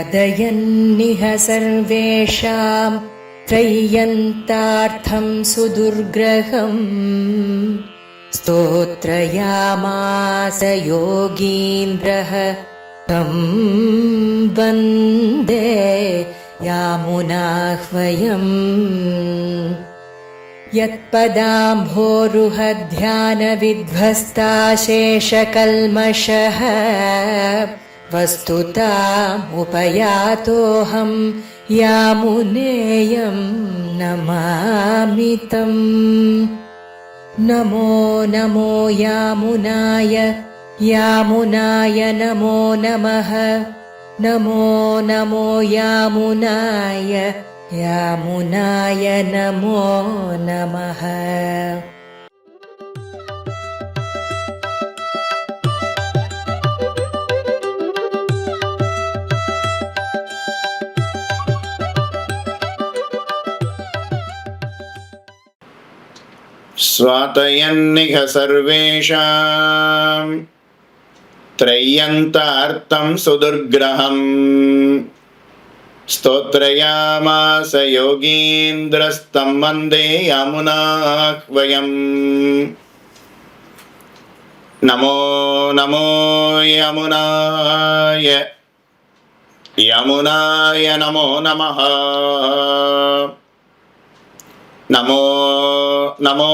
स्वादयन्निह सर्वेषां त्रय्यन्तार्थं सुदुर्ग्रहम् स्तोत्रयामास योगीन्द्रः तं वन्दे यामुनाह्वयम् यत्पदाम्भोरुहध्यानविध्वस्ताशेषकल्मषः वस्तुतामुपयातोऽहं यामुनेयं नमामि तम्। नमो नमो यामुनाय यामुनाय नमो नमः। नमो नमो यामुनाय यामुनाय नमो नमः। स्वातयन्निह सर्वेषां त्रय्यन्तार्थं सुदुर्ग्रहम् स्तोत्रयामास योगीन्द्रस्तं वन्दे यामुनाह्वयम्। नमो नमो यमुनाय यमुनाय नमो नमः। नमो नमो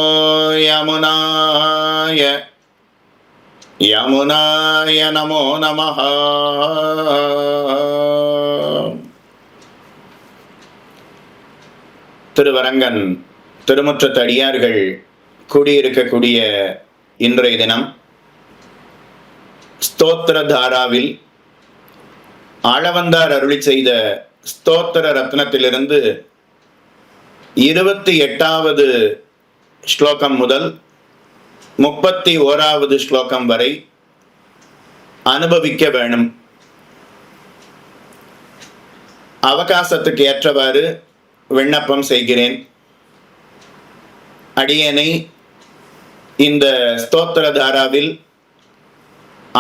यमुनाय यमुनाय नमो नमः। திருவரங்கன் திருமுற்றத்து அடியார்கள் கூடியிருக்கக்கூடிய இன்றைய தினம் ஸ்தோத்திர தாராவில் ஆளவந்தார் அருளி செய்த ஸ்தோத்திர ரத்னத்திலிருந்து 28வது ஸ்லோகம் முதல் 31வது ஸ்லோகம் வரை அனுபவிக்க வேணும். அவகாசத்துக்கு ஏற்றவாறு விண்ணப்பம் செய்கிறேன். அடியேனை இந்த ஸ்தோத்திர தாராவில்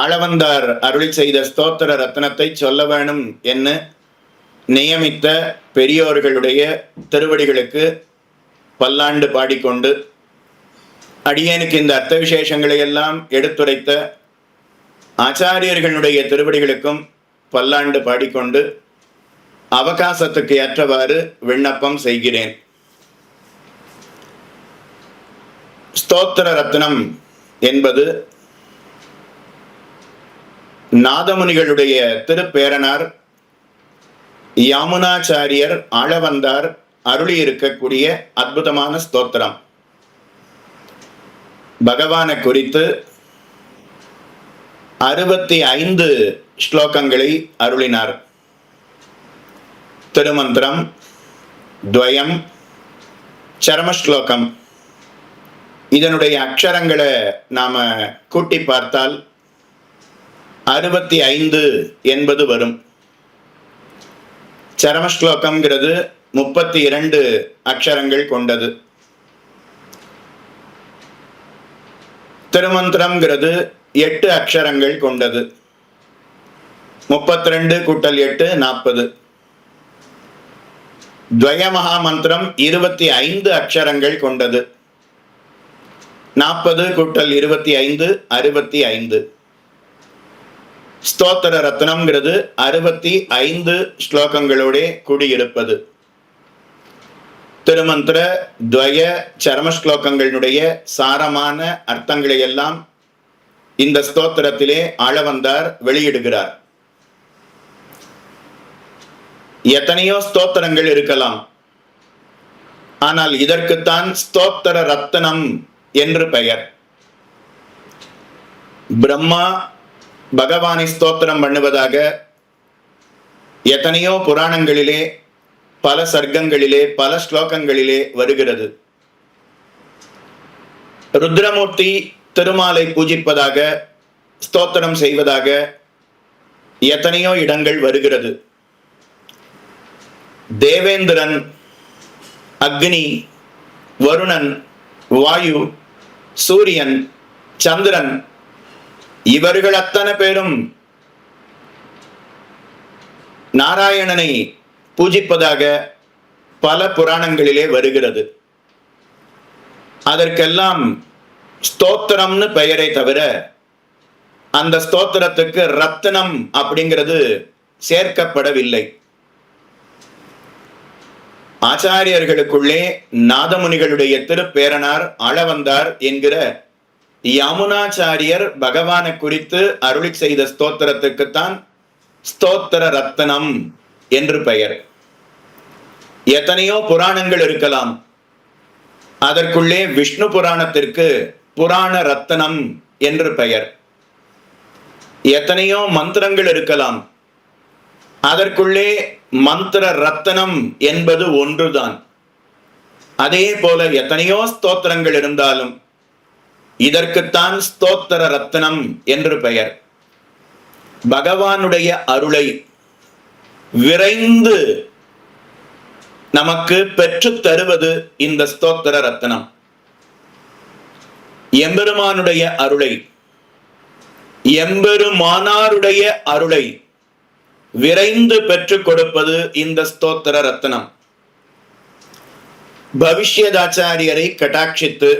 ஆளவந்தார் அருளி செய்த ஸ்தோத்திர ரத்னத்தை சொல்ல வேணும் என்ன நியமித்த பெரியோர்களுடைய திருவடிகளுக்கு பல்லாண்டு பாடிக்கொண்டு, அடியேனுக்கு இந்த அர்த்த விசேஷங்களை எல்லாம் எடுத்துரைத்த ஆச்சாரியர்களுடைய திருவடிகளுக்கும் பல்லாண்டு பாடிக்கொண்டு அவகாசத்துக்கு ஏற்றவாறு விண்ணப்பம் செய்கிறேன். ஸ்தோத்திர ரத்னம் என்பது நாதமுனிகளுடைய திருப்பேரனார் யாமுனாச்சாரியர் ஆளவந்தார் அருளி இருக்கக்கூடிய அற்புதமான ஸ்தோத்திரம். பகவானை குறித்து 65 ஸ்லோகங்களை அருளினார். திருமந்திரம், துவயம், சரமஸ்லோகம் இதனுடைய அக்ஷரங்களை நாம கூட்டி பார்த்தால் 65 என்பது வரும். சரமஸ்லோகம்ங்கிறது 32 அக்ஷரங்கள் கொண்டது. திருமந்திரம்ங்கிறது 8 அக்ஷரங்கள் கொண்டது. 32 கூட்டல் 8 40. துவய மகாமந்திரம் 25 அக்ஷரங்கள் கொண்டது. 40 கூட்டல் 25 65. ஸ்தோத்திர ரத்னம்ங்கிறது 65 ஸ்லோகங்களோட கூடியிருப்பது. திருமந்திர, துவய, சரமஸ்லோகங்களுடைய சாரமான அர்த்தங்களை எல்லாம் இந்த ஸ்தோத்திரத்திலே ஆளவந்தார் வெளியிடுகிறார். எத்தனையோ ஸ்தோத்திரங்கள் இருக்கலாம், ஆனால் இதற்குத்தான் ஸ்தோத்திர ரத்னம் என்று பெயர். பிரம்மா பகவானை ஸ்தோத்திரம் பண்ணுவதாக எத்தனையோ புராணங்களிலே, பல சர்க்கங்களிலே, பல ஸ்லோகங்களிலே வருகிறது. ருத்ரமூர்த்தி திருமாலை பூஜிப்பதாக, ஸ்தோத்திரம் செய்வதாக எத்தனையோ இடங்கள் வருகிறது. தேவேந்திரன், அக்னி, வருணன், வாயு, சூரியன், சந்திரன் இவர்கள் அத்தனை பேரும் நாராயணனை பூஜிப்பதாக பல புராணங்களிலே வருகிறது. அதற்கெல்லாம் ஸ்தோத்திரம்னு பெயரை தவிர அந்த ஸ்தோத்திரத்துக்கு ரத்தினம் அப்படிங்கிறது சேர்க்கப்படவில்லை. ஆச்சாரியர்களுக்குள்ளே நாதமுனிகளுடைய திருப்பேரனார் அளவந்தார் என்கிற யமுனாச்சாரியர் பகவானை குறித்து அருளி செய்த ஸ்தோத்திரத்துக்குத்தான் ஸ்தோத்திர ரத்னம் என்று பெயர். எத்தனையோ புராணங்கள் இருக்கலாம், அதற்குள்ளே விஷ்ணு புராணத்திற்கு புராண ரத்னம் என்று பெயர். எத்தனையோ மந்திரங்கள் இருக்கலாம், அதற்குள்ளே மந்திர ரத்னம் என்பது ஒன்றுதான். அதே போல எத்தனையோ ஸ்தோத்திரங்கள் இருந்தாலும் இதற்குத்தான் ஸ்தோத்திர ரத்னம் என்று பெயர். பகவானுடைய அருளை விரைந்து நமக்கு பெற்று தருவது இந்த ஸ்தோத்திர ரத்னம். எம்பெருமானுடைய அருளை, எம்பெருமானாருடைய அருளை விரைந்து பெற்றுக் கொடுப்பது இந்த ஸ்தோத்திர ரத்னம். பவிஷ்யதாச்சாரியரை கட்டாட்சித்து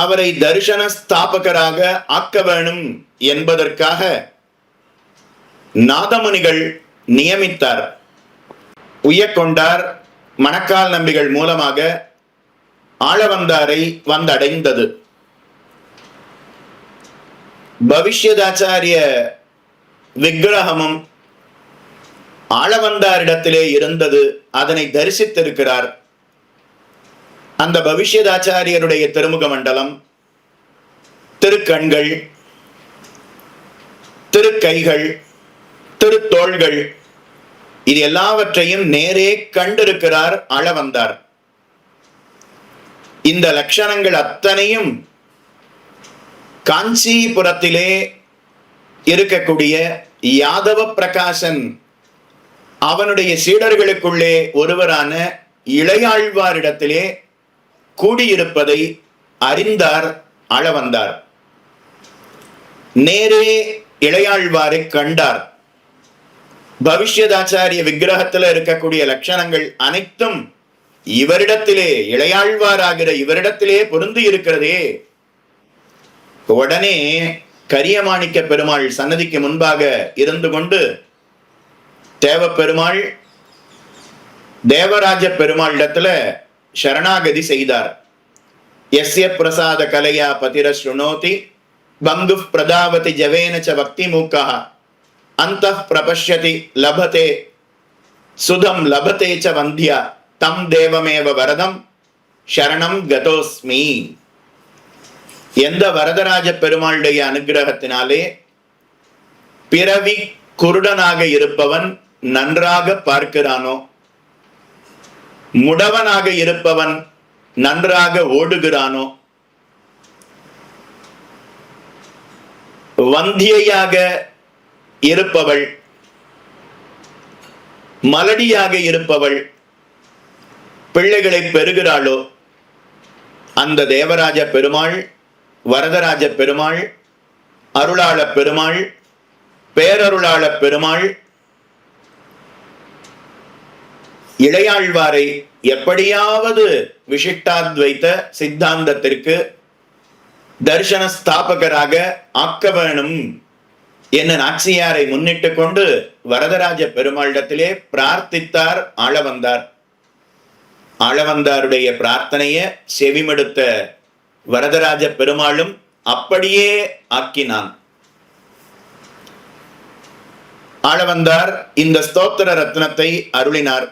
அவரை தரிசன ஸ்தாபகராக ஆக்க வேணும் என்பதற்காக நாதமுனிகள் நியமித்தார். உய்யக்கொண்டார் மணக்கால் நம்பிகள் மூலமாக ஆளவந்தாரை வந்தடைந்தது. பவிஷ்யதாச்சாரிய விக்கிரகமும் ஆளவந்தாரிடத்திலே இருந்தது. அதனை தரிசித்திருக்கிறார். அந்த பவிஷ்யதாச்சாரியருடைய திருமுக மண்டலம், திருக்கண்கள், திருக்கைகள், திருத்தோள்கள், இது எல்லாவற்றையும் நேரே கண்டிருக்கிறார் அளவந்தார். இந்த லட்சணங்கள் அத்தனையும் காஞ்சிபுரத்திலே இருக்கக்கூடிய யாதவ பிரகாசன் அவனுடைய சீடர்களுக்குள்ளே ஒருவரான இளையாழ்வாரிடத்திலே கூடியிருப்பதை அறிந்தார் அளவந்தார். நேரே இளையாழ்வாரை கண்டார். பவிஷ்யதாச்சாரிய விக்கிரகத்தில் இருக்கக்கூடிய லட்சணங்கள் அனைத்தும் இவரிடத்திலே, இளையாழ்வாராகிற இவரிடத்திலே பொருந்தி இருக்கிறதே. உடனே கரியமாணிக்க பெருமாள் சன்னதிக்கு முன்பாக இருந்து கொண்டு தேவப்பெருமாள் தேவராஜ பெருமாளிடத்துல சரணாகதி செய்தார். யஸ்ய பிரசாத கலையா பதிர ஸ்ருணோதி பங்கு பிரதாவதி ஜவேன ச பக்தி மூக்கா அந்தః பிரபஷ்யதி லபதே சுதம் லபதே ச வந்தியா தம் தேவமேவ வரதம் சரணம் கதோஸ்மி. எந்த வரதராஜ பெருமாளுடைய அனுகிரகத்தினாலே பிறவி குருடனாக இருப்பவன் நன்றாக பார்க்கிறானோ, முடவனாக இருப்பவன் நன்றாக ஓடுகிறானோ, வந்தியாக இருப்பவள், மலடியாக இருப்பவள் பிள்ளைகளை பெறுகிறாளோ, அந்த தேவராஜ பெருமாள், வரதராஜ பெருமாள், அருளாள பெருமாள், பேரருளாள பெருமாள் இளையாழ்வாரை எப்படியாவது விசிஷ்டாத்வைத சித்தாந்தத்திற்கு தர்சன ஸ்தாபகராக ஆக்க வேணும் என்ன நாச்சியாரை முன்னிட்டு கொண்டு வரதராஜ பெருமாளிடத்திலே பிரார்த்தித்தார் ஆளவந்தார். ஆளவந்தாருடைய பிரார்த்தனையை செவிமடுத்த வரதராஜ பெருமாளும் அப்படியே ஆக்கினான். ஆளவந்தார் இந்த ஸ்தோத்திர ரத்னத்தை அருளினார்.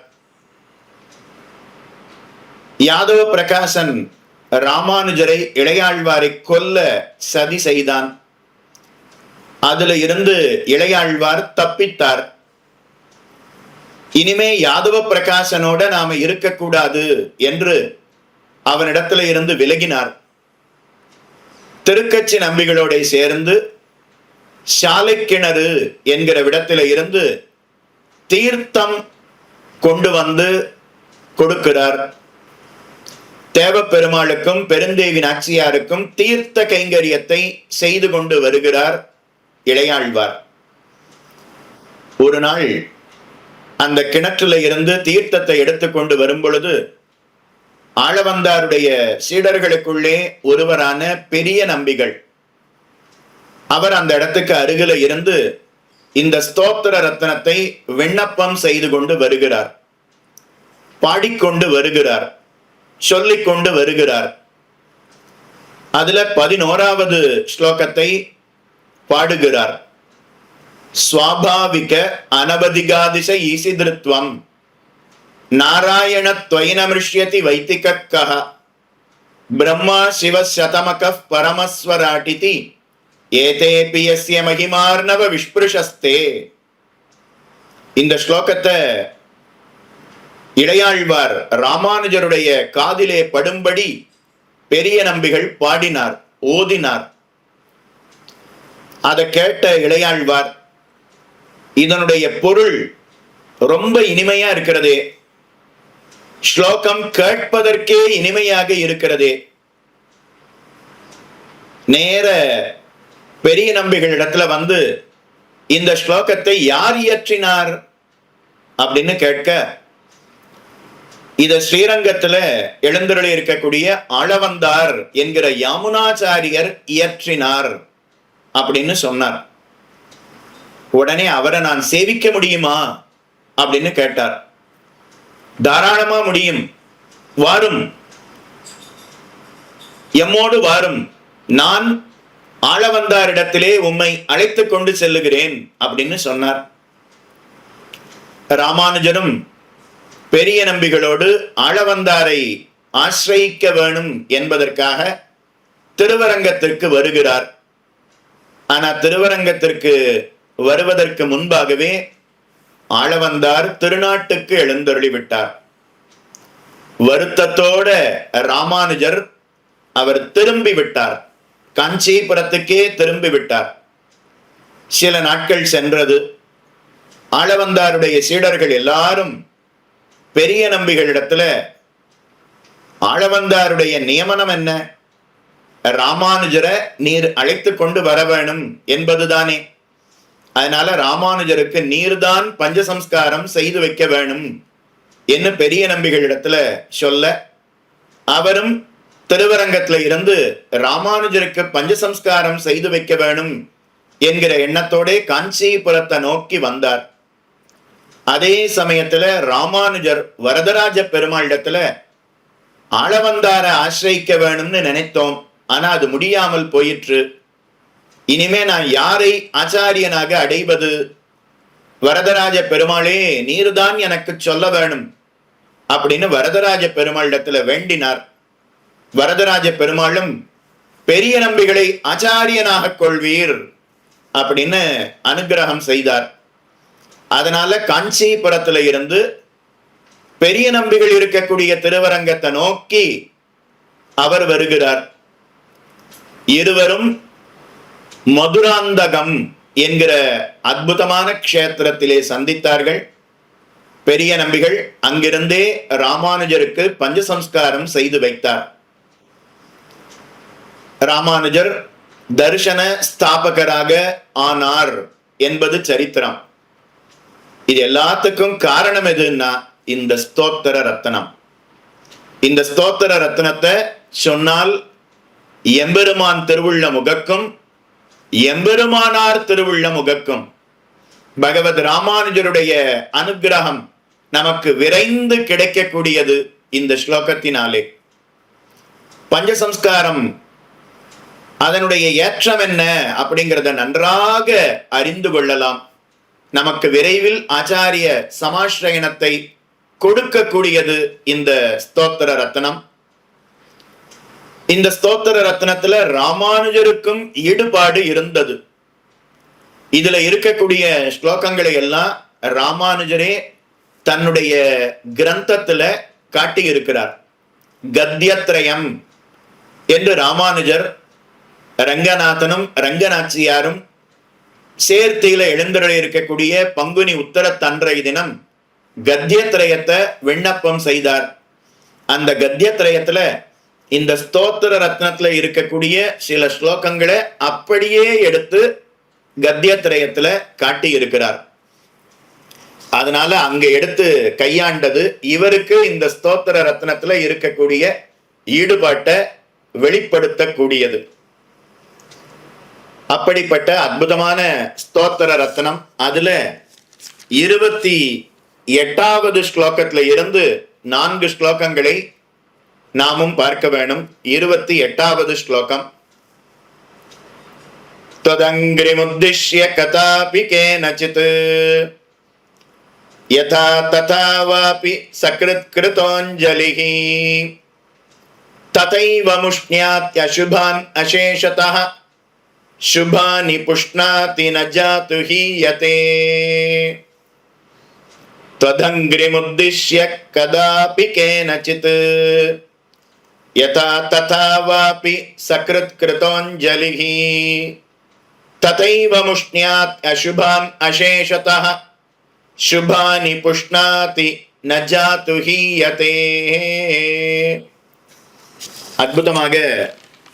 யாதவ பிரகாசன் ராமானுஜரை, இளையாழ்வாரை கொல்ல சதி செய்தான். அதுல இருந்து இளையாழ்வார் தப்பித்தார். இனிமே யாதவ பிரகாசனோட நாம இருக்கக்கூடாது என்று அவனிடத்துல இருந்து விலகினார். திருக்கச்சி நம்பிகளோட சேர்ந்து சாலைக்கிணறு என்கிற விடத்தில இருந்து தீர்த்தம் கொண்டு வந்து கொடுக்கிறார். தேவப்பெருமாளுக்கும் பெருந்தேவி நாச்சியாருக்கும் தீர்த்த கைங்கரியத்தை செய்து கொண்டு வருகிறார் இளையாழ்வார். ஒரு நாள் அந்த கிணற்றுல இருந்து தீர்த்தத்தை எடுத்துக்கொண்டு வரும் பொழுது ஆளவந்தாருடைய சீடர்களுக்குள்ளே ஒருவரான பெரிய நம்பிகள் அவர் அந்த இடத்துக்கு அருகில இருந்து இந்த ஸ்தோத்திர ரத்னத்தை விண்ணப்பம் செய்து கொண்டு வருகிறார், பாடிக்கொண்டு வருகிறார், சொல்லிக்கொண்டு வருகிறார். அதுல 11வது ஸ்லோகத்தை பாடுகிறார். ஸ்வாபாவிக அனவதிகாதிச ஈசிதிருத்வம் நாராயண துவைனமிருஷ்யதி வைத்திகக்கஹ பிரம்மா சிவ சதமக பரமஸ்வராட்டிதி ஏதேபி யஸ்ய மகிமார்ணவ விஸ்பிருஷஸ்தே. இந்த ஸ்லோகத்தை இளையாழ்வார் ராமானுஜருடைய காதிலே படும்படி பெரிய நம்பிகள் பாடினார், ஓதினார். அதை கேட்ட இளையாழ்வார், இதனுடைய பொருள் ரொம்ப இனிமையா இருக்கிறதே, ஸ்லோகம் கேட்பதற்கே இனிமையாக இருக்கிறதே. நேர பெரிய நம்பிகள் இடத்துல வந்து இந்த ஸ்லோகத்தை யார் இயற்றினார் அப்படின்னு கேட்க, இத ஸ்ரீரங்கத்துல எழுந்தருளி இருக்கக்கூடிய ஆளவந்தார் என்கிற யாமுனாச்சாரியர் இயற்றினார் அப்படின்னு சொன்னார். உடனே அவரை நான் சேவிக்க முடியுமா அப்படின்னு கேட்டார். தாராளமா முடியும், வாரும், எம்மோடு வாரும், நான் ஆளவந்தாரிடத்திலே உம்மை அழைத்து கொண்டு செல்லுகிறேன் அப்படின்னு சொன்னார். ராமானுஜரும் பெரிய நம்பிகளோடு ஆளவந்தாரை ஆசிரயிக்க வேணும் என்பதற்காக திருவரங்கத்திற்கு வருகிறார். ஆனா திருவரங்கத்திற்கு வருவதற்கு முன்பாகவே ஆளவந்தார் திருநாட்டுக்கு எழுந்தருளி விட்டார். வருத்தத்தோட ராமானுஜர் அவர் திரும்பி விட்டார், காஞ்சிபுரத்துக்கே திரும்பி விட்டார். சில நாட்கள் சென்றது. ஆளவந்தாருடைய சீடர்கள் எல்லாரும் பெரிய நம்பிகளிடத்துல ஆளவந்தாருடைய நியமனம் என்ன, ராமானுஜரை நீர் அழைத்து கொண்டு வர வேணும் என்பதுதானே, அதனால ராமானுஜருக்கு நீர்தான் பஞ்சசம்ஸ்காரம் செய்து வைக்க வேணும் என்று பெரிய நம்பிகளிடத்துல சொல்ல, அவரும் திருவரங்கத்துல இருந்து ராமானுஜருக்கு பஞ்சசம்ஸ்காரம் செய்து வைக்க வேணும் என்கிற எண்ணத்தோட காஞ்சிபுரத்தை நோக்கி வந்தார். அதே சமயத்துல ராமானுஜர் வரதராஜ பெருமாளிடத்துல ஆளவந்தார ஆசிரியிக்க வேணும்னு நினைத்தோம், ஆனா அது முடியாமல் போயிற்று. இனிமே நான் யாரை ஆச்சாரியனாக அடைவது, வரதராஜ பெருமாளே நீர்தான் எனக்கு சொல்ல வேணும் அப்படின்னு வரதராஜ பெருமாளிடத்துல வேண்டினார். வரதராஜ பெருமாளும் பெரிய நம்பிகளை ஆச்சாரியனாக கொள்வீர் அப்படின்னு அனுகிரகம் செய்தார். அதனால காஞ்சிபுரத்துல இருந்து பெரிய நம்பிகள் இருக்கக்கூடிய திருவரங்கத்தை நோக்கி அவர் வருகிறார். இருவரும் மதுராந்தகம் என்கிற அற்புதமான க்ஷேத்திரத்திலே சந்தித்தார்கள். பெரிய நம்பிகள் அங்கிருந்தே ராமானுஜருக்கு பஞ்சசம்ஸ்காரம் செய்து வைத்தார். ராமானுஜர் தர்சன ஸ்தாபகராக ஆனார் என்பது சரித்திரம். இது எல்லாத்துக்கும் காரணம் எதுன்னா இந்த ஸ்தோத்திர ரத்னம். இந்த ஸ்தோத்திர ரத்னத்தை சொன்னால் எம்பெருமான் திருவுள்ள முகக்கும் எம்பெருமானார் திருவுள்ள முகக்கும் பகவத் ராமானுஜருடைய அனுகிரகம் நமக்கு விரைந்து கிடைக்கக்கூடியது இந்த ஸ்லோகத்தினாலே. பஞ்சசம்ஸ்காரம் அதனுடைய ஏற்றம் என்ன அப்படிங்கிறத நன்றாக அறிந்து கொள்ளலாம். நமக்கு விரைவில் ஆச்சாரிய சமாஸ்ரயணத்தை கொடுக்கக்கூடியது இந்த ஸ்தோத்திர ரத்னம். இந்த ஸ்தோத்திர ரத்னத்துல ராமானுஜருக்கும் ஈடுபாடு இருந்தது. இதுல இருக்கக்கூடிய ஸ்லோகங்களை எல்லாம் ராமானுஜரே தன்னுடைய கிரந்தத்துல காட்டி இருக்கிறார். கத்யத்ரயம் என்று ராமானுஜர் ரங்கநாதனும் ரங்கநாச்சியாரும் சேர்த்தியில எழுந்தருளி இருக்கக்கூடிய பங்குனி உத்தர தன்றை தினம் கத்யத்ரயத்தை விண்ணப்பம் செய்தார். அந்த கத்யத்ரயத்துல இந்த ஸ்தோத்திர ரத்னத்துல இருக்கக்கூடிய சில ஸ்லோகங்களை அப்படியே எடுத்து கத்யத்ரயத்துல காட்டி இருக்கிறார். அதனால அங்க எடுத்து கையாண்டது இவருக்கு இந்த ஸ்தோத்திர ரத்னத்துல இருக்கக்கூடிய ஈடுபாட்டை வெளிப்படுத்தக்கூடியது. அப்படிப்பட்ட அற்புதமான ஸ்தோத்திர ரத்னம். அதுல 28வது ஸ்லோகத்துல இருந்து 4 ஸ்லோகங்களை நாமும் பார்க்க வேணும். 28வது ஸ்லோகம். ததங்கிரிமுத்திஷ்ய கதாபி கேனசித் யதா ததா வாபி சக்ருத் கிருதோஞ்சலிஹ ததைவ முஷ்ண்யாத்யசுபான் அசேஷதः சுபானி புஷ்ணாதி ந ஜாது ஹீயதே. त्वदङ्घ्रिमुद्दिश्य कदापि केनचित् यथा तथा वापि सकृत् कृतोञ्जलिः तथैव मुष्ण्यात् अशुभान् अशेषतः शुभानि पुष्णाति न जातु हीयते. அற்புதமாக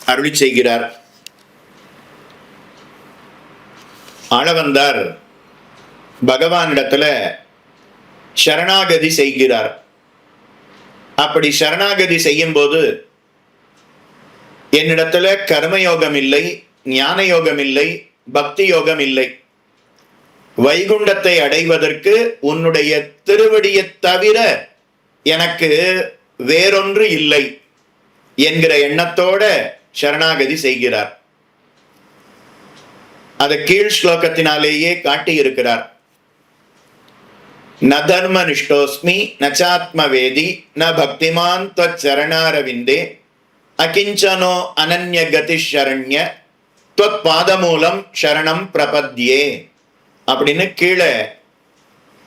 அருளி செய்கிறார் ஆளவந்தார். பகவானிடத்துல சரணாகதி செய்கிறார். அப்படி சரணாகதி செய்யும் போது என்னிடத்துல கர்மயோகம் இல்லை, ஞான யோகம் இல்லை, பக்தி யோகம் இல்லை, வைகுண்டத்தை அடைவதற்கு உன்னுடைய திருவடியை தவிர எனக்கு வேறொன்று இல்லை என்கிற எண்ணத்தோட சரணாகதி செய்கிறார். அதை கீழ் ஸ்லோகத்தினாலேயே காட்டியிருக்கிறார். ந தர்மனிஷ்டோஸ்மி நச்சாத்மவேதி ந பக்திமான் த்வச்சரணாரவிந்தே அகிஞ்சனோ அனன்ய கதிஷரண்ய த்வத் பாதமூலம் சரணம் பிரபத்யே அப்படின்னு கீழே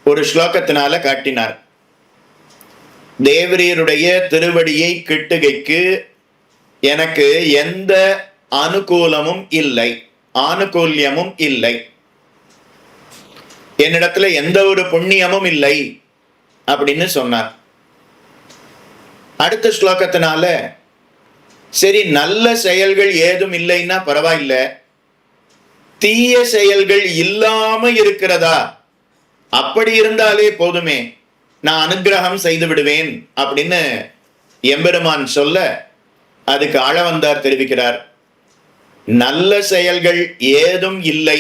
ஒரு ஸ்லோகத்தினால காட்டினார். தேவரீருடைய திருவடியை கிட்டுகைக்கு எனக்கு எந்த அனுகூலமும் இல்லை, ஆனுகூல்யமும் இல்லை, என்னிடத்துல எந்த ஒரு புண்ணியமும் இல்லை அப்படின்னு சொன்னார். அடுத்த ஸ்லோகத்தினால சரி நல்ல செயல்கள் ஏதும் இல்லைன்னா பரவாயில்ல, தீய செயல்கள் இல்லாம இருக்கிறதா, அப்படி இருந்தாலே போதுமே, நான் அனுகிரகம் செய்து விடுவேன் அப்படின்னு எம்பெருமான் சொல்ல அதுக்கு ஆளவந்தார் தெரிவிக்கிறார். நல்ல செயல்கள் ஏதும் இல்லை,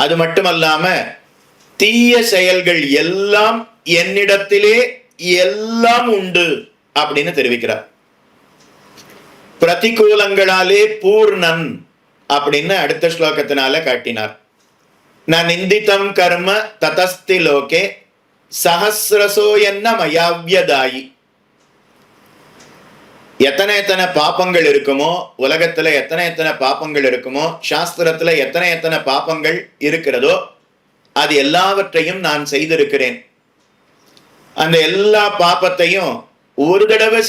அது மட்டுமல்லாம தீய செயல்கள் எல்லாம் என்னிடத்திலே எல்லாம் உண்டு அப்படின்னு தெரிவிக்கிறார். பிரதிகூலங்களாலே பூர்ணன் அப்படின்னு அடுத்த ஸ்லோகத்தினால காட்டினார். ந நிந்திதம் கர்ம ததஸ்தி லோகே சஹஸ்ரசோ என்ன மயாவ்யதாயி. எத்தனை பாப்பங்கள் இருக்குமோ, உலகத்துல எத்தனை பாப்பங்கள் இருக்குமோ, சாஸ்திரத்துல எத்தனை பாப்பங்கள் இருக்கிறதோ அது எல்லாவற்றையும் நான் செய்திருக்கிறேன். அந்த எல்லா பாப்பத்தையும் ஒரு தடவை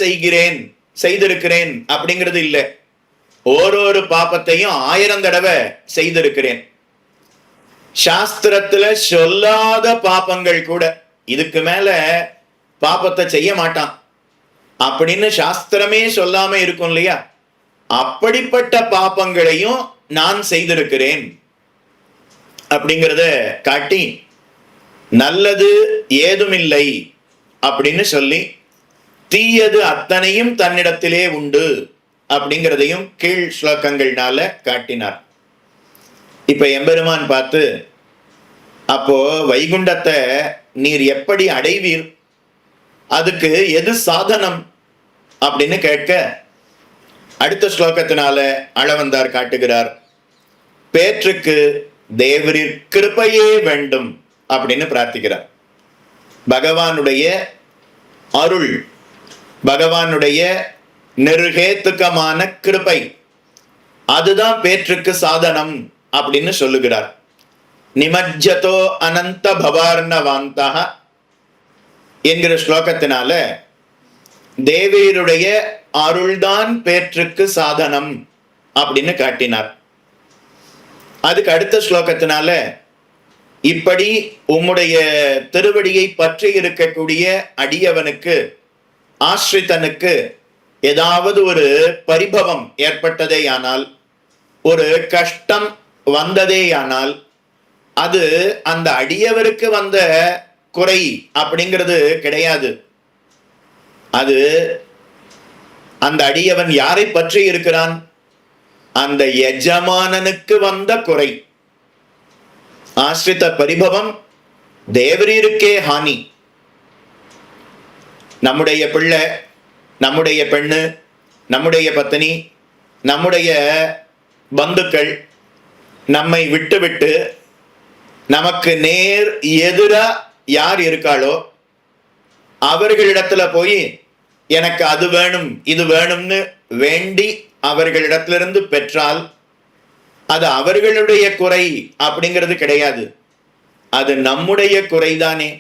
செய்திருக்கிறேன் அப்படிங்கிறது இல்லை, ஒரு பாப்பத்தையும் 1000 தடவை செய்திருக்கிறேன். சாஸ்திரத்துல சொல்லாத பாப்பங்கள் கூட, இதுக்கு மேல பாப்பத்தை செய்ய மாட்டான் அப்படின்னு சாஸ்திரமே சொல்லாம இருக்கும் இல்லையா, அப்படிப்பட்ட பாப்பங்களையும் நான் செய்திருக்கிறேன் அப்படிங்கிறத காட்டி நல்லது ஏதுமில்லை அப்படின்னு சொல்லி தீயது அத்தனையும் தன்னிடத்திலே உண்டு அப்படிங்கிறதையும் கீழ் ஸ்லோகங்கள்னால காட்டினார். இப்ப எம்பெருமான் பார்த்து, அப்போ வைகுண்டத்தை நீர் எப்படி அடைவீர், அதுக்கு எது சாதனம் அப்படின்னு கேட்க அடுத்த ஸ்லோகத்தினால அளவந்தார் காட்டுகிறார். பேற்றுக்கு தேவரின் கிருபையே வேண்டும் அப்படின்னு பிரார்த்திக்கிறார். பகவானுடைய அருள், பகவானுடைய நிருகேத்துக்கமான கிருபை, அதுதான் பேற்றுக்கு சாதனம் அப்படின்னு சொல்லுகிறார். நிமஜ்ஜதோ அனந்த பவார்ணவாந்தா என்கிற ஸ்லோகத்தினால தேவியருடைய அருள்தான் பேற்றுக்கு சாதனம் அப்படின்னு காட்டினார். அதுக்கு அடுத்த ஸ்லோகத்தினால இப்படி உம்முடைய திருவடியை பற்றி இருக்கக்கூடிய அடியவனுக்கு, ஆஸ்ரிதனுக்கு ஏதாவது ஒரு பரிபவம் ஏற்பட்டதேயானால், ஒரு கஷ்டம் வந்ததேயானால், அது அந்த அடியவருக்கு வந்த குறை அப்படிங்கிறது கிடையாது. அது அந்த அடியவன் யாரை பற்றி இருக்கிறான்? அந்த எஜமானனுக்கு வந்த குறை. ஆஸ்ரித பரிபவம் தேவரீருக்கே ஹானி. நம்முடைய பிள்ளை, நம்முடைய பெண்ணு, நம்முடைய பத்தினி, நம்முடைய பந்துக்கள் நம்மை விட்டு நமக்கு நேர் எதிரா யார் இருக்காளோ அவர்களிடத்துல போய் எனக்கு அது வேணும் இது வேணும்னு வேண்டி அவர்களிடத்திலிருந்து பெற்றால் அது அவர்களுடைய குறை அப்படிங்கிறது கிடையாது, அது நம்முடைய குறைதானே.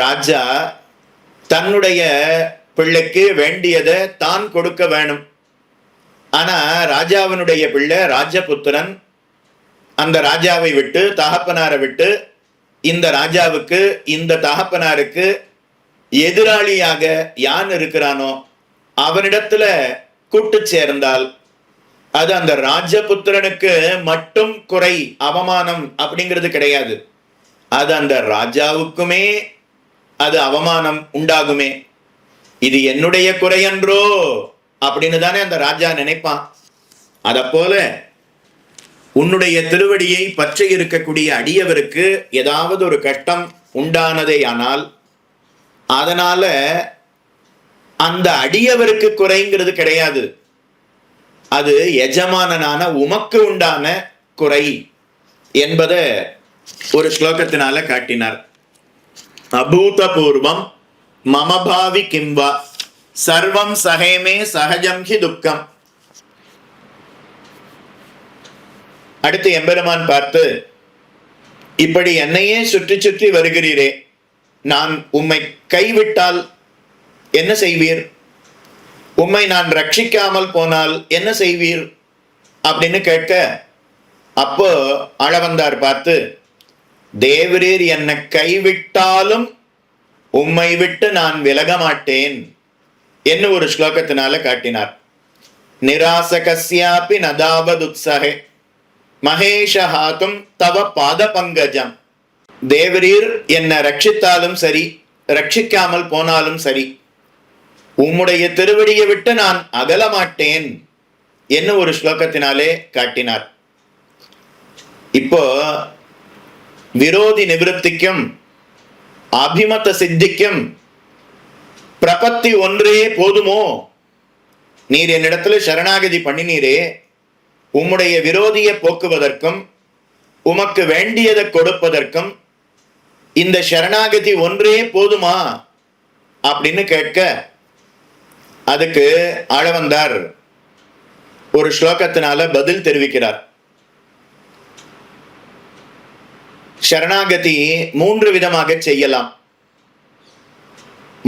ராஜா தன்னுடைய பிள்ளைக்கு வேண்டியதை தான் கொடுக்க வேணும். ஆனா ராஜாவினுடைய பிள்ளை ராஜபுத்திரன் அந்த ராஜாவை விட்டு, தகப்பனாரை விட்டு, இந்த ராஜாவுக்கு இந்த தகப்பனாருக்கு எதிராளியாக யான் இருக்கிறானோ அவனிடத்துல கூட்டு சேர்ந்தால் அது அந்த ராஜபுத்திரனுக்கு மட்டும் குறை, அவமானம் அப்படிங்கிறது கிடையாது, அது அந்த ராஜாவுக்குமே அது அவமானம் உண்டாகுமே. இது என்னுடைய குறையன்றோ அப்படின்னு தானே அந்த ராஜா நினைப்பான். அத போல உன்னுடைய திருவடியை பற்றி இருக்கக்கூடிய அடியவருக்கு ஏதாவது ஒரு கஷ்டம் உண்டானதே ஆனால் அதனால அந்த அடியவருக்கு குறைங்கிறது கிடையாது, அது எஜமானனான உமக்கு உண்டான குறை என்பதை ஒரு ஸ்லோகத்தினால காட்டினார். அபூதபூர்வம் மமபாவி கிம்பா சர்வம் சகேமே சகஜம் ஹி துக்கம். அடுத்து எம்பெருமான் பார்த்து, இப்படி என்னையே சுற்றி சுற்றி வருகிறீரே, நான் உம்மை கைவிட்டால் என்ன செய்வீர்? உம்மை நான் ரட்சிக்காமல் போனால் என்ன செய்வீர் அப்படின்னு கேட்க, அப்போ ஆளவந்தார் பார்த்து, தேவரீர் என்னை கைவிட்டாலும் உம்மை விட்டு நான் விலக மாட்டேன் என்ன ஒரு ஸ்லோகத்தினால காட்டினார். நிராசகஸ்யாபி நதாவதுத்ஸஹே மகேஷஹாதும் தவ பாத பங்கஜம். தேவரீர் என்னை ரட்சித்தாலும் சரி, ரட்சிக்காமல் போனாலும் சரி, உம்முடைய திருவடியை விட்டு நான் அகல மாட்டேன் என்ன ஒரு ஸ்லோகத்தினாலே காட்டினார். இப்போ விரோதி நிவிருத்திக்கும் அபிமத சித்திக்கும் பிரபத்தி ஒன்றே போதுமோ? நீர் என்னிடத்துல சரணாகதி பண்ணினீரே, உம்முடைய விரோதியை போக்குவதற்கும் உமக்கு வேண்டியதை கொடுப்பதற்கும் இந்த சரணாகதி ஒன்றே போதுமா அப்படின்னு கேட்க, அதுக்கு ஆளவந்தார் ஒரு ஸ்லோகத்தினால பதில் தெரிவிக்கிறார். சரணாகதி 3 விதமாக செய்யலாம்.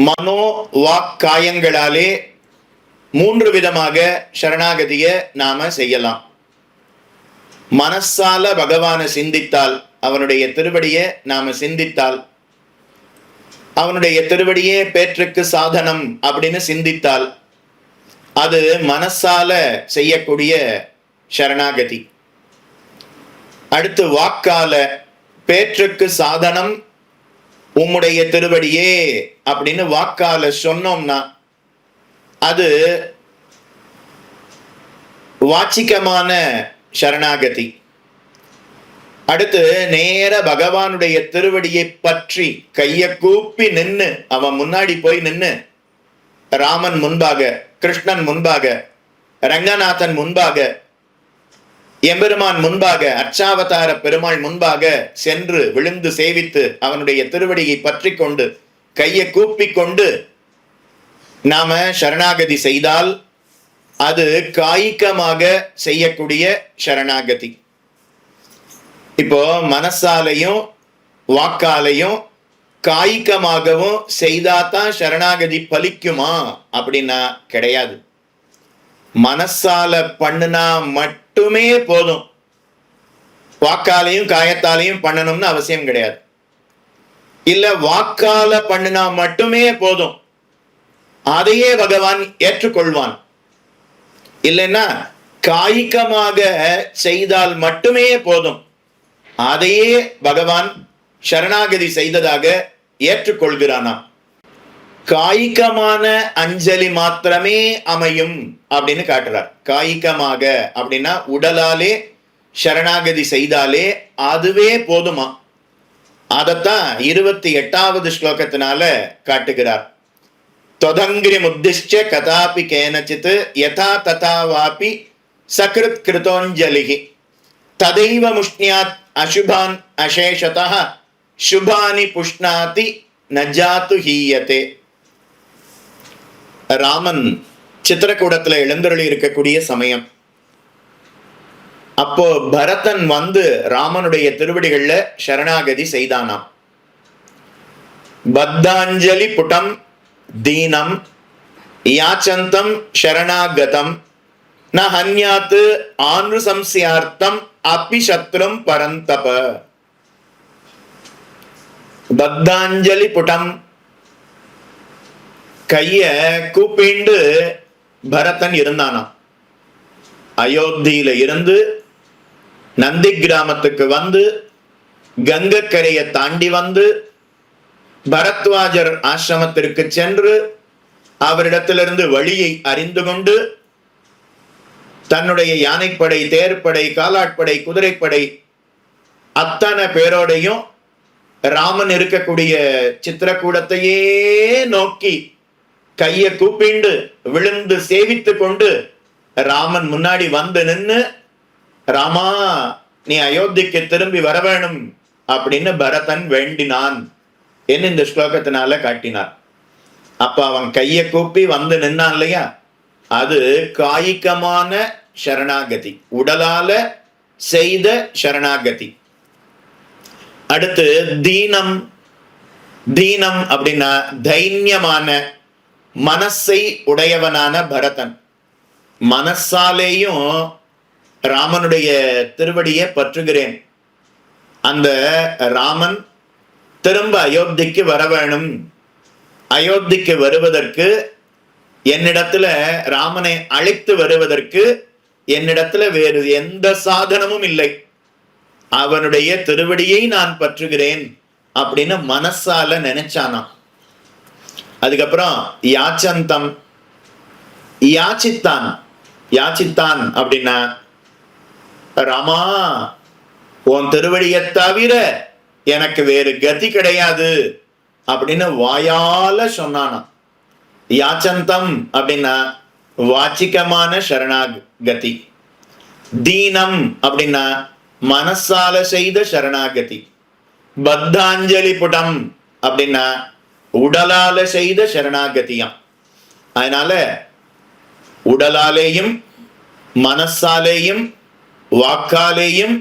மனோ வாக்காயங்களாலே 3 விதமாக சரணாகதிய நாம செய்யலாம். மனசால பகவானை சிந்தித்தால், அவனுடைய திருவடியை நாம சிந்தித்தால், அவனுடைய திருவடியே பேற்றுக்கு சாதனம் அப்படின்னு சிந்தித்தால் அது மனசால செய்யக்கூடிய சரணாகதி. அடுத்து வாக்கால, பேற்றுக்கு சாதனம் உம்முடைய திருவடியே அப்படின்னு வாக்கால சொன்னோம்னா அது வாச்சிகமான சரணாகதி. அடுத்து நேர பகவானுடைய திருவடியை பற்றி கைய கூப்பி நின்னு, அவன் முன்னாடி போய் நின்னு, ராமன் முன்பாக, கிருஷ்ணன் முன்பாக, ரங்கநாதன் முன்பாக, எம்பெருமான் முன்பாக, அர்ச்சாவதார பெருமாள் முன்பாக சென்று விழுந்து சேவித்து அவனுடைய திருவடியை பற்றி கொண்டு கையை கூப்பி கொண்டு நாம சரணாகதி செய்தால் அது காய்கமாக செய்யக்கூடிய சரணாகதி. இப்போ மனசாலையும் வாக்காலையும் காய்கமாகவும் செய்தாதான் சரணாகதி பலிக்குமா அப்படின்னா கிடையாது. மனசால பண்ணுனா மட்டுமே போதும், வாக்காலையும் காயத்தாலையும் பண்ணணும்னு அவசியம் கிடையாது. இல்ல வாக்கால பண்ணுனா மட்டுமே போதும், அதையே பகவான் ஏற்றுக்கொள்வான். இல்லைன்னா காய்கமாக செய்தால் மட்டுமே போதும், அதையே பகவான் சரணாகதி செய்ததாக ஏற்றுக்கொள்கிறானாம். காய்கமான அஞ்சலி மாத்திரமே அமையும் அப்படின்னு காட்டுறார். காய்கமாக அப்படின்னா உடலாலே சரணாகதி செய்தாலே அதுவே போதுமா. அதத்தான் 28வது ஸ்லோகத்தினால காட்டுகிறார். தொதங்கிரி முத்திஷ்ச கதாபி கேனச்சித் யதா ததா வாபி சக்ருத் கிருதோஞ்சலிஹி ததைவ முஷ்ணியாத் அசுபான் அசேஷதः சுபானி புஷ்ணாதி நஜாத்து ஹீயதே. ராமன் சித்திரக்கூடத்துல எழுந்தருளி இருக்கக்கூடிய சமயம். அப்போ பரதன் வந்து ராமனுடைய திருவடிகள்ல சரணாகதி செய்தானாம். பத்தாஞ்சலி புடம் தீனம் யாச்சந்தம் சரணாகதம் ந ஹன்யாத் ஆனுசம்ஸ்யார்த்தம் அப்பி சத்ரும் பரந்தப. பத்தாஞ்சலி புடம், கைய கூப்பிண்டு பரதன் இருந்தானாம். அயோத்தியில இருந்து நந்தி கிராமத்துக்கு வந்து கங்கக்கரையை தாண்டி வந்து பரத்வாஜர் ஆசிரமத்திற்கு சென்று அவரிடத்திலிருந்து வழியை அறிந்து கொண்டு தன்னுடைய யானைப்படை, தேர்ப்படை, காலாட்படை, குதிரைப்படை அத்தனை பேரோடையும் ராமன் இருக்கக்கூடிய சித்திரக்கூடத்தையே நோக்கி கைய கூப்பிண்டு விழுந்து சேவித்து கொண்டு ராமன் முன்னாடி வந்து நின்று, ராமா நீ அயோத்திக்கு திரும்பி வர வேணும் அப்படின்னு பரதன் வேண்டினான் என்று இந்த ஸ்லோகத்தினால காட்டினார். அப்ப அவன் கைய கூப்பி வந்து நின்னான் இல்லையா, அது காய்கமான சரணாகதி, உடலால செய்த சரணாகதி. அடுத்து தீனம். தீனம் அப்படின்னா தைரியமான மனசை உடையவனான பரதன். மனசாலேயும் ராமனுடைய திருவடியை பற்றுகிறேன், அந்த ராமன் திரும்ப அயோத்திக்கு வர வேணும், அயோத்திக்கு வருவதற்கு என்னிடத்துல ராமனை அழைத்து வருவதற்கு என்னிடத்துல வேறு எந்த சாதனமும் இல்லை, அவனுடைய திருவடியை நான் பற்றுகிறேன் அப்படின்னு மனசால நினைச்சானாம். அதுக்கப்புறம் யாச்சந்தம், யாச்சித்தான். யாச்சித்தான் அப்படின்னா, ராமா உன் திருவடியை தவிர எனக்கு வேறு கதி கிடையாது அப்படின்னு வாயால சொன்னானாம். யாச்சந்தம் அப்படின்னா வாச்சிகமான சரணாகதி. தீனம் அப்படின்னா மனசால செய்த சரணாகதி. பத்தாஞ்சலி புடம் அப்படின்னா உடலால செய்த சரணாகதியாம். அதனால உடலாலேயும் மனசாலேயும் வாக்காலேயும்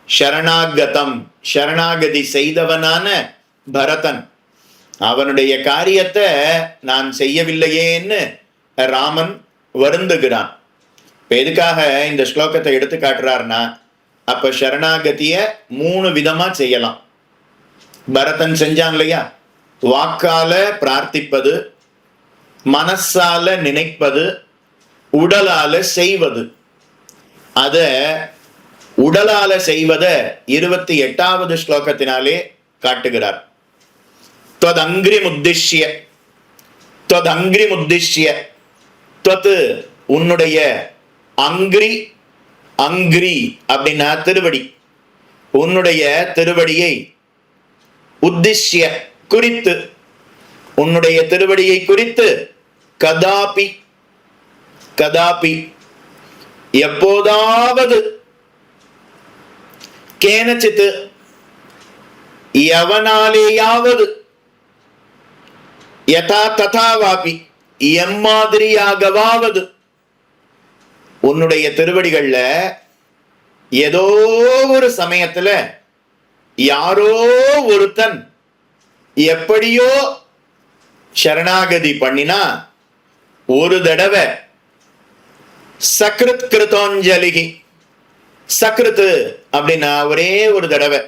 சரணாகதம், சரணாகதி செய்தவனான பரதன் அவனுடைய காரியத்தை நான் செய்யவில்லையேன்னு ராமன் வருந்துகிறான். இப்ப எதுக்காக இந்த ஸ்லோகத்தை எடுத்து காட்டுறாருன்னா, அப்ப சரணாகதிய 3 விதமா செய்யலாம். பரதன் செஞ்சான் இல்லையா, வாக்கால பிரார்த்திப்பது, மனசால நினைப்பது, உடலால செய்வது. அத உடலால செய்வத 28வது ஸ்லோகத்தினாலே காட்டுகிறார். त्वदंग्रि मुद्दिश्य, त्वदंग्रि मुद्दिश्य, त्वत् உன்னுடைய, அங்கிரி, அங்கிரி அப்படின்னா திருவடி, உன்னுடைய திருவடியை, உத்திஷ்ய குறித்து, உன்னுடைய திருவடியை குறித்து, கதாபி, கதாபி எப்போதாவது, கேனச்சித்து எவனாலேயாவது, யதா ததாவாபி எம்மாதிரியாகவாவது, உன்னுடைய திருவடிகள்ல ஏதோ ஒரு சமயத்துல யாரோ ஒருத்தன் எப்படியோ சரணாகதி பண்ணினா, ஒரு தடவை சக்ருத் கிருதோஞ்சலிகி, சக்ருத்து அப்படின்னா ஒரே ஒரு தடவை,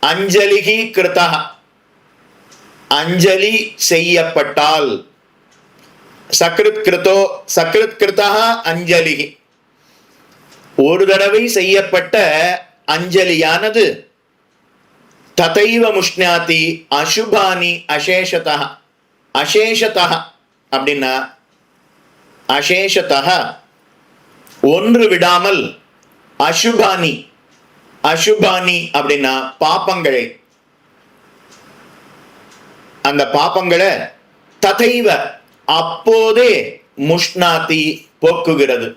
அஞ்சலிகி கிருதா அஞ்சலி செய்யப்பட்டால், சக்ருத் கிருதோ சக்ருத் கிருதா அஞ்சலிகி ஒரு தடவை செய்யப்பட்ட அஞ்சலியானது ததைவ முஷ்ணாதி அசுபானி அசேஷதா. அசேஷதா அப்படின்னா அசேஷதா ஒன்று விடாமல், அசுபானி அசுபானி அப்படின்னா பாப்பங்களை, அந்த பாப்பங்களை ததைவ அப்போதே முஷ்ணாதி போக்குகிறது.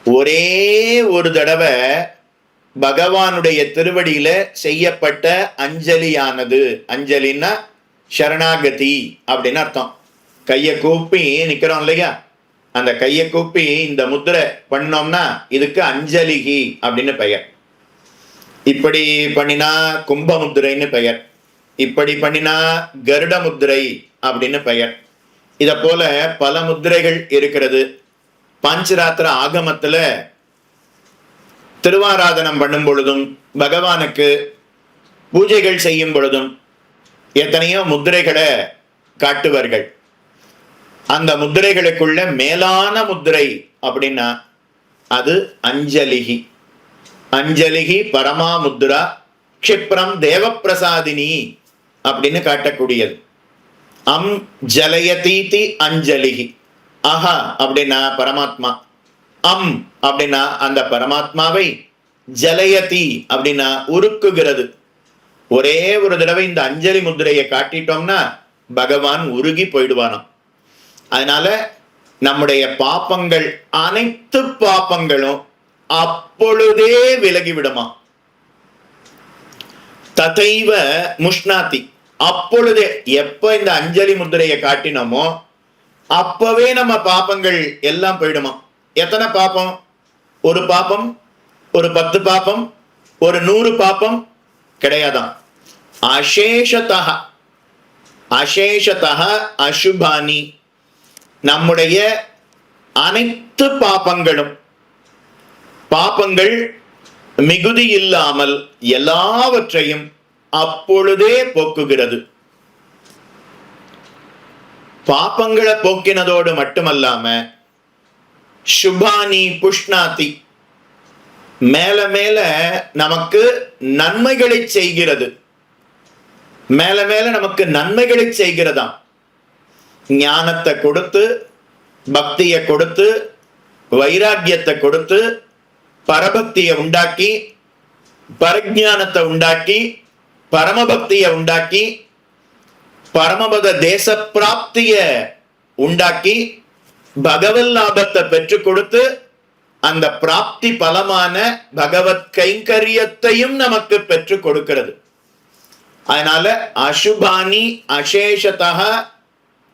ஒரே ஒரு தடவை பகவானுடைய திருவடியில செய்யப்பட்ட அஞ்சலியானது, அஞ்சலின்னா சரணாகதி அப்படின்னு அர்த்தம். கையை கூப்பி நிக்கிறோம் இல்லையா, அந்த கையை கூப்பி இந்த முத்திரை பண்ணோம்னா இதுக்கு அஞ்சலிகி அப்படின்னு பெயர். இப்படி பண்ணினா கும்ப முத்திரைன்னு பெயர், இப்படி பண்ணினா கருட முத்திரை அப்படின்னு பெயர். இத போல பல முத்திரைகள் இருக்கிறது. பஞ்சராத்திர ஆகமத்துல திருவாராதனம் பண்ணும் பொழுதும் பகவானுக்கு பூஜைகள் செய்யும் பொழுதும் எத்தனையோ முத்திரைகளை காட்டுவார்கள். அந்த முத்திரைகளுக்குள்ள மேலான முத்திரை அப்படின்னா அது அஞ்சலிகி. அஞ்சலிகி பரமா முத்ரா க்ஷிப்ரம் தேவப்பிரசாதினி அப்படின்னு காட்டக்கூடியது. அம் ஜலயதீதி அஞ்சலிகி. அஹா அப்படின்னா பரமாத்மா, அம் அப்படின்னா அந்த பரமாத்மாவை, ஜலயதி அப்படின்னா உருக்குகிறது. ஒரே ஒரு தடவை இந்த அஞ்சலி முத்திரையை காட்டிட்டோம்னா பகவான் உருகி போயிடுவானாம். அதனால நம்முடைய பாப்பங்கள், அனைத்து பாப்பங்களும் அப்பொழுதே விலகிவிடுமா. ததைவ முஷ்ணாதி, அப்பொழுதே, எப்ப இந்த அஞ்சலி முத்திரையை காட்டினோமோ அப்பவே நம்ம பாப்பங்கள் எல்லாம் போயிடுமா. எத்தனை பாப்பம்? ஒரு பாப்பம், ஒரு 10 பாப்பம், ஒரு 100 பாப்பம் கிடையாதான். அசேஷதா, அசேஷதா அசுபானி, நம்முடைய அனைத்து பாப்பங்களும், பாப்பங்கள் மிகுதி இல்லாமல் எல்லாவற்றையும் அப்பொழுதே போக்குகிறது. பாப்பங்களை போக்கினதோடு மட்டுமல்லாம சுபானி புஷ்ணாதி, மேல மேல நமக்கு நன்மைகளை செய்கிறது. மேல மேல நமக்கு நன்மைகளை செய்கிறதாம். ஞானத்தை கொடுத்து, பக்தியை கொடுத்து, வைராக்கியத்தை கொடுத்து, பரபக்தியை உண்டாக்கி, பரஜானத்தை உண்டாக்கி, பரமபக்தியை உண்டாக்கி, பரமபத தேச பிராப்திய உண்டாக்கி, பகவத் லாபத்தை பெற்றுக் கொடுத்து, அந்த பிராப்தி பலமான பகவத் கைங்கரியத்தையும் நமக்கு பெற்றுக் கொடுக்கிறது. அதனால அசுபானி அசேஷதா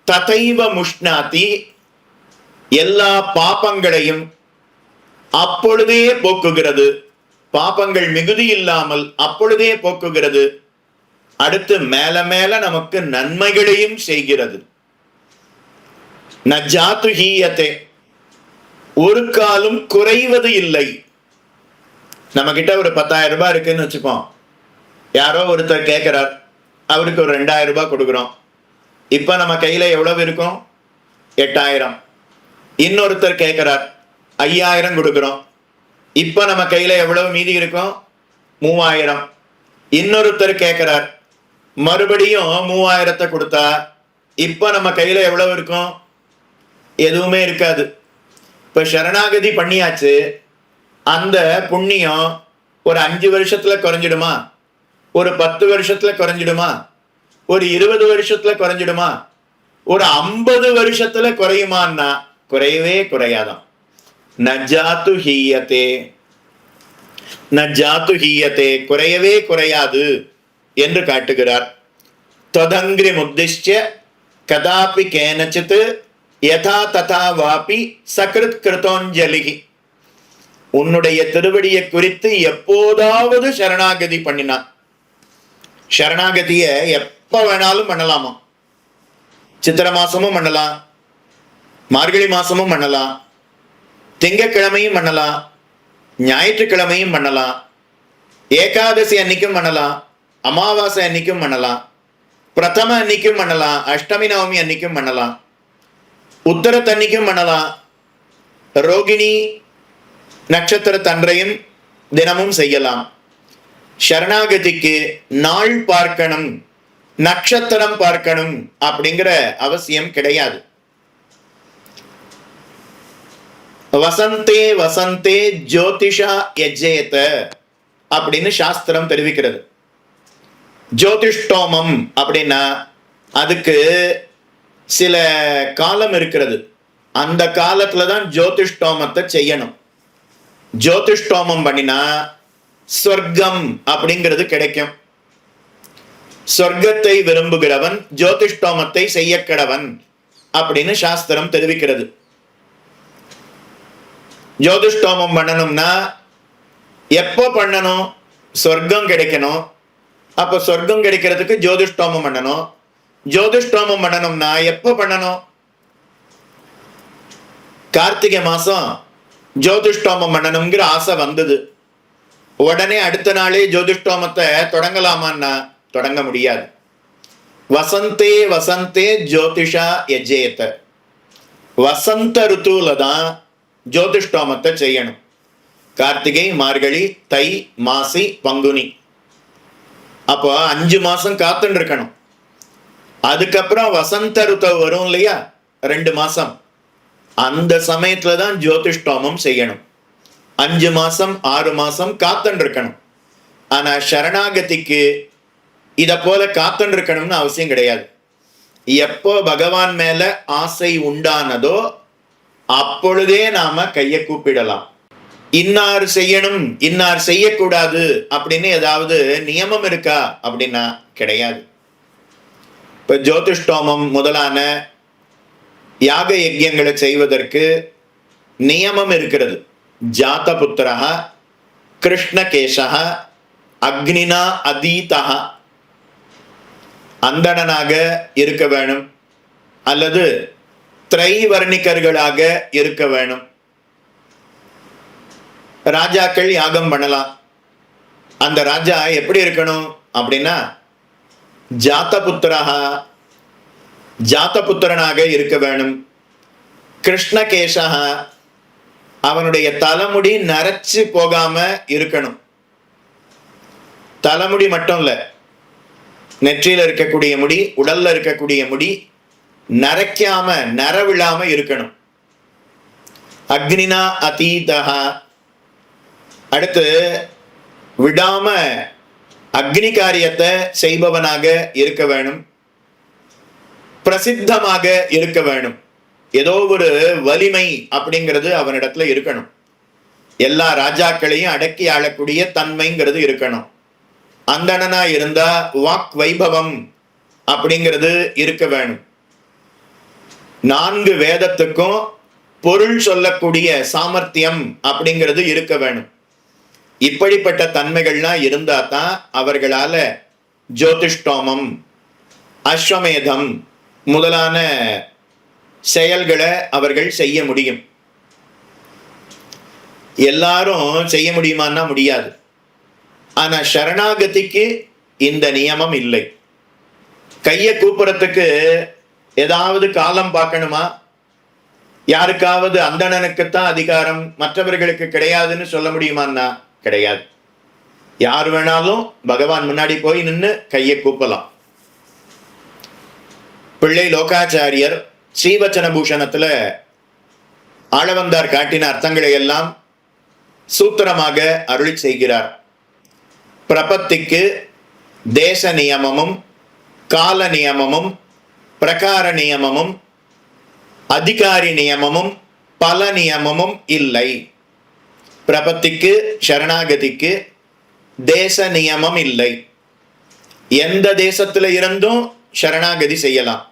ததைவ முஷ்ணாதி, எல்லா பாப்பங்களையும் அப்பொழுதே போக்குகிறது. பாப்பங்கள் மிகுதி இல்லாமல் அப்பொழுதே போக்குகிறது. அடுத்து மேல மேல நமக்கு நன்மைகளையும் செய்கிறது. நஜாத்து ஹீயத்தே, ஒரு காலும் குறைவது இல்லை. நம்ம கிட்ட ஒரு 10,000 ரூபாய் இருக்குன்னு வச்சுப்போம். யாரோ ஒருத்தர் கேட்கிறார், அவருக்கு ஒரு 2,000 ரூபாய் கொடுக்குறோம். இப்ப நம்ம கையில எவ்வளவு இருக்கும்? 8,000. இன்னொருத்தர் கேட்கிறார், 5,000 கொடுக்குறோம். இப்ப நம்ம கையில எவ்வளவு மீதி இருக்கும்? 3,000. இன்னொருத்தர் கேட்கிறார், மறுபடியும் 3,000 கொடுத்தா இப்ப நம்ம கையில எவ்வளவு இருக்கும்? எதுவுமே இருக்காது. இப்ப சரணாகதி பண்ணியாச்சு, அந்த புண்ணியம் ஒரு 5 வருஷத்துல குறைஞ்சிடுமா? ஒரு 10 வருஷத்துல குறைஞ்சிடுமா? ஒரு 20 வருஷத்துல குறைஞ்சிடுமா? ஒரு 50 வருஷத்துல குறையுமான்னா குறையவே குறையாதான். நஜாத்து ஹீயத்தே, நஜாத்து ஹீயத்தே, குறையவே குறையாது என்று காட்டுகிறார். தொதங்கிரி முத்திஷ்ய கதாபி கேனச்சித் யதா ததா வாபி சக்ருத் கிருதோஞ்சலிகி, உன்னுடைய திருவடியை குறித்து எப்போதாவது சரணாகதி பண்ணினான். சரணாகதிய எப்ப வேணாலும் பண்ணலாமா. சித்திரை மாசமும் பண்ணலாம், மார்கழி மாசமும் பண்ணலாம், திங்கக்கிழமையும் பண்ணலாம், ஞாயிற்றுக்கிழமையும் பண்ணலாம், ஏகாதசி அன்னைக்கும் பண்ணலாம், அமாவாசை அன்னைக்கும் பண்ணலாம், பிரதம அன்னைக்கும் பண்ணலாம், அஷ்டமி நவமி அன்னைக்கும் பண்ணலாம், உத்தரத்தன்னைக்கும் பண்ணலாம், ரோகிணி நட்சத்திரத்தன்றையும் தினமும் செய்யலாம். சரணாகதிக்கு நாள் பார்க்கணும், நட்சத்திரம் பார்க்கணும் அப்படிங்கிற அவசியம் கிடையாது. வசந்தே வசந்தே ஜோதிஷா யஜ்ஜேத அப்படின்னு சாஸ்திரம் தெரிவிக்கிறது. ஜோதிஷ்டோமம் அப்படின்னா அதுக்கு சில காலம் இருக்கிறது. அந்த காலத்துல தான் ஜோதிஷ்டோமத்தை செய்யணும். ஜோதிஷ்டோமம் பண்ணினா சொர்க்கம் அப்படிங்கிறது கிடைக்கும். சொர்க்கத்தை விரும்புகிறவன் ஜோதிஷ்டோமத்தை செய்ய கடவன் அப்படின்னு சாஸ்திரம் தெரிவிக்கிறது. ஜோதிஷ்டோமம் பண்ணணும்னா எப்போ பண்ணணும்? சொர்க்கம் கிடைக்கணும். அப்ப சொர்க்கம் கிடைக்கிறதுக்கு ஜோதிஷ்டோமம் பண்ணணும். ஜோதிஷ்டோமம் பண்ணணும்னா எப்போ பண்ணணும்? கார்த்திகை மாசம் ஜோதிஷ்டோமம் பண்ணணுங்கிற ஆசை வந்தது. உடனே அடுத்த நாளே ஜோதிஷ்டோமத்தை தொடங்கலாமான்னா தொடங்க முடியாது. வசந்தே வசந்தே ஜோதிஷா யஜ்ஜேத. வசந்த ருத்துவில தான் ஜோதிஷ்டோமத்தை செய்யணும். கார்த்திகை, மார்கழி, தை, மாசி, பங்குனி. அப்போ 5 மாசம் காத்துன்னு இருக்கணும். அதுக்கப்புறம் வசந்த ருத்து வரும் இல்லையா, 2 மாசம். அந்த சமயத்துல தான் ஜோதிஷ்டோமம் செய்யணும். 5 மாசம் 6 மாசம் காத்துன்னு இருக்கணும். ஆனா சரணாகதிக்கு இத போல காத்துன்னு இருக்கணும்னு அவசியம் கிடையாது. எப்போ பகவான் மேல ஆசை உண்டானதோ அப்பொழுதே நாம கையை கூப்பிடலாம். இன்னார் செய்யணும், இன்னார் செய்யக்கூடாது அப்படின்னு ஏதாவது நியமம் இருக்கா அப்படின்னா கிடையாது. இப்ப ஜோதிஷ்டோமம் முதலான யாக யஜ்யங்களை செய்வதற்கு நியமம் இருக்கிறது. ஜாதபுத்திரः கிருஷ்ணகேசः அக்னினா அதீதः. அந்தணனாக இருக்க வேணும் அல்லது திரைவர்ணிகர்களாக இருக்க வேணும். ராஜாக்கள் யாகம் பண்ணலாம். அந்த ராஜா எப்படி இருக்கணும் அப்படின்னா ஜாதபுத்திரः, ஜாதபுத்திரனாக இருக்க வேணும். கிருஷ்ணகேசः, அவனுடைய தலைமுடி நரைச்சு போகாம இருக்கணும். தலைமுடி மட்டும் இல்ல, நெற்றியில இருக்கக்கூடிய முடி, உடல்ல இருக்கக்கூடிய முடி நரைக்காம நரவிழாம இருக்கணும். அக்னினா அதீதஹா. அடுத்து விடாம அக்னி காரியத்தை செய்பவனாக இருக்க வேணும். பிரசித்தமாக இருக்க வேணும். ஏதோ ஒரு வலிமை அப்படிங்கிறது அவனிடத்துல இருக்கணும். எல்லா ராஜாக்களையும் அடக்கி ஆளக்கூடிய தன்மைங்கிறது இருக்கணும். அந்தணனா இருந்தா வாக் வைபவம் அப்படிங்கிறது இருக்க வேணும். 4 வேதத்துக்கும் பொருள் சொல்லக்கூடிய சாமர்த்தியம் அப்படிங்கிறது இருக்க வேணும். இப்படிப்பட்ட தன்மைகள்லாம் இருந்தா தான் அவர்களால ஜோதிஷ்டோமம், அஸ்வமேதம் முதலான செயல்களை அவர்கள் செய்ய முடியும். எல்லாரும் செய்ய முடியுமான்னா முடியாது. ஆனா சரணாகதிக்கு இந்த நியமம் இல்லை. கையை கூப்புறதுக்கு ஏதாவது காலம் பார்க்கணுமா? யாருக்காவது அந்தணனுக்குத்தான் அதிகாரம், மற்றவர்களுக்கு கிடையாதுன்னு சொல்ல முடியுமான்னா கிடையாது. யார் வேணாலும் பகவான் முன்னாடி போய் நின்று கையை கூப்பலாம். பிள்ளை லோகாச்சாரியர் ஸ்ரீவச்சன பூஷணத்துல ஆளவந்தார் காட்டின அர்த்தங்களை எல்லாம் சூத்திரமாக அருளி செய்கிறார். பிரபத்திக்கு தேச நியமமும் கால நியமமும் பிரகார நியமமும் அதிகாரி நியமமும் பல நியமமும் இல்லை. பிரபத்திக்கு சரணாகதிக்கு தேச நியமம் இல்லை. எந்த தேசத்துல இருந்தும் சரணாகதி செய்யலாம்.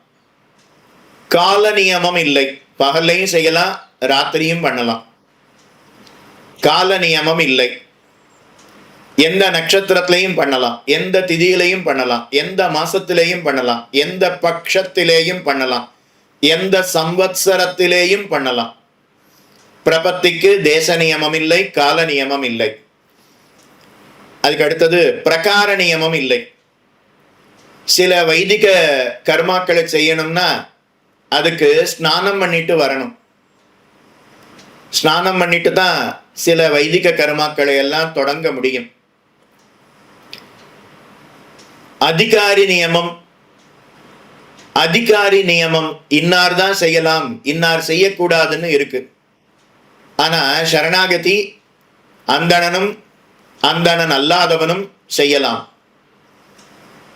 கால நியமம் இல்லை. பகல்லையும் செய்யலாம், ராத்திரியும் பண்ணலாம். கால நியமம் இல்லை. எந்த நட்சத்திரத்திலையும் பண்ணலாம், எந்த திதியிலையும் பண்ணலாம், எந்த மாசத்திலேயும் பண்ணலாம், எந்த பட்சத்திலேயும் பண்ணலாம், எந்த சம்வத்சரத்திலேயும் பண்ணலாம். பிரபத்திக்கு தேச நியமம் இல்லை, கால நியமம் இல்லை. அதுக்கு அடுத்தது பிரகார நியமம் இல்லை. சில வைதிக கர்மாக்களை செய்யணும்னா அதுக்கு ஸ்நானம் பண்ணிட்டு வரணும். ஸ்நானம் பண்ணிட்டு தான் சில வைதிக கர்மாக்களை எல்லாம் தொடங்க முடியும். அதிகாரி நியமம் இன்னார் தான் செய்யலாம், இன்னார் செய்யக்கூடாதுன்னு இருக்கு. ஆனா சரணாகதி அந்தணனும் அந்தணன் அல்லாதவனும் செய்யலாம்.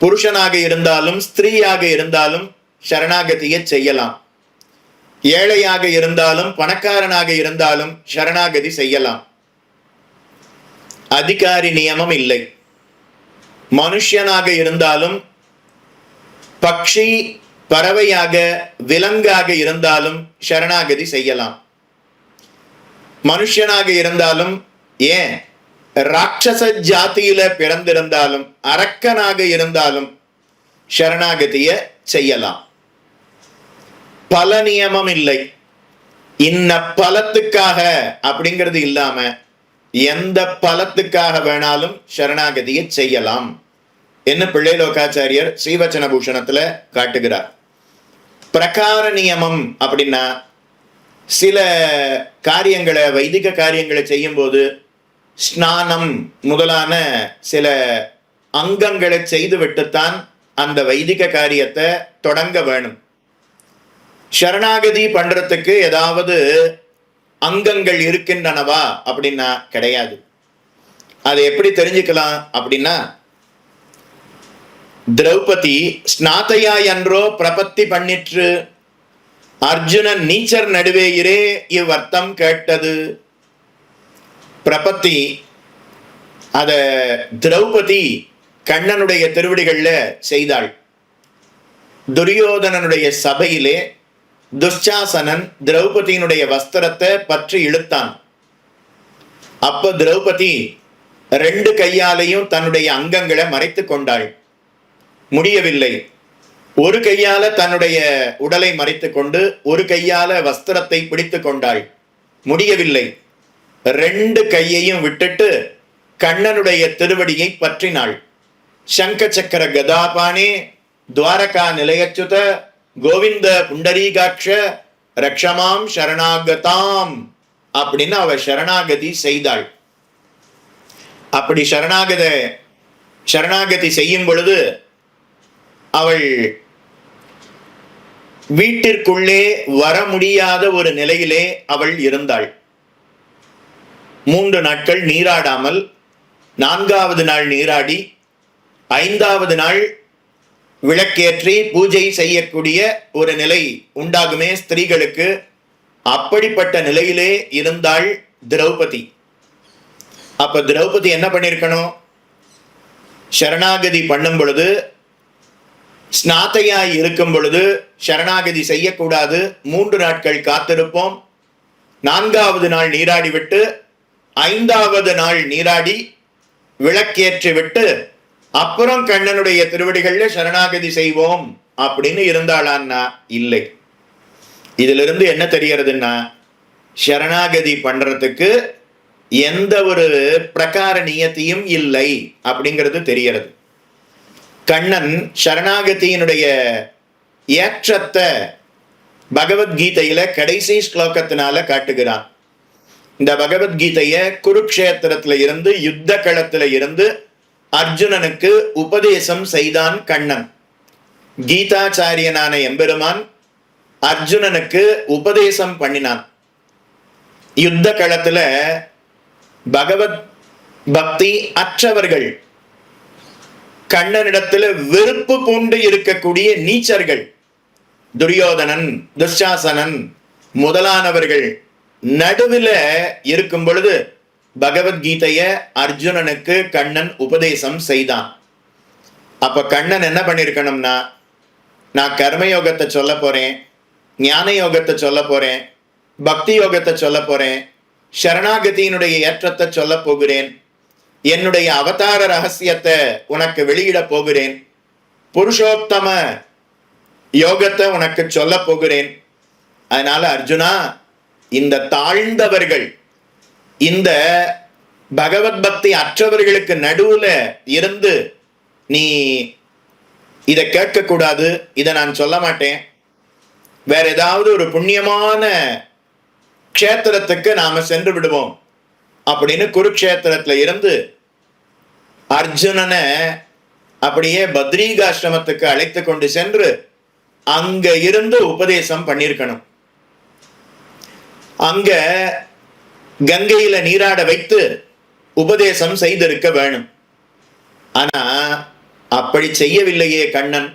புருஷனாக இருந்தாலும் ஸ்திரீயாக இருந்தாலும் சரணாகதியை செய்யலாம். ஏழையாக இருந்தாலும் பணக்காரனாக இருந்தாலும் சரணாகதி செய்யலாம். அதிகாரி நியமம் இல்லை. மனுஷனாக இருந்தாலும் பக்ஷி பறவையாக விலங்காக இருந்தாலும் சரணாகதி செய்யலாம். மனுஷனாக இருந்தாலும், ஏன் ராட்சச ஜாதியில பிறந்திருந்தாலும் அரக்கனாக இருந்தாலும் சரணாகதிய செய்யலாம். பல நியமம் இல்லை. இன்ன பலத்துக்காக அப்படிங்கிறது இல்லாம எந்த பலத்துக்காக வேணாலும் சரணாகதியை செய்யலாம் என்ன பிள்ளை லோகாச்சாரியர் ஸ்ரீவச்சன பூஷணத்துல காட்டுகிறார். பிரகார நியமம் அப்படின்னா சில காரியங்களை, வைதிக காரியங்களை செய்யும் போது ஸ்நானம் முதலான சில அங்கங்களை செய்துவிட்டுத்தான் அந்த வைதிக காரியத்தை தொடங்க வேணும். சரணாகதி பண்றதுக்கு ஏதாவது அங்கங்கள் இருக்கின்றனவா அப்படின்னா கிடையாது. அதை எப்படி தெரிஞ்சுக்கலாம் அப்படின்னா, திரௌபதி ஸ்நாத்தையா என்றோ பிரபத்தி பண்ணிற்று, அர்ஜுனன் நீச்சர் நடுவேயிரே இவ்வர்த்தம் கேட்டது. பிரபத்தி அத திரௌபதி கண்ணனுடைய திருவடிகள்ல செய்தாள். துரியோதனனுடைய சபையிலே துஷாசனன் திரௌபதியினுடைய வஸ்திரத்தை பற்றி இழுத்தான். அப்ப திரௌபதி 2 கையாலையும் தன்னுடைய அங்கங்களை மறைத்து கொண்டாள். முடியவில்லை. ஒரு கையால தன்னுடைய உடலை மறைத்து கொண்டு ஒரு கையால வஸ்திரத்தை பிடித்து கொண்டாள். முடியவில்லை. 2 கையையும் விட்டுட்டு கண்ணனுடைய திருவடியை பற்றினாள். சங்க சக்கர கதாபானே துவாரகா நிலையச்சுத கோவிந்த புண்டரீகாட்ச ரக்ஷமாம் சரணாகதாம் அப்படின்னு அவ சரணாகதி செய்தாள். அப்படி சரணாகதி செய்யும் பொழுது அவள் வீட்டிற்குள்ளே வர முடியாத ஒரு நிலையிலே அவள் இருந்தாள். 3 நாட்கள் நீராடாமல் 4வது நாள் நீராடி 5வது நாள் விளக்கேற்றி பூஜை செய்யக்கூடிய ஒரு நிலை உண்டாகுமே ஸ்திரீகளுக்கு. அப்படிப்பட்ட நிலையிலே இருந்தாள் திரௌபதி. அப்ப திரௌபதி என்ன பண்ணிருக்கணும்? சரணாகதி பண்ணும் பொழுது, ஸ்நாத்தையாய் இருக்கும் பொழுது சரணாகதி செய்யக்கூடாது. 3 நாட்கள் காத்திருப்போம். 4வது நாள் நீராடி விட்டு 5வது நாள் நீராடி விளக்கேற்றி விட்டு அப்புறம் கண்ணனுடைய திருவடிகள்ல சரணாகதி செய்வோம் அப்படின்னு இருந்தாளான்னா இல்லை. இதிலிருந்து என்ன தெரியறதுன்னா, சரணாகதி பண்றதுக்கு எந்த ஒரு பிரகார நியத்தியும் இல்லை அப்படிங்கிறது தெரியறது. கண்ணன் சரணாகதியினுடைய ஏற்றத்தை பகவத்கீதையில கடைசி ஸ்லோகத்தினால காட்டுகிறான். இந்த பகவத்கீதைய குருக்ஷேத்திரத்துல இருந்து, யுத்த களத்துல இருந்து அர்ஜுனனுக்கு உபதேசம் செய்தான் கண்ணன். கீதாச்சாரியனான எம்பெருமான் அர்ஜுனனுக்கு உபதேசம் பண்ணினான். யுத்த களத்துல பகவத் பக்தி அற்றவர்கள், கண்ணனிடத்துல வெறுப்பு பூண்டு இருக்கக்கூடிய நீச்சர்கள், துரியோதனன் துஷாசனன் முதலானவர்கள் நடுவில் இருக்கும் பொழுது பகவத்கீதைய அர்ஜுனனுக்கு கண்ணன் உபதேசம் செய்தான். அப்ப கண்ணன் என்ன பண்ணிருக்கணும்னா, நான் கர்மயோகத்தை சொல்ல போறேன், ஞான யோகத்தை சொல்ல போறேன், பக்தி யோகத்தை சொல்ல போறேன், சரணாகதியினுடைய ஏற்றத்தை சொல்ல போகிறேன், என்னுடைய அவதார ரகசியத்தை உனக்கு வெளியிட போகிறேன், புருஷோத்தம யோகத்தை உனக்கு சொல்ல போகிறேன். அதனால அர்ஜுனா, இந்த தாழ்ந்தவர்கள், இந்த பகவத் பக்தி அற்றவர்களுக்கு நடுவுல இருந்து நீ இதை கேட்கக்கூடாது, இதை நான் சொல்ல மாட்டேன். வேற ஏதாவது ஒரு புண்ணியமான க்ஷேத்திரத்துக்கு நாம சென்று விடுவோம். அப்படின்னு குருக்ஷேத்திரத்துல இருந்து அர்ஜுனனை அப்படியே பத்ரீகாசிரமத்துக்கு அழைத்து கொண்டு சென்று அங்க இருந்து உபதேசம் பண்ணிருக்கணும். அங்க கங்கையில நீராட வைத்து உபதேசம் செய்திருக்க வேணும். ஆனா அப்படி செய்யவில்லையே கண்ணன்.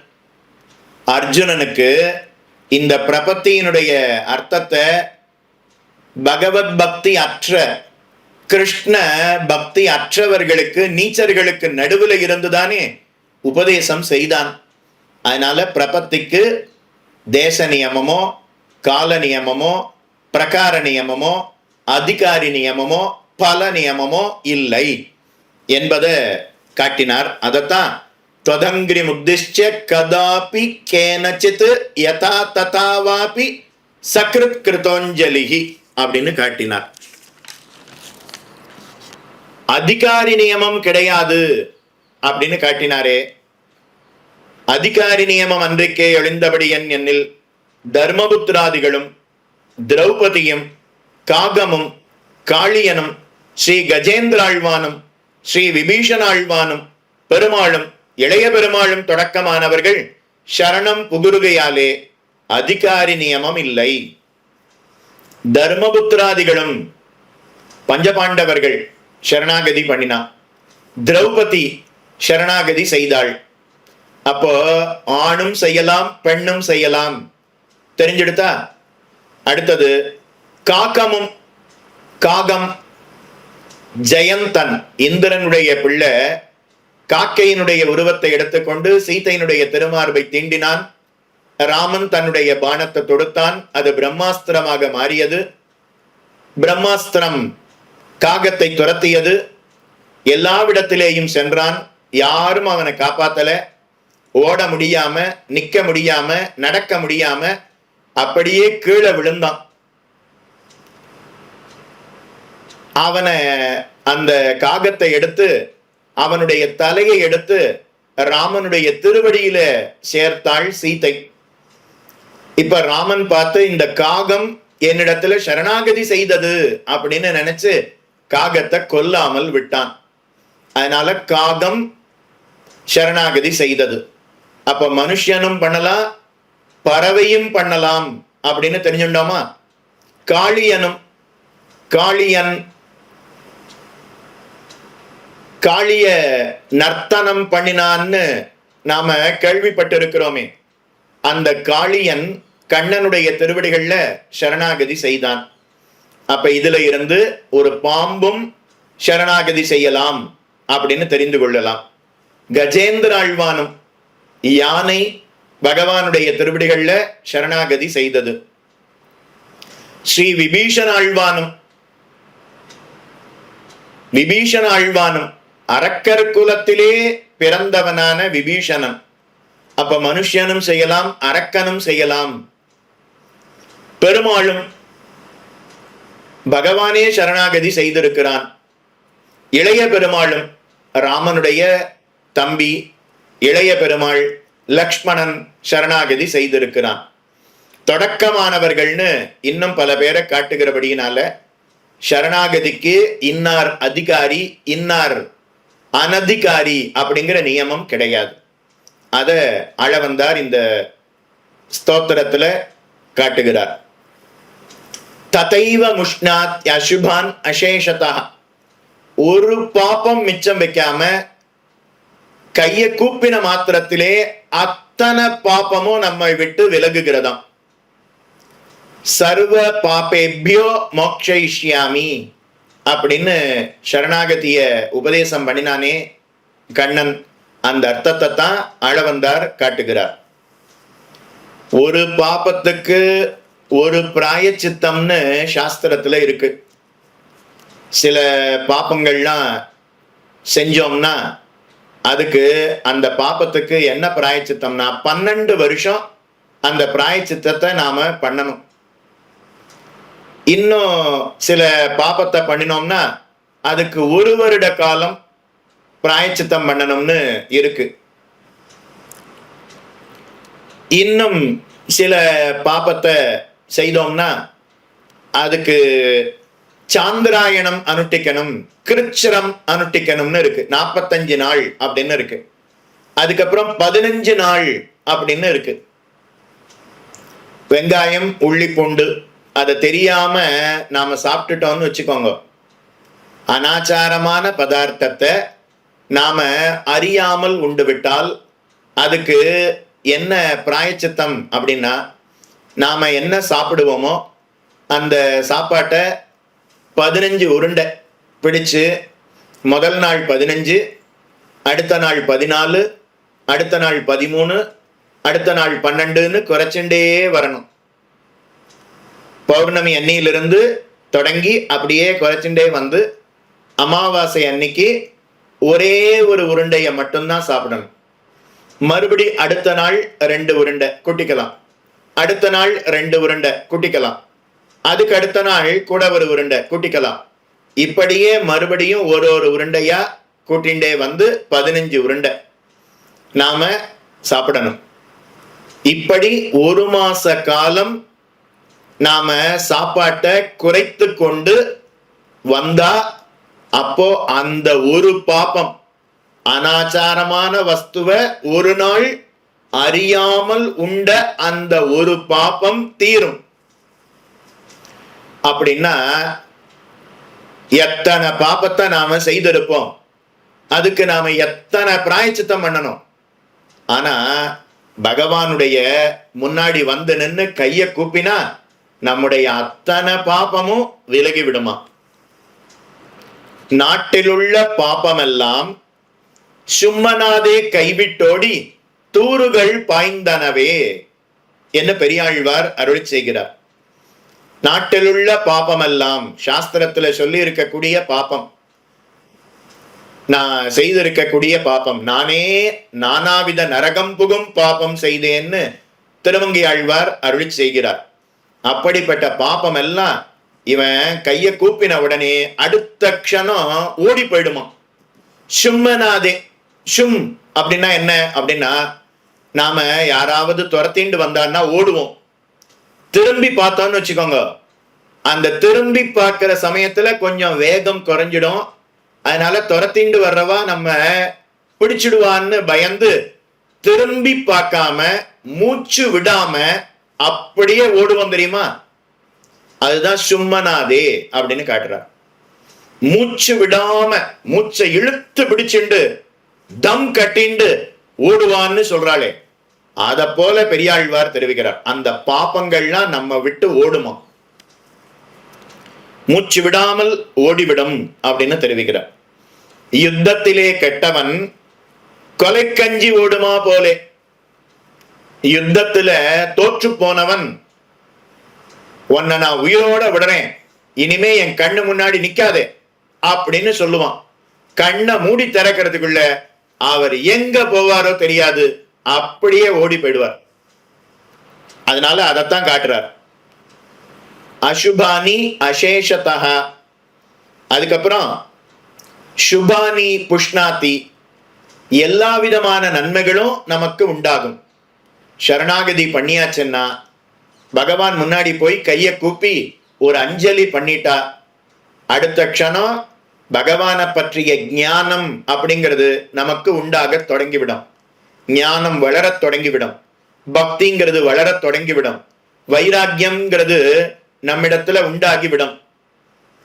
அர்ஜுனனுக்கு இந்த பிரபத்தியினுடைய அர்த்தத்தை பகவத் பக்தி அற்ற, கிருஷ்ண பக்தி அற்றவர்களுக்கு, நீச்சர்களுக்கு நடுவில் இருந்துதானே உபதேசம் செய்தான். அதனால பிரபத்திக்கு தேச நியமமோ, கால நியமமோ, பிரகார நியமமோ, அதிகாரி நியமமோ, பல நியமமோ இல்லை என்பதை காட்டினார். அதத்தான் त्वदङ्घ्रि मुद्दिश्य कदापि केनचित् यथा तथावापि சக்ருத் கிருதோஞ்சலிஹி அப்படின்னு காட்டினார். அதிகாரி நியமம் கிடையாது அப்படின்னு காட்டினாரே. அதிகாரி நியமம் அன்றைக்கே எழுந்தபடி என்னில் தர்மபுத்திராதிகளும் திரௌபதியும் காகமும் காளியனும் ஸ்ரீ கஜேந்திராழ்வானும் ஸ்ரீ விபீஷணாழ்வானும் பெருமாளும் இளைய பெருமாளும் தொடக்கமானவர்கள் சரணம் புகுருகையாலே அதிகாரி நியமம் இல்லை. தர்மபுத்திராதிகளும் பஞ்சபாண்டவர்கள் சரணாகதி பண்ணினா, திரௌபதி சரணாகதி செய்தாள். அப்போ ஆணும் செய்யலாம் பெண்ணும் செய்யலாம் தெரிஞ்செடுத்தா. அடுத்தது காகம் ஜெயந்தன் இந்திரனுடைய பிள்ளை காக்கையினுடைய உருவத்தை எடுத்துக்கொண்டு சீதையினுடைய திருமார்பை தீண்டினான். ராமன் தன்னுடைய பானத்தை தொடுத்தான். அது பிரம்மாஸ்திரமாக மாறியது. பிரம்மாஸ்திரம் காகத்தை துரத்தியது. எல்லாவிடத்திலேயும் சென்றான். யாரும் அவனை காப்பாத்தல. ஓட முடியாம, நிக்க முடியாம, நடக்க முடியாம அப்படியே கீழே விழுந்தான். அவனை அந்த காகத்தை எடுத்து அவனுடைய தலையை எடுத்து ராமனுடைய திருவடியில சேர்த்தாள் சீதை. இப்ப ராமன் பார்த்து இந்த காகம் என்னிடத்துல சரணாகதி செய்தது அப்படின்னு நினைச்சு காகத்தை கொல்லாமல் விட்டான். அதனால காகம் சரணாகதி செய்தது. அப்ப மனுஷனும் பண்ணலாம், பறவையும் பண்ணலாம் அப்படின்னு தெரிஞ்சுட்டோமா. காளிய நர்த்தனம் பண்ணினான்னு நாம கேள்விப்பட்டு இருக்கிறோமே. அந்த காளியன் கண்ணனுடைய திருவடிகள்ல சரணாகதி செய்தான். அப்ப இதுல இருந்து ஒரு பாம்பும் சரணாகதி செய்யலாம் அப்படின்னு தெரிந்து கொள்ளலாம். கஜேந்திர ஆழ்வானும் யானை பகவானுடைய திருவடிகள்ல சரணாகதி செய்தது. ஸ்ரீ விபீஷண ஆழ்வானும் அரக்கர் குலத்திலே பிறந்தவனான விபீஷணன். அப்ப மனுஷனும் செய்யலாம், அரக்கனும் செய்யலாம். பெருமாளும் பகவானே சரணாகதி செய்திருக்கிறான். இளைய பெருமாளும் ராமனுடைய தம்பி இளைய பெருமாள் லக்ஷ்மணன் சரணாகதி செய்திருக்கிறான். தொடக்கமானவர்கள்னு இன்னும் பல பேரை காட்டுகிறபடியினால சரணாகதிக்கு இன்னார் அதிகாரி இன்னார் அனதிகாரி அப்படிங்கிற நியமம் கிடையாது. அத ஆளவந்தார் இந்த ஸ்தோத்திரத்துல காட்டுகிறார். ததைவ முஷ்ணாத் அசுபான் அசேஷதா. ஒரு பாப்பம் மிச்சம் வைக்காம கைய கூப்பின மாத்திரத்திலே அத்தனை பாப்பமும் நம்மை விட்டு விலகுகிறதாம். சர்வ பாபேபியோ மோக்ஷயிஷ்யாமி அப்படின்னு சரணாகதிய உபதேசம் பண்ணினானே கண்ணன். அந்த அர்த்தத்தை தான் ஆளவந்தார் காட்டுகிறார். ஒரு பாபத்துக்கு ஒரு பிராயச்சித்தம்னு சாஸ்திரத்துல இருக்கு. சில பாப்பங்கள்லாம் செஞ்சோம்னா அதுக்கு அந்த பாப்பத்துக்கு என்ன பிராயச்சித்தம்னா 12 வருஷம் அந்த பிராயச்சித்தத்தை நாம பண்ணணும். இன்னும் சில பாப்பத்தை பண்ணினோம்னா அதுக்கு 1 வருட காலம் பிராயச்சித்தம் பண்ணணும்னு இருக்கு. இன்னும் சில பாப்பத்தை செய்தோம்னா அதுக்கு சாந்திராயணம் அனுஷ்டிக்கணும், கிருச்சிரம் அனுஷ்டிக்கணும்னு இருக்கு. 45 நாள் அப்படின்னு இருக்கு. அதுக்கப்புறம் 15 நாள் அப்படின்னு இருக்கு. வெங்காயம், உள்ளி, பூண்டு அதை தெரியாம நாம சாப்பிட்டுட்டோம்னு வச்சுக்கோங்க, அனாச்சாரமான பதார்த்தத்தை நாம அறியாமல் உண்டு விட்டால் அதுக்கு என்ன பிராயச்சித்தம் அப்படின்னா, நாம என்ன சாப்பிடுவோமோ அந்த சாப்பாட்டை 15 உருண்டை பிடிச்சு முதல் நாள் 15, அடுத்த நாள் 14, அடுத்த நாள் 13, அடுத்த நாள் 12ன்னு குறைச்சுட்டே வரணும். பௌர்ணமி அன்னியிலிருந்து தொடங்கி அப்படியே குறைச்சுட்டே வந்து அமாவாசை அன்னைக்கு ஒரே ஒரு உருண்டையை மட்டும்தான் சாப்பிடணும். மறுபடி அடுத்த நாள் 2 உருண்டை குட்டிக்கலாம், அடுத்த நாள் 2 உருண்டை குட்டிக்கலாம், அதுக்கு அடுத்த நாள் கூட ஒரு உருண்டை கூட்டிக்கலாம். இப்படியே மறுபடியும் ஒரு உருண்டையா கூட்டிண்டே வந்து 15 உருண்டை நாம சாப்பிடணும். இப்படி 1 மாச காலம் நாம சாப்பாட்டை குறைத்து கொண்டு வந்தா அப்போ அந்த ஒரு பாபம், அனாச்சாரமான வஸ்துவை ஒரு நாள் அறியாமல் உண்ட அந்த ஒரு பாபம் தீரும். அப்படின்னா எத்தனை பாபத்தை நாம செய்திருப்போம், அதுக்கு நாம எத்தனை பிராயச்சித்தம் பண்ணணும். ஆனா பகவானுடைய முன்னாடி வந்து நின்று கைய கூப்பினா நம்முடைய அத்தனை பாபமும் விலகி விடுமா. நாட்டிலுள்ள பாபமெல்லாம் சும்மனாதே கைவிட்டோடி தூறுகள் பாய்ந்தனவே என்று பெரியாழ்வார் அருள் செய்கிறார். நாட்டிலுள்ள பாபமெல்லாம் சாஸ்திரத்துல சொல்லி இருக்கக்கூடிய பாபம், நான் செய்திருக்கக்கூடிய பாபம், நானே நானாவித நரகம் புகும் பாபம் செய்தேன்னு திருமங்கை ஆழ்வார் அருள் செய்கிறார். அப்படிப்பட்ட பாபம் எல்லாம் இவன் கைய கூப்பின உடனே அடுத்த க்ஷணம் ஓடி போயிடுமா. சும்மனாதே, சும் அப்படின்னா என்ன அப்படின்னா, நாம யாராவது துரத்திண்டு வந்தான்னா ஓடுவோம், திரும்பி பார்த்தோம்னு வச்சுக்கோங்க, அந்த திரும்பி பார்க்கிற சமயத்துல கொஞ்சம் வேகம் குறைஞ்சிடும். அதனால துரத்திண்டு வர்றவா நம்ம பிடிச்சிடுவான்னு பயந்து திரும்பி பார்க்காம மூச்சு விடாம அப்படியே ஓடுவோம் தெரியுமா. அதுதான் சும்மனாதே அப்படின்னு காட்டுறார். மூச்சு விடாம மூச்சை இழுத்து பிடிச்சுண்டு தம் கட்டிண்டு ஓடுவான்னு சொல்றாளே, அத போல பெரியாழ்வார் தெரிவிக்கிறார். அந்த பாப்பங்கள்லாம் நம்ம விட்டு ஓடுமா, மூச்சு விடாமல் ஓடிவிடும் அப்படின்னு தெரிவிக்கிறார். யுத்தத்திலே கெட்டவன் கொலைக்கஞ்சி ஓடுமா போலே, யுத்தத்துல தோற்று போனவன் உன்னை நான் உயிரோட விடுறேன், இனிமே என் கண்ணு முன்னாடி நிக்காதே அப்படின்னு சொல்லுவான். கண்ணை மூடி திறக்கிறதுக்குள்ள அவர் எங்க போவாரோ தெரியாது, அப்படியே ஓடி போயிடுவார். அதனால அதைத்தான் காட்டுறார். அசுபானி அசேஷதா, அதுக்கப்புறம் சுபானி புஷ்ணாதி, எல்லா விதமான நன்மைகளும் நமக்கு உண்டாகும். சரணாகதி பண்ணியாச்சுன்னா பகவான் முன்னாடி போய் கைய கூப்பி ஒரு அஞ்சலி பண்ணிட்டா அடுத்த க்ஷணம் பகவானை பற்றிய ஞானம் அப்படிங்கிறது நமக்கு உண்டாக தொடங்கிவிடும். ஞானம் வளரத் தொடங்கிவிடும், பக்திங்கிறது வளரத் தொடங்கிவிடும், வைராக்கியம்ங்கிறது நம்மிடத்துல உண்டாகிவிடும்.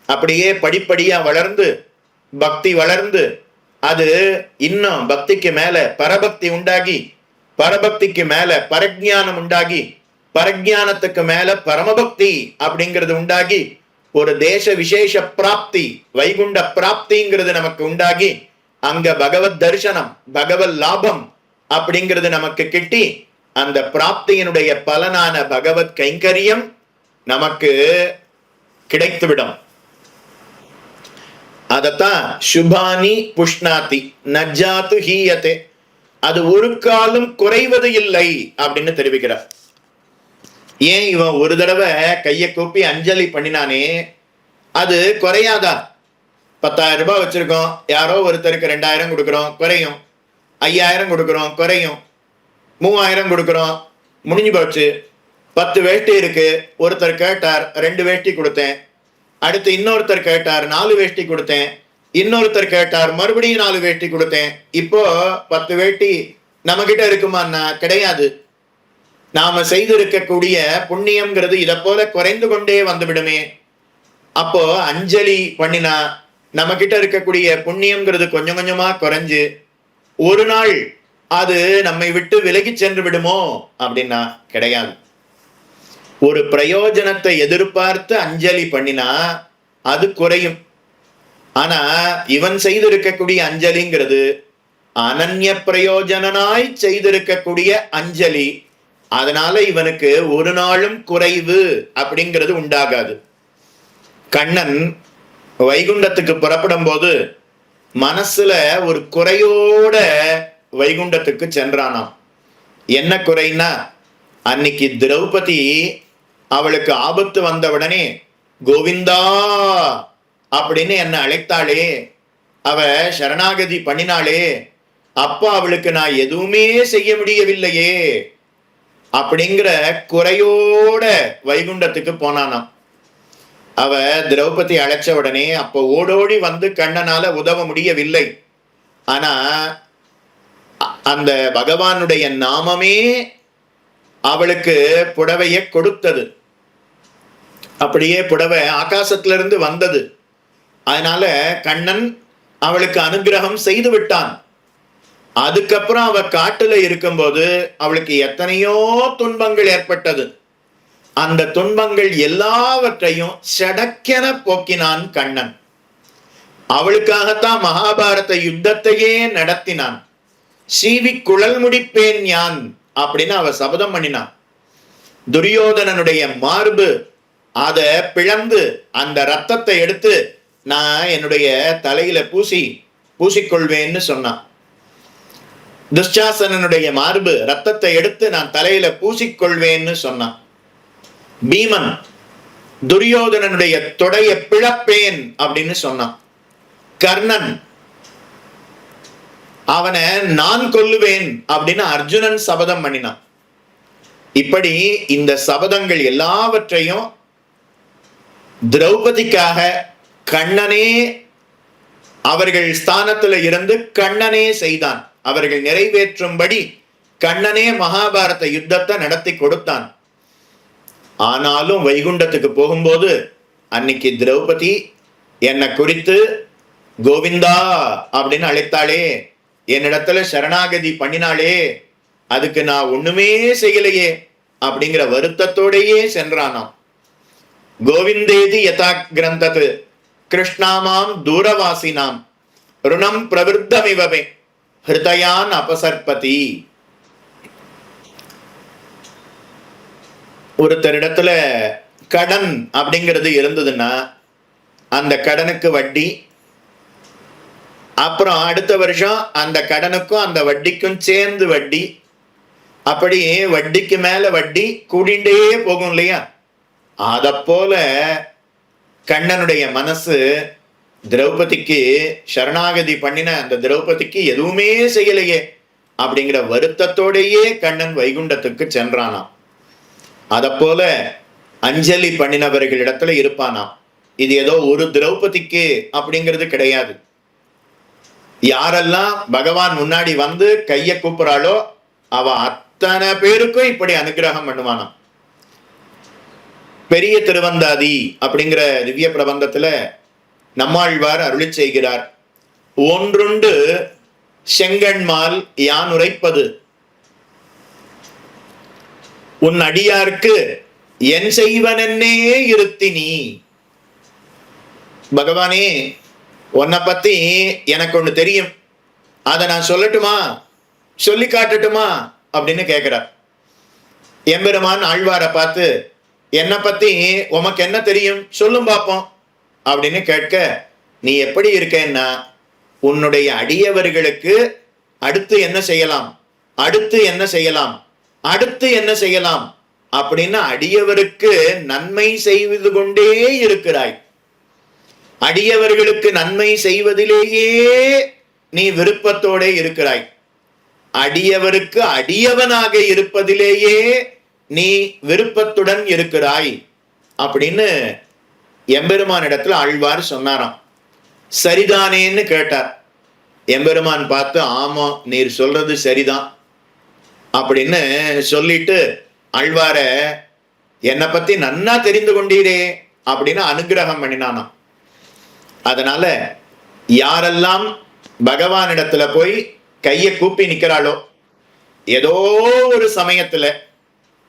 அப்படியே படிப்படியா வளர்ந்து பக்தி வளர்ந்து அது இன்னும் பக்திக்கு மேல பரபக்தி உண்டாகி, பரபக்திக்கு மேல பரஜானம் உண்டாகி, பரஜானத்துக்கு மேல பரமபக்தி அப்படிங்கிறது உண்டாகி, ஒரு தேச விசேஷ பிராப்தி வைகுண்ட பிராப்திங்கிறது நமக்கு உண்டாகி, அங்க பகவத் தரிசனம் பகவத் லாபம் அப்படிங்கிறது நமக்கு கிட்டி, அந்த பிராப்தியினுடைய பலனான பகவத் கைங்கரியம் நமக்கு கிடைத்துவிடும். அதத்தான் சுபானி புஷ்ணாதி நஜ்ஜாத்து ஹீயதே, அது ஒரு காலம் குறைவது இல்லை அப்படின்னு தெரிவிக்கிறார். ஏன் இவன் ஒரு தடவை கையை கூப்பி அஞ்சலி பண்ணினானே அது குறையாதா? 10,000 ரூபாய் வச்சிருக்கோம், யாரோ ஒருத்தருக்கு 2,000 கொடுக்குறோம் குறையும், 5,000 கொடுக்குறோம் குறையும், 3,000 கொடுக்குறோம் முடிஞ்சு போச்சு. 10 வேஷ்டி இருக்கு, ஒருத்தர் கேட்டார் 2 வேஷ்டி கொடுத்தேன், அடுத்து இன்னொருத்தர் கேட்டார், 4 வேஷ்டி கொடுத்தேன். இன்னொருத்தர் கேட்டார், மறுபடியும் 4 வேஷ்டி கொடுத்தேன். இப்போ 10 வேட்டி நம்ம கிட்ட இருக்குமான்னா கிடையாது. நாம செய்திருக்கக்கூடிய புண்ணியம்ங்கிறது இதை போல குறைந்து கொண்டே வந்து விடுமே. அப்போ அஞ்சலி பண்ணினா நம்ம கிட்ட இருக்கக்கூடிய புண்ணியம்ங்கிறது கொஞ்சம் கொஞ்சமா குறைஞ்சு ஒரு நாள் அது நம்மை விட்டு விலகி சென்று விடுமோ அப்படின்னா கிடையாது. ஒரு பிரயோஜனத்தை எதிர்பார்த்து அஞ்சலி பண்ணினா அது குறையும். ஆனா இவன் செய்திருக்கக்கூடிய அஞ்சலிங்கிறது அனன்ய பிரயோஜனாய் செய்திருக்கக்கூடிய அஞ்சலி. அதனால இவனுக்கு ஒரு நாளும் குறைவு அப்படிங்கிறது உண்டாகாது. கண்ணன் வைகுண்டத்துக்கு புறப்படும் போது மனசுல ஒரு குறையோட வைகுண்டத்துக்கு சென்றானாம். என்ன குறைன்னா, அன்னைக்கு திரௌபதி அவளுக்கு ஆபத்து வந்தவுடனே கோவிந்தா அப்படின்னு என்ன அழைத்தாளே, அவ சரணாகதி பண்ணினாளே, அப்ப அவளுக்கு நான் எதுவுமே செய்ய முடியவில்லையே அப்படிங்கிற குறையோட வைகுண்டத்துக்கு போனானாம். அவ திரௌபதி அழைச்ச உடனே அப்போ ஓடோடி வந்து கண்ணனால உதவ முடியவில்லை. ஆனா அந்த பகவானுடைய நாமமே அவளுக்கு புடவைய கொடுத்தது. அப்படியே புடவை ஆகாசத்திலிருந்து வந்தது. அதனால கண்ணன் அவளுக்கு அனுகிரகம் செய்து விட்டான். அதுக்கப்புறம் அவ காட்டுல இருக்கும்போது அவளுக்கு எத்தனையோ துன்பங்கள் ஏற்பட்டது. அந்த துன்பங்கள் எல்லாவற்றையும் சடக்கென போக்கினான் கண்ணன். அவளுக்காகத்தான் மகாபாரத யுத்தத்தையே நடத்தினான். சீவி குழல் முடிப்பேன் யான் அப்படின்னு அவ சபதம் பண்ணினான். துரியோதனனுடைய மார்பு அதை பிளந்து அந்த ரத்தத்தை எடுத்து நான் என்னுடைய தலையில பூசிக்கொள்வேன்னு சொன்னான். துஷாசனனுடைய மார்பு ரத்தத்தை எடுத்து நான் தலையில பூசிக்கொள்வேன்னு சொன்னான். பீமன் துரியோதனனுடைய தொடைய பிளப்பேன் அப்படின்னு சொன்னான். கர்ணன் அவனை நான் கொல்லுவேன் அப்படின்னு அர்ஜுனன் சபதம் பண்ணினான். இப்படி இந்த சபதங்கள் எல்லாவற்றையும் திரௌபதிக்காக கண்ணனே அவர்கள் ஸ்தானத்துல இருந்து கண்ணனே செய்தான். அவர்கள் நிறைவேற்றும்படி கண்ணனே மகாபாரத யுத்தத்தை நடத்தி கொடுத்தான். ஆனாலும் வைகுண்டத்துக்கு போகும்போது அன்னைக்கு திரௌபதி என்னை குறித்து கோவிந்தா அப்படின்னு அழைத்தாளே, என்னிடத்துல சரணாகதி பண்ணினாளே, அதுக்கு நான் ஒண்ணுமே செய்யலையே அப்படிங்கிற வருத்தத்தோடையே சென்றானாம். கோவிந்தேதி யதா கிரந்தது கிருஷ்ணாமாம் தூரவாசினாம் ருணம் பிரவிருத்தமிவமே ஹிருதயான் அபசர்பதி. ஒருத்தரிடத்துல கடன் அப்படிங்கிறது இருந்ததுன்னா அந்த கடனுக்கு வட்டி, அப்புறம் அடுத்த வருஷம் அந்த கடனுக்கும் அந்த வட்டிக்கும் சேர்ந்து வட்டி, அப்படி வட்டிக்கு மேல வட்டி கூடிண்டே போகும் இல்லையா? அத போல கண்ணனுடைய மனசு திரௌபதிக்கு சரணாகதி பண்ணின அந்த திரௌபதிக்கு எதுவுமே செய்யலையே அப்படிங்கிற வருத்தத்தோடையே கண்ணன் வைகுண்டத்துக்கு சென்றானாம். அத போல அஞ்சலி பண்ணினவர்களிடத்துல இருப்பானாம். இது ஏதோ ஒரு திரௌபதிக்கு அப்படிங்கிறது கிடையாது. யாரெல்லாம் பகவான் முன்னாடி வந்து கைய கூப்புறாளோ அவ அத்தனை பேருக்கும் இப்படி அனுகிரகம் பண்ணுவானாம். பெரிய திருவந்தாதி அப்படிங்கிற திவ்ய பிரபந்தத்துல நம்மாழ்வார் அருளி செய்கிறார். ஒன்றுண்டு செங்கண்மால் யான் உரைப்பது உன் அடியார்க்கு என் செய்வனே இருத்தினி. பகவானே, உன்னை பத்தி எனக்கு ஒண்ணு தெரியும், அதை நான் சொல்லட்டுமா, சொல்லி காட்டட்டுமா அப்படின்னு கேட்கிறார். எம்பெருமான் ஆழ்வாரை பார்த்து என்னை பத்தி உமக்கு என்ன தெரியும் சொல்லும் பார்ப்போம் அப்படின்னு கேட்க, நீ எப்படி இருக்கேன்னா உன்னுடைய அடியவர்களுக்கு அடுத்து என்ன செய்யலாம், அடுத்து என்ன செய்யலாம், அடுத்து என்ன செய்யலாம் அப்படின்னு அடியவருக்கு நன்மை செய்து கொண்டே இருக்கிறாய். அடியவர்களுக்கு நன்மை செய்வதிலேயே நீ விருப்பத்தோட இருக்கிறாய். அடியவருக்கு அடியவனாக இருப்பதிலேயே நீ விருப்பத்துடன் இருக்கிறாய் அப்படின்னு எம்பெருமானிடத்துல ஆழ்வார் சொன்னாராம். சரிதானேன்னு கேட்டார். எம்பெருமான் பார்த்து, ஆமா நீர் சொல்றது சரிதான் அப்படின்னு சொல்லிட்டு ஆழ்வார என்னை பத்தி நன்னா தெரிந்து கொண்டீரே அப்படின்னு அனுகிரகம் பண்ணினானாம். அதனால யாரெல்லாம் பகவானிடத்துல போய் கையை கூப்பி நிக்கிறாளோ, ஏதோ ஒரு சமயத்துல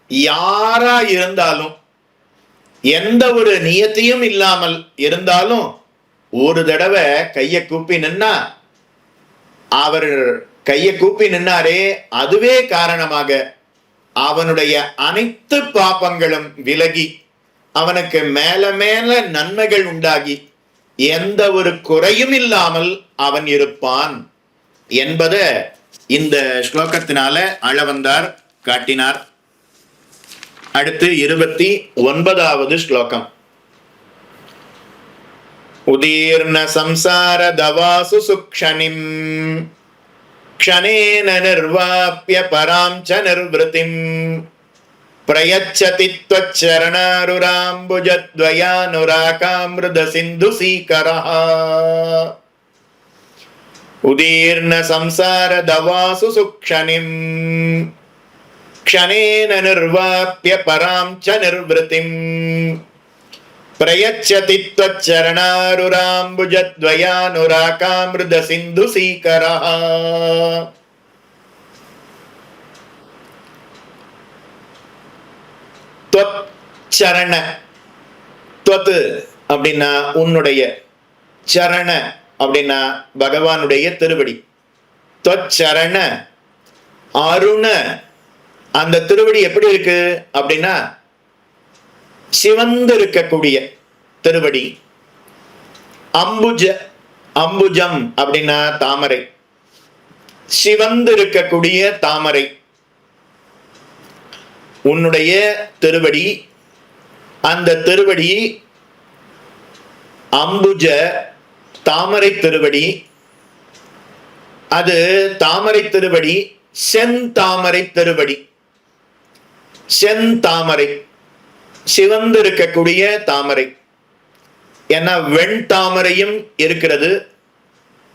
யாரா இருந்தாலும், எந்த ஒரு நியத்தையும் இல்லாமல் இருந்தாலும், ஒரு தடவை கையை கூப்பி நின்னா, அவர் கையை கூப்பி நின்னாரே அதுவே காரணமாக அவனுடைய அனைத்து பாபங்களும் விலகி அவனுக்கு மேல மேல நன்மைகள் உண்டாகி எந்த ஒரு குறையும் இல்லாமல் அவன் இருப்பான் என்பதை இந்த ஸ்லோகத்தினால அளவந்தார் காட்டினார். அடுத்து 29வது ஸ்லோகம். உதீர்ண சம்சார தவாசு சுக்ஷணிம் க்ஷணேன நிர்வாப்ய பராம் ச நிர்வ்ருதிம் பிரயச்சதி த்வச்சரணாருராம்புஜத்வயானுராகாம்ருத சிந்து சீகரஹ. உதீர்ண சம்சார தவாசு சுக்ஷணிம் க்ஷணேன நிர்வாப்ய பராம் ச நிர்வ்ருதிம் பிரயச்சதி த்வச்சரணாருராம்புஜத்வயானுராகாம்ருத சிந்து சீகரஹ. சரண, துவத்து அப்படின்னா உன்னுடைய, சரண அப்படின்னா பகவானுடைய திருவடி. துவச்சரண அருண, அந்த திருவடி எப்படி இருக்கு அப்படின்னா சிவந்து இருக்கக்கூடிய திருவடி. அம்புஜ, அம்புஜம் அப்படின்னா தாமரை, சிவந்து இருக்கக்கூடிய தாமரை. உன்னுடைய திருவடி, அந்த திருவடி அம்புஜ தாமரை திருவடி. அது தாமரை திருவடி, செந்தாமரை திருவடி. செந்தாமரை சிவந்து இருக்கக்கூடிய தாமரை. ஏன்னா வெண் தாமரையும் இருக்கிறது,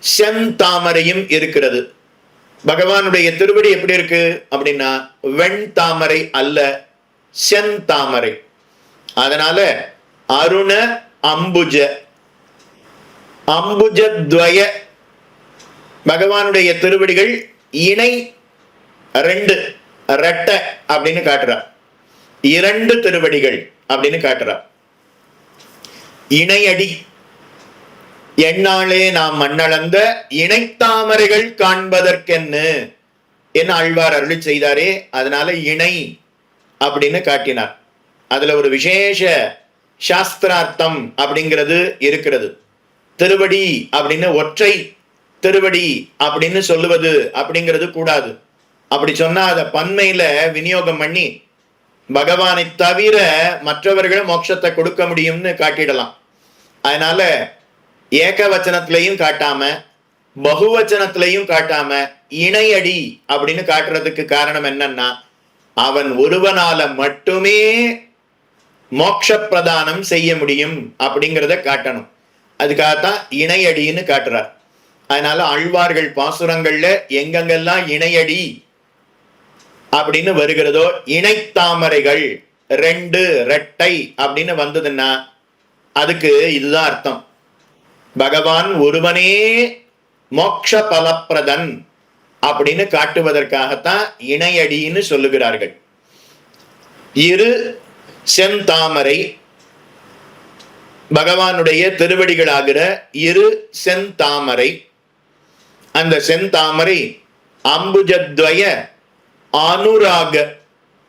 செந்தாமரையும் இருக்கிறது. பகவானுடைய திருவடி எப்படி இருக்கு அப்படின்னா வெண் தாமரை அல்ல, செந்தாமரை. அதனால அருண அம்புஜ, அம்புஜத்வய, பகவானுடைய திருவடிகள் இணை ரெண்டு, ரெட்ட அப்படின்னு காட்டுறார். இரண்டு திருவடிகள் அப்படின்னு காட்டுறார். இணையடி, எண்ணாலே நாம் மண்ணளந்த இணைத்தாமரைகள் காண்பதற்கென்னு என்ன ஆழ்வார் அருளி செய்தாரே, அதனால இணை அப்படின்னு காட்டினார். அதுல ஒரு விசேஷ சாஸ்திரார்த்தம் அப்படிங்கிறது இருக்கிறது. திருவடி அப்படின்னு ஒற்றை திருவடி அப்படின்னு சொல்லுவது அப்படிங்கிறது கூடாது. அப்படி சொன்னா அதை பன்மையில விநியோகம் பண்ணி பகவானை தவிர மற்றவர்கள் மோட்சத்தை கொடுக்க முடியும்னு காட்டிடலாம். அதனால ஏகவச்சனத்திலையும் காட்டாம பகுவச்சனத்திலையும் காட்டாம இணையடி அப்படின்னு காட்டுறதுக்கு காரணம் என்னன்னா, அவன் ஒருவனால மட்டுமே மோட்ச பிரதானம் செய்ய முடியும் அப்படிங்கிறத காட்டணும். அதுக்காகத்தான் இணையடின்னு காட்டுறார். அதனால ஆழ்வார்கள் பாசுரங்கள்ல எங்கெங்கெல்லாம் இணையடி அப்படின்னு வருகிறதோ, இணைத்தாமரைகள் ரெண்டு ரெட்டை அப்படின்னு வந்ததுன்னா அதுக்கு இதுதான் அர்த்தம். பகவான் ஒருவனே மோட்ச பலப்பிரதன் அப்படின்னு காட்டுவதற்காகத்தான் இணையடின்னு சொல்லுகிறார்கள். இரு செந்தாமரை, பகவானுடைய திருவடிகளாகிற இரு செந்தாமரை. அந்த செந்தாமரை அம்புஜத்வய அனுராக,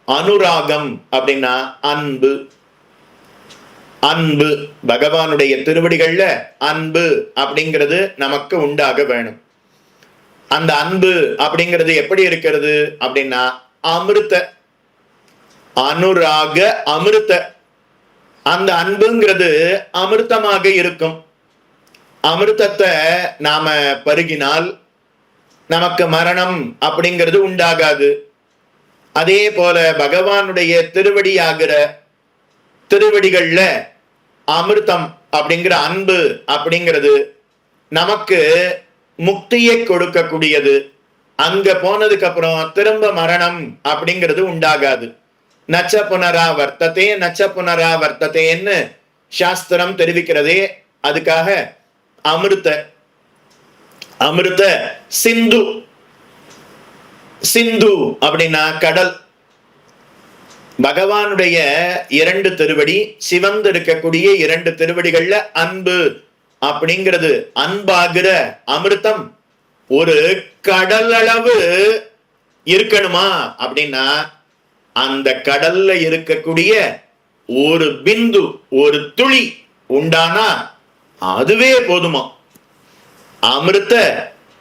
அனுராகம் அப்படின்னா அன்பு. அன்பு, பகவானுடைய திருவடிகள்ல அன்பு அப்படிங்கிறது நமக்கு உண்டாக வேணும். அந்த அன்பு அப்படிங்கிறது எப்படி இருக்கிறது அப்படின்னா அமிர்த, அனுராக அமிர்த. அந்த அன்புங்கிறது அமிர்தமாக இருக்கும். அமிர்தத்தை நாம பருகினால் நமக்கு மரணம் அப்படிங்கிறது உண்டாகாது. அதே போல பகவானுடைய திருவடியாகிற திருவடிகள்ல அமிர்தம் அப்படிங்கிற அன்பு அப்படிங்கிறது நமக்கு முக்தியை கொடுக்கக்கூடியது. அங்க போனதுக்கு அப்புறம் திரும்ப மரணம் அப்படிங்கிறது உண்டாகாது. நச்ச புனரா வர்த்ததே நச்ச புனரா வர்த்ததேன்னு சாஸ்திரம் தெரிவிக்கிறதே. அதுக்காக அமிர்த அமிர்த சிந்து, சிந்து அப்படின்னா கடல். பகவானுடைய 2 திருவடி, சிவந்து இருக்கக்கூடிய 2 திருவடிகள்ல அன்பு அப்படிங்கிறது, அன்பாகிற அமிர்தம் ஒரு கடல் அளவு இருக்கணுமா அப்படின்னா அந்த கடல்ல இருக்கக்கூடிய ஒரு பிந்து, ஒரு துளி உண்டானா அதுவே போதுமா. அமிர்த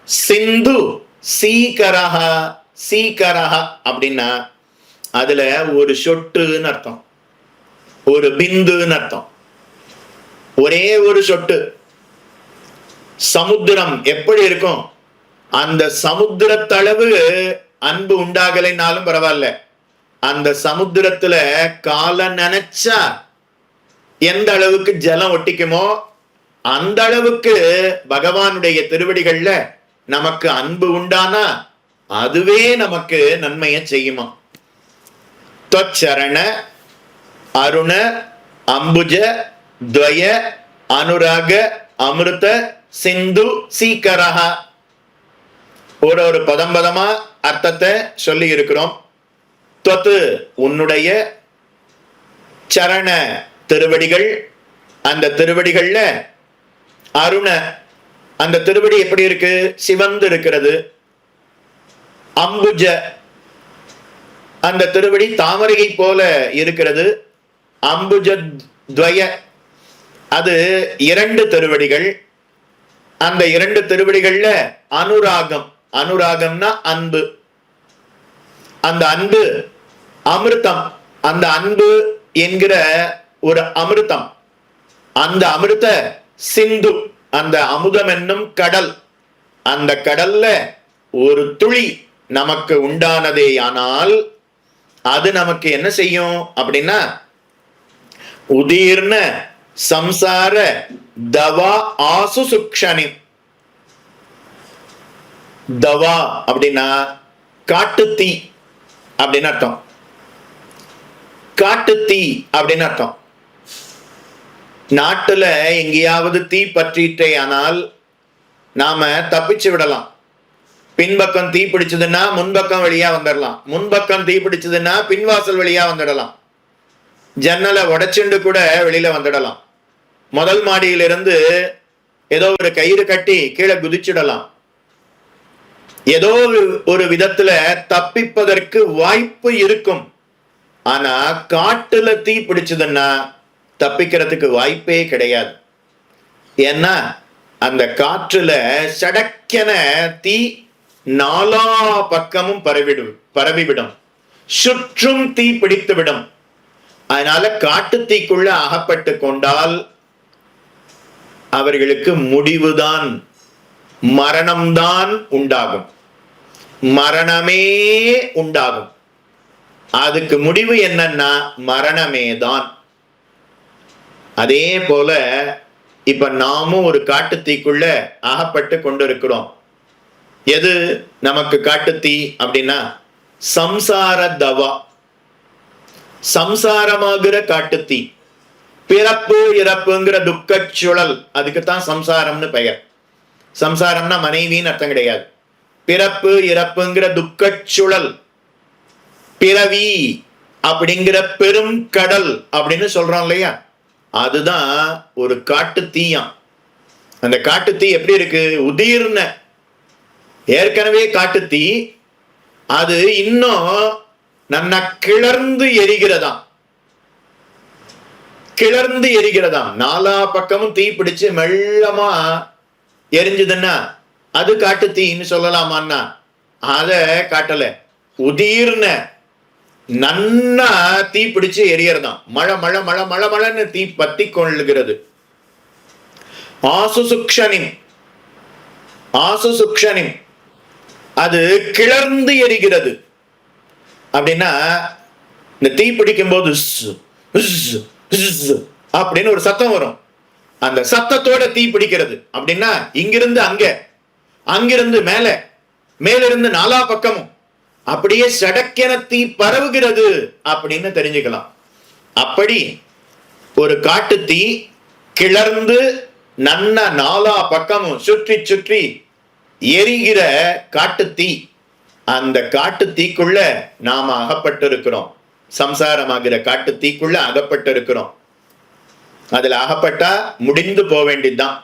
சிந்து சீகரஹா, சீகரஹா அப்படின்னா அதுல ஒரு சொட்டுன்னு அர்த்தம், ஒரு பிந்துன்னு அர்த்தம், ஒரே ஒரு சொட்டு. சமுத்திரம் எப்படி இருக்கும்? அந்த சமுத்திரத்தளவு அன்பு உண்டாகலைனாலும் பரவாயில்ல, அந்த சமுத்திரத்துல கால நினைச்சா எந்த அளவுக்கு ஜலம் ஒட்டிக்குமோ அந்த அளவுக்கு பகவானுடைய திருவடிகள்ல நமக்கு அன்பு உண்டானா அதுவே நமக்கு நன்மையை செய்யுமா. தொச்சரண அருண அம்புஜ துவய அனுராக அமிர்த சிந்து சீக்கரஹா. ஒரு பதம் பதமா அர்த்தத்தை சொல்லி இருக்கிறோம். தொத்து உன்னுடைய, சரண திருவடிகள், அந்த திருவடிகள்ல அருண, அந்த திருவடி எப்படி இருக்கு? சிவந்து இருக்கிறது. அம்புஜ, அந்த திருவடி தாமரையை போல இருக்கிறது. அம்புஜ துவய, அது 2 திருவடிகள். அந்த 2 திருவடிகள்ல அனுராகம், அனுராகம்னா அன்பு. அந்த அன்பு அமிர்தம், அந்த அன்பு என்கிற ஒரு அமிர்தம், அந்த அமிர்த சிந்து, அந்த அமுதம் என்னும் கடல், அந்த கடல்ல ஒரு துளி நமக்கு உண்டானதேயானால் அது நமக்கு என்ன செய்யும் அப்படின்னா உதீர்ண சம்சார தவா ஆசு சுக்ஷனி. தவா அப்படின்னா காட்டுத்தீ அப்படின்னு அர்த்தம். காட்டுத்தீ அப்படின்னு அர்த்தம். நாட்டுல எங்கேயாவது தீ பற்றிட்டே ஆனால் நாம தப்பிச்சு விடலாம். பின்பக்கம் தீ பிடிச்சதுன்னா முன்பக்கம் வழியா வந்துடலாம், முன்பக்கம் தீ பிடிச்சதுன்னா பின்வாசல் வழியா வந்துடலாம், ஜன்னலை உடைச்சுண்டு கூட வெளியில வந்துடலாம், முதல் மாடியிலிருந்து ஏதோ ஒரு கயிறு கட்டி கீழே குதிச்சிடலாம். ஏதோ ஒரு விதத்துல தப்பிப்பதற்கு வாய்ப்பு இருக்கும். ஆனா காட்டுல தீ பிடிச்சதுன்னா தப்பிக்கிறதுக்கு வாய்ப்பே கிடையாது. ஏன்னா அந்த காற்றுல சடக்கென தீ 4 பக்கமும் பரவிவிடும், சுற்றும் தீ பிடித்துவிடும். அதனால காட்டு தீக்குள்ள அகப்பட்டு கொண்டால் அவர்களுக்கு முடிவுதான், மரணம்தான் உண்டாகும், மரணமே உண்டாகும். அதுக்கு முடிவு என்னன்னா மரணமே தான். அதே போல இப்ப நாமும் ஒரு காட்டுத்தீக்குள்ள அகப்பட்டு கொண்டிருக்கிறோம். எது நமக்கு காட்டுத்தீ அப்படின்னா சம்சார தவா, சம்சாரமாகிற காட்டுத்தீ. பிறப்பு இறப்புங்கிற துக்க சுழல், அதுக்குத்தான் சம்சாரம்னு பெயர். சம்சாரம்னா மனைவின்னு அர்த்தம் கிடையாது. பிறப்பு இறப்புங்கிற துக்க சுழல், பிறவி அப்படிங்கிற பெரும் கடல் அப்படின்னு சொல்றோம் இல்லையா, அதுதான் ஒரு காட்டு தீயாம். அந்த காட்டு தீ எப்படி இருக்கு? உதீர்ண, ஏற்கனவே காட்டு தீ, அது இன்னும் நன்னா கிளர்ந்து எரிகிறதாம், கிளர்ந்து எரிகிறதாம். 4 பக்கமும் தீ பிடிச்சு மெல்லமா எரிஞ்சுதுன்னா அது காட்டு தீன்னு சொல்லலாமான்னா அத காட்டல. உதீர்ண, நன்னா தீ பிடிச்சு எரியறதாம். மழை மழை மழை மழை மழைன்னு தீ பத்தி கொள்ளுகிறது. ஆசுசுக்ஷனின், ஆசுசுக்ஷனின், அது கிளர்ந்து எரிகிறது. அப்படின்னா இந்த தீ பிடிக்கும் போது அப்படின்னு ஒரு சத்தம் வரும். அந்த சத்தத்தோட தீ பிடிக்கிறது. அப்படின்னா இங்கிருந்து அங்க, அங்கிருந்து மேல, மேலிருந்து நாலா பக்கமும் அப்படியே சடக்கென தீ பரவுகிறது அப்படின்னு தெரிஞ்சுக்கலாம். அப்படி ஒரு காட்டு தீ கிளர்ந்து நன்ன நாலா பக்கமும் சுற்றி சுற்றி எரிகிற காட்டு தீ. அந்த காட்டு தீக்குள்ள நாம அகப்பட்டிருக்கிறோம். சம்சாரமாகிற காட்டு தீக்குள்ள அகப்பட்டிருக்கிறோம். அதுல அகப்பட்டா முடிந்து போக வேண்டியதுதான்.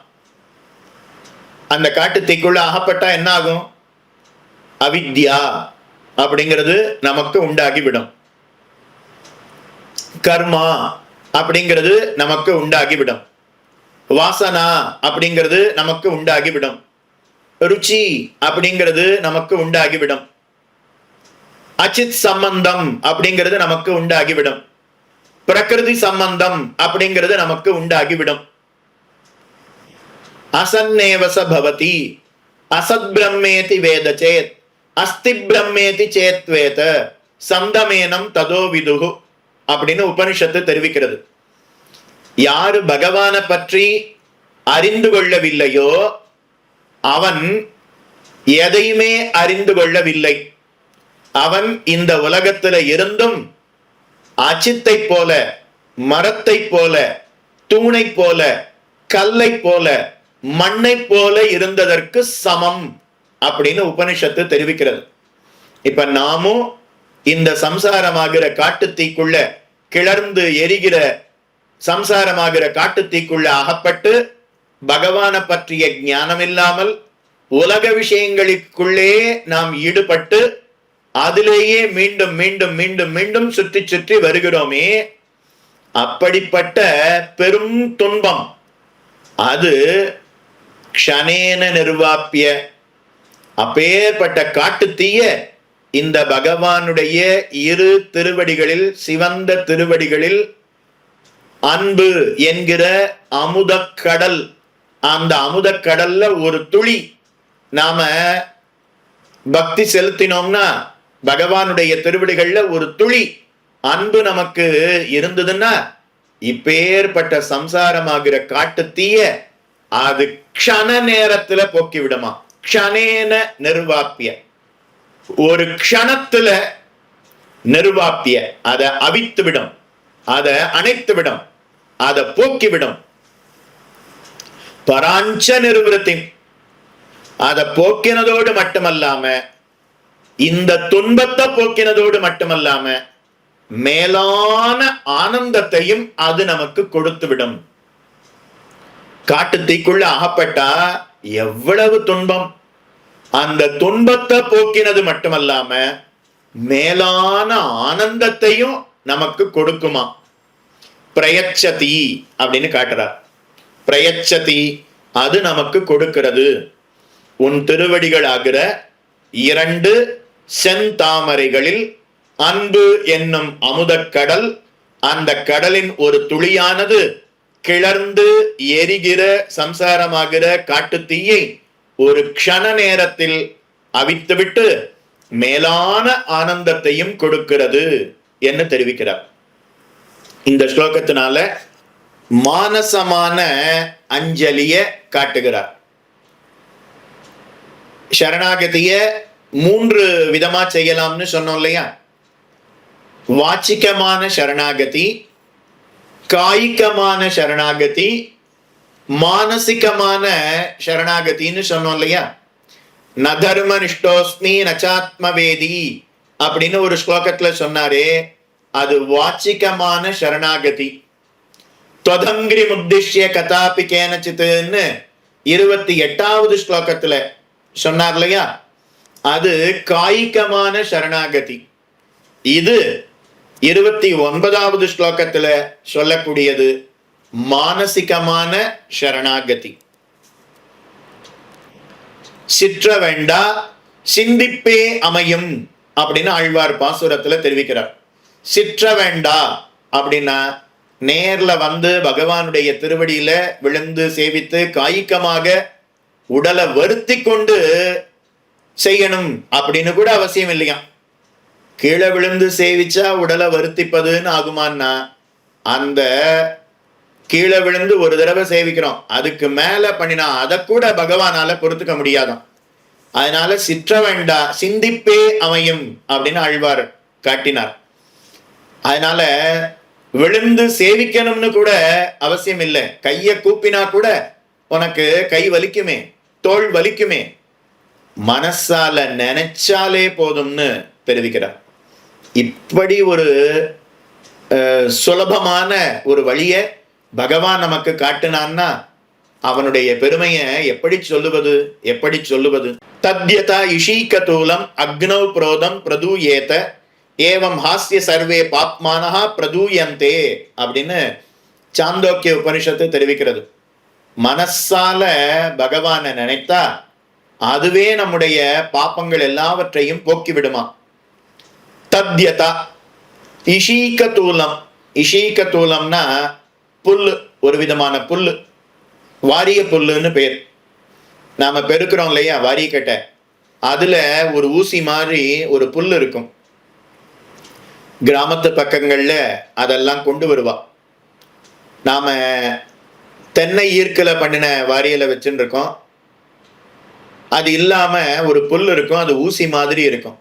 அந்த காட்டு தீக்குள்ள அகப்பட்டா என்ன ஆகும்? அவித்யா அப்படிங்கிறது நமக்கு உண்டாகிவிடும். கர்மா அப்படிங்கிறது நமக்கு உண்டாகிவிடும். வாசனா அப்படிங்கிறது நமக்கு உண்டாகிவிடும். ருச்சி அப்படிங்கிறது நமக்கு உண்டாகிவிடும். அச்சித் சம்பந்தம் அப்படிங்கிறது நமக்கு உண்டாகிவிடும். பிரகிருதி சம்பந்தம் அப்படிங்கிறது நமக்கு உண்டாகிவிடும். அசன்னேவச பவதி அசத் பிரம்மேதி வேத சேத் அஸ்தி பிரம்மேதி சேத் வேத சந்தமேனம் ததோ விதுகு அப்படின்னு உபனிஷத்து தெரிவிக்கிறது. யாரு பகவானை பற்றி அறிந்து கொள்ளவில்லையோ அவன் எதையுமே அறிந்து கொள்ளவில்லை. அவன் இந்த உலகத்துல இருந்தும் அச்சித்தை போல, மரத்தை போல, தூணை போல, கல்லை போல, மண்ணை போல இருந்ததற்கு சமம் அப்படின்னு உபனிஷத்து தெரிவிக்கிறது. இப்ப நாமும் இந்த சம்சாரமாகிற காட்டு தீக்குள்ள கிளர்ந்து எரிகிற சம்சாரமாகிற காட்டு தீக்குள்ள அகப்பட்டு பகவானை பற்றிய ஞானம் இல்லாமல் உலக விஷயங்களுக்குள்ளே நாம் ஈடுபட்டு அதிலேயே மீண்டும் மீண்டும் மீண்டும் மீண்டும் சுற்றி சுற்றி வருகிறோமே, அப்படிப்பட்ட பெரும் துன்பம் அது க்ஷணேன நிர்வாப்பிய. அப்பேற்பட்ட காட்டு தீய இந்த பகவானுடைய இரு திருவடிகளில், சிவந்த திருவடிகளில் அன்பு என்கிற அமுதக்கடல், அந்த அமுதக்கடல்ல ஒரு துளி நாம பக்தி செலுத்தினோம்னா, பகவானுடைய திருவடிகள்ல ஒரு துளி அன்பு நமக்கு இருந்ததுன்னா, இப்பேற்பட்ட சம்சாரமாகிற காட்டு தீய அது க்ஷண நேரத்துல போக்கி விடுமா. க்ஷணேன நிர்வாப்பிய, ஒரு க்ஷணத்துல நிர்வாப்பிய, அதை அவித்து விடும், அதை அணைத்து விடும், அதை போக்கிவிடும். பராஞ்ச நிர்வൃத்தி, அதை போக்கினதோடு மட்டுமல்லாம, இந்த துன்பத்தை போக்கினதோடு மட்டுமல்லாம மேலான ஆனந்தத்தையும் அது நமக்கு கொடுத்து விடும். காட்டு தீக்குள்ள அகப்பட்டா எவ்வளவு துன்பம், அந்த துன்பத்தை போக்கினது மட்டுமல்லாம மேலான ஆனந்தத்தையும் நமக்கு கொடுக்குமா. பிரயச்சதி அப்படின்னு காட்டுறார். பிரயச்சதி, அது நமக்கு கொடுக்கிறது. உன் திருவடிகள் ஆகிற இரண்டு செந்தாமரைகளில் அன்பு என்னும் அமுதக்கடல், அந்த கடலின் ஒரு துளியானது கிளர்ந்து எரிகிற சம்சாரமாகிற காட்டு தீயை ஒரு க்ஷண நேரத்தில் அவித்துவிட்டு மேலான ஆனந்தத்தையும் கொடுக்கிறது என்று தெரிவிக்கிறார். இந்த ஸ்லோகத்தினால மானசமான அஞ்சலிய காட்டுகிறார். சரணாகதிய 3 விதமா செய்யலாம்னு சொன்னோம் இல்லையா? வாச்சிகமான சரணாகதி, காய்கமான சரணாகதி, மானசிகமான சரணாகத்தின்னு சொன்னோம் இல்லையா? ந தர்ம நிஷ்டோஸ்மி நச்சாத்மவேதி அப்படின்னு ஒரு ஸ்லோகத்துல சொன்னாரே, அது வாச்சிகமான சரணாகதி. त्वदङ्घ्रि मुद्दिश्य कथापि केनचित्னு 28வது ஸ்லோகத்துல சொன்னார் இல்லையா? அது காயிகமான சரணாகதி. இது 29வது ஸ்லோகத்துல சொல்லக்கூடியது மானசிகமான சரணாகதி. சிற்ற வேண்டா சிந்திப்பே அமையும் அப்படின்னு ஆழ்வார் பாசுரத்துல தெரிவிக்கிறார். சிற்ற வேண்டா அப்படின்னா நேர்ல வந்து பகவானுடைய திருவடியில விழுந்து சேவித்து காய்கமாக உடலை வருத்தி கொண்டு செய்யணும் அப்படின்னு கூட அவசியம் இல்லையா. கீழே விழுந்து சேவிச்சா உடலை வருத்திப்பதுன்னு ஆகுமான்னா, அந்த கீழே விழுந்து ஒரு தடவை சேவிக்கிறோம், அதுக்கு மேல பண்ணினா அதை கூட பகவானால பொறுத்துக்க முடியாதான். அதனால சிற்ற வேண்டா சிந்திப்பே அமையும் அப்படின்னு ஆழ்வார் காட்டினார். அதனால விழுந்து சேவிக்கணும்னு கூட அவசியம் இல்லை. கையை கூப்பினா கூட உனக்கு கை வலிக்குமே, தோல் வலிக்குமே, மனசால நினைச்சாலே போதும்னு தெரிவிக்கிறார். இப்படி ஒரு சுலபமான ஒரு வழியை பகவான் நமக்கு காட்டினான்னா அவனுடைய பெருமையை எப்படி சொல்லுவது, எப்படி சொல்லுவது? தத்யதா இஷீகதூலம் அக்னௌ புரோதம் பிரதூயேத ஏவம் ஹாஸ்ய சர்வே பாப்மானஹா பிரதூயந்தே அப்படின்னு சாந்தோக்கிய உபனிஷத்து தெரிவிக்கிறது. மனசால பகவானை நினைத்தா அதுவே நம்முடைய பாப்பங்கள் எல்லாவற்றையும் போக்கிவிடுமா. தத்யதா இஷீகதூலம், இஷீகதூலம்னா புல்லு, ஒரு விதமான புல்லு, வாரிய புல்லுன்னு பேர். நாம பெருக்கிறோம் இல்லையா வாரியக்கட்டை, அதுல ஒரு ஊசி மாதிரி ஒரு புல் இருக்கும். கிராமத்து பக்கங்கள்ல அதெல்லாம் கொண்டு வருவா. நாம தென்னை ஈர்க்கல பண்ணின வாரியலை வச்சுன்னு இருக்கோம். அது இல்லாம ஒரு புல் இருக்கும், அது ஊசி மாதிரி இருக்கும்,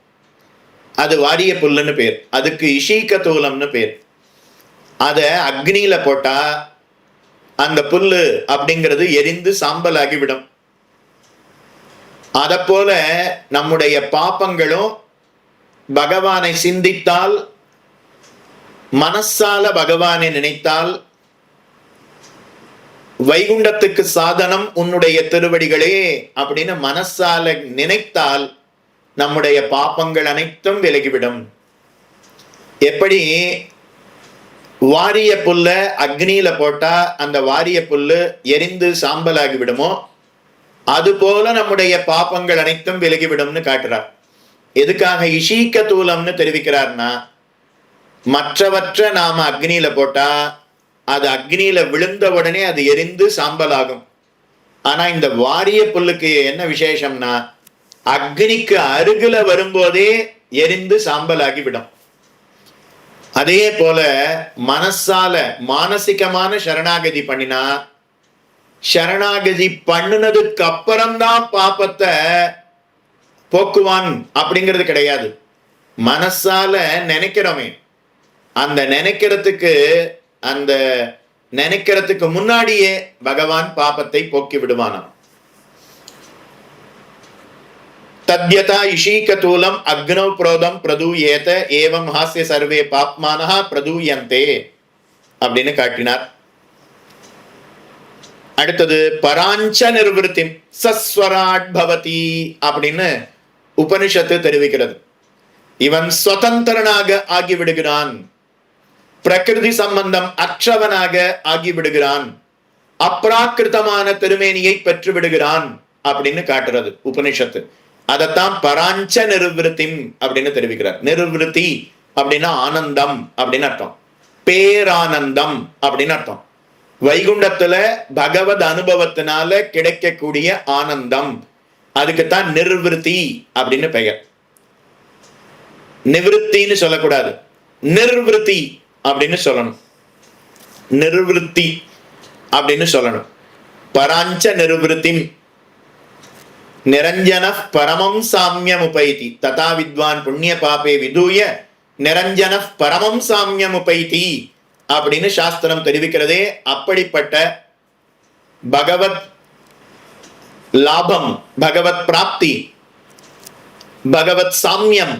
அது வாரிய புல்லுன்னு பேர். அதுக்கு இஷீகதூலம்னு பேர். அத அக்னியில போட்டா அந்த புல்லு அப்படிங்கிறது எரிந்து சாம்பல் ஆகிவிடும். அத போல நம்முடைய பாப்பங்களும் பகவானை சிந்தித்தால், மனசால பகவானை நினைத்தால், வைகுண்டத்துக்கு சாதனம் உன்னுடைய திருவடிகளே அப்படின்னு மனசால நினைத்தால் நம்முடைய பாப்பங்கள் அனைத்தும் விலகிவிடும். எப்படி வாரிய புல்ல அக்னியில போட்டா அந்த வாரிய புல்லு எரிந்து சாம்பலாகி விடுமோ, அது போல நம்முடைய பாப்பங்கள் அனைத்தும் விலகிவிடும்னு காட்டுறார். எதுக்காக இஷீகதூலம்னு தெரிவிக்கிறார்னா, மற்றவற்ற நாம அக்னியில போட்டா அது அக்னியில விழுந்த உடனே அது எரிந்து சாம்பலாகும். ஆனா இந்த வாரிய புல்லுக்கு என்ன விசேஷம்னா, அக்னிக்கு அருகில வரும்போதே எரிந்து சாம்பலாகி விடும். அதே போல மனசால மானசிகமான சரணாகதி பண்ணினா, சரணாகதி பண்ணினதுக்கு அப்புறம்தான் பாப்பத்தை போக்குவான் அப்படிங்கிறது கிடையாது. மனசால நினைக்கிறோமே, அந்த நினைக்கிறதுக்கு முன்னாடியே பகவான் பாப்பத்தை போக்கி விடுவானாம். தத்யதா இஷீகதூலம் அக்னௌ புரோதம் பிரதூயேத ஏவம் ஹாஸ்ய சர்வே பாப்மானஹா பிரதூயந்தே அப்படின்னு காட்டினார். அடுத்தது பராஞ்ச நிர்விருத்தி சஸ்வராட் பவதி அப்படின்னு உபனிஷத்து தெரிவிக்கிறது. இவன் சுதந்திரனாக ஆகிவிடுகிறான், பிரகிருதி சம்பந்தம் அற்றவனாக ஆகிவிடுகிறான், அப்ராக்கிருதமான திருமேனியை பெற்று விடுகிறான் அப்படின்னு காட்டுறது உபனிஷத்து. அதத்தான் பராஞ்ச நிர்விருத்தி அப்படின்னு தெரிவிக்கிறார். நிர்விருத்தி அப்படின்னா ஆனந்தம் அப்படின்னு அர்த்தம், பேரானந்தம் அப்படின்னு அர்த்தம். வைகுண்டத்துல பகவத் அனுபவத்தினால கிடைக்கக்கூடிய ஆனந்தம், அதுக்குத்தான் நிர்விருத்தி அப்படின்னு பெயர். நிவிருத்தின்னு சொல்லக்கூடாது, நிர்விருத்தி அப்படின்னு சொல்லணும். நிர்விருத்தி அப்படின்னு சொல்லணும். பராஞ்ச நிர்விருத்தி நிரஞ்சன பரமம் சாமியம் உபைதி ததா வித்வான் புண்ணிய பாபே விதூய நிரஞ்சன பரமம் சாமியம் உபைதி அப்படின்னு சாஸ்திரம் தெரிவிக்கிறதே. அப்படிப்பட்ட பகவத் லாபம், பகவத் பிராப்தி, பகவத் சாமியம்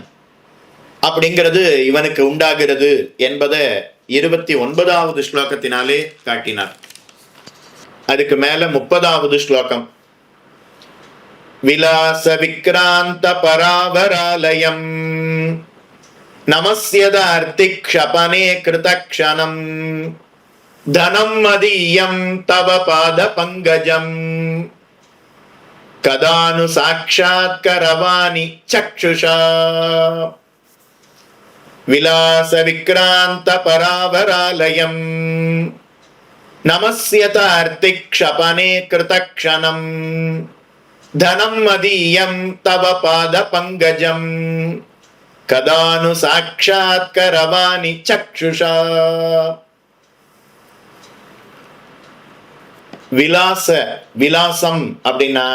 அப்படிங்கிறது இவனுக்கு உண்டாகிறது என்பதை 29வது ஸ்லோகத்தினாலே காட்டினார். அதுக்கு மேல 30வது ஸ்லோகம். விலாச விக்ராந்த பராவராலயம் நமஸ்யதார்த்தி க்ஷபனே கிருதக்ஷணம் தனம் மதீயம் தவ பாத பங்கஜம் கதானு சாக்ஷாத்கரவாணி சக்ஷுஷா. விலாச விக்ராந்த பராவராலயம் நமஸ்யதார்த்தி க்ஷபனே கிருதக்ஷணம் தனம் மதீயம் தவ பாத பங்கஜம் கதானு சாக்ஷாத்கரவாணி சக்ஷுஷா. விலாச, விலாசம் அப்படின்னா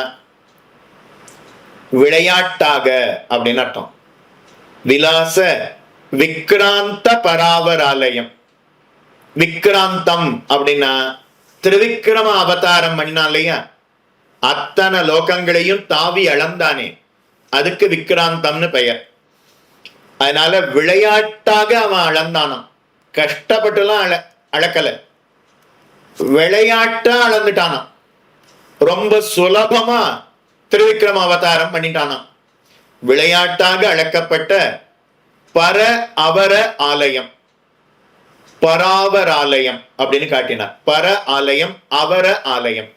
விளையாட்டாக அப்படின்னு அர்த்தம். விலாச விக்ராந்த பராவராலயம். விக்ராந்தம் அப்படின்னா திருவிக்கிரம அவதாரம் பண்ணினாலையா அத்தனை லோகங்களையும் தாவி அளந்தானே, அதுக்கு விக்ராந்தம்னு பெயர். அதனால விளையாட்டாக அவன் அளந்தானான், கஷ்டப்பட்டுலாம் அளக்கல, விளையாட்டா அளந்துட்டானான். ரொம்ப சுலபமா திருவிக்கிரம அவதாரம் பண்ணிட்டானான். விளையாட்டாக அளக்கப்பட்ட பர அவர ஆலயம், பராவராலயம் அப்படின்னு காட்டினார். பர ஆலயம், அவர ஆலயம்.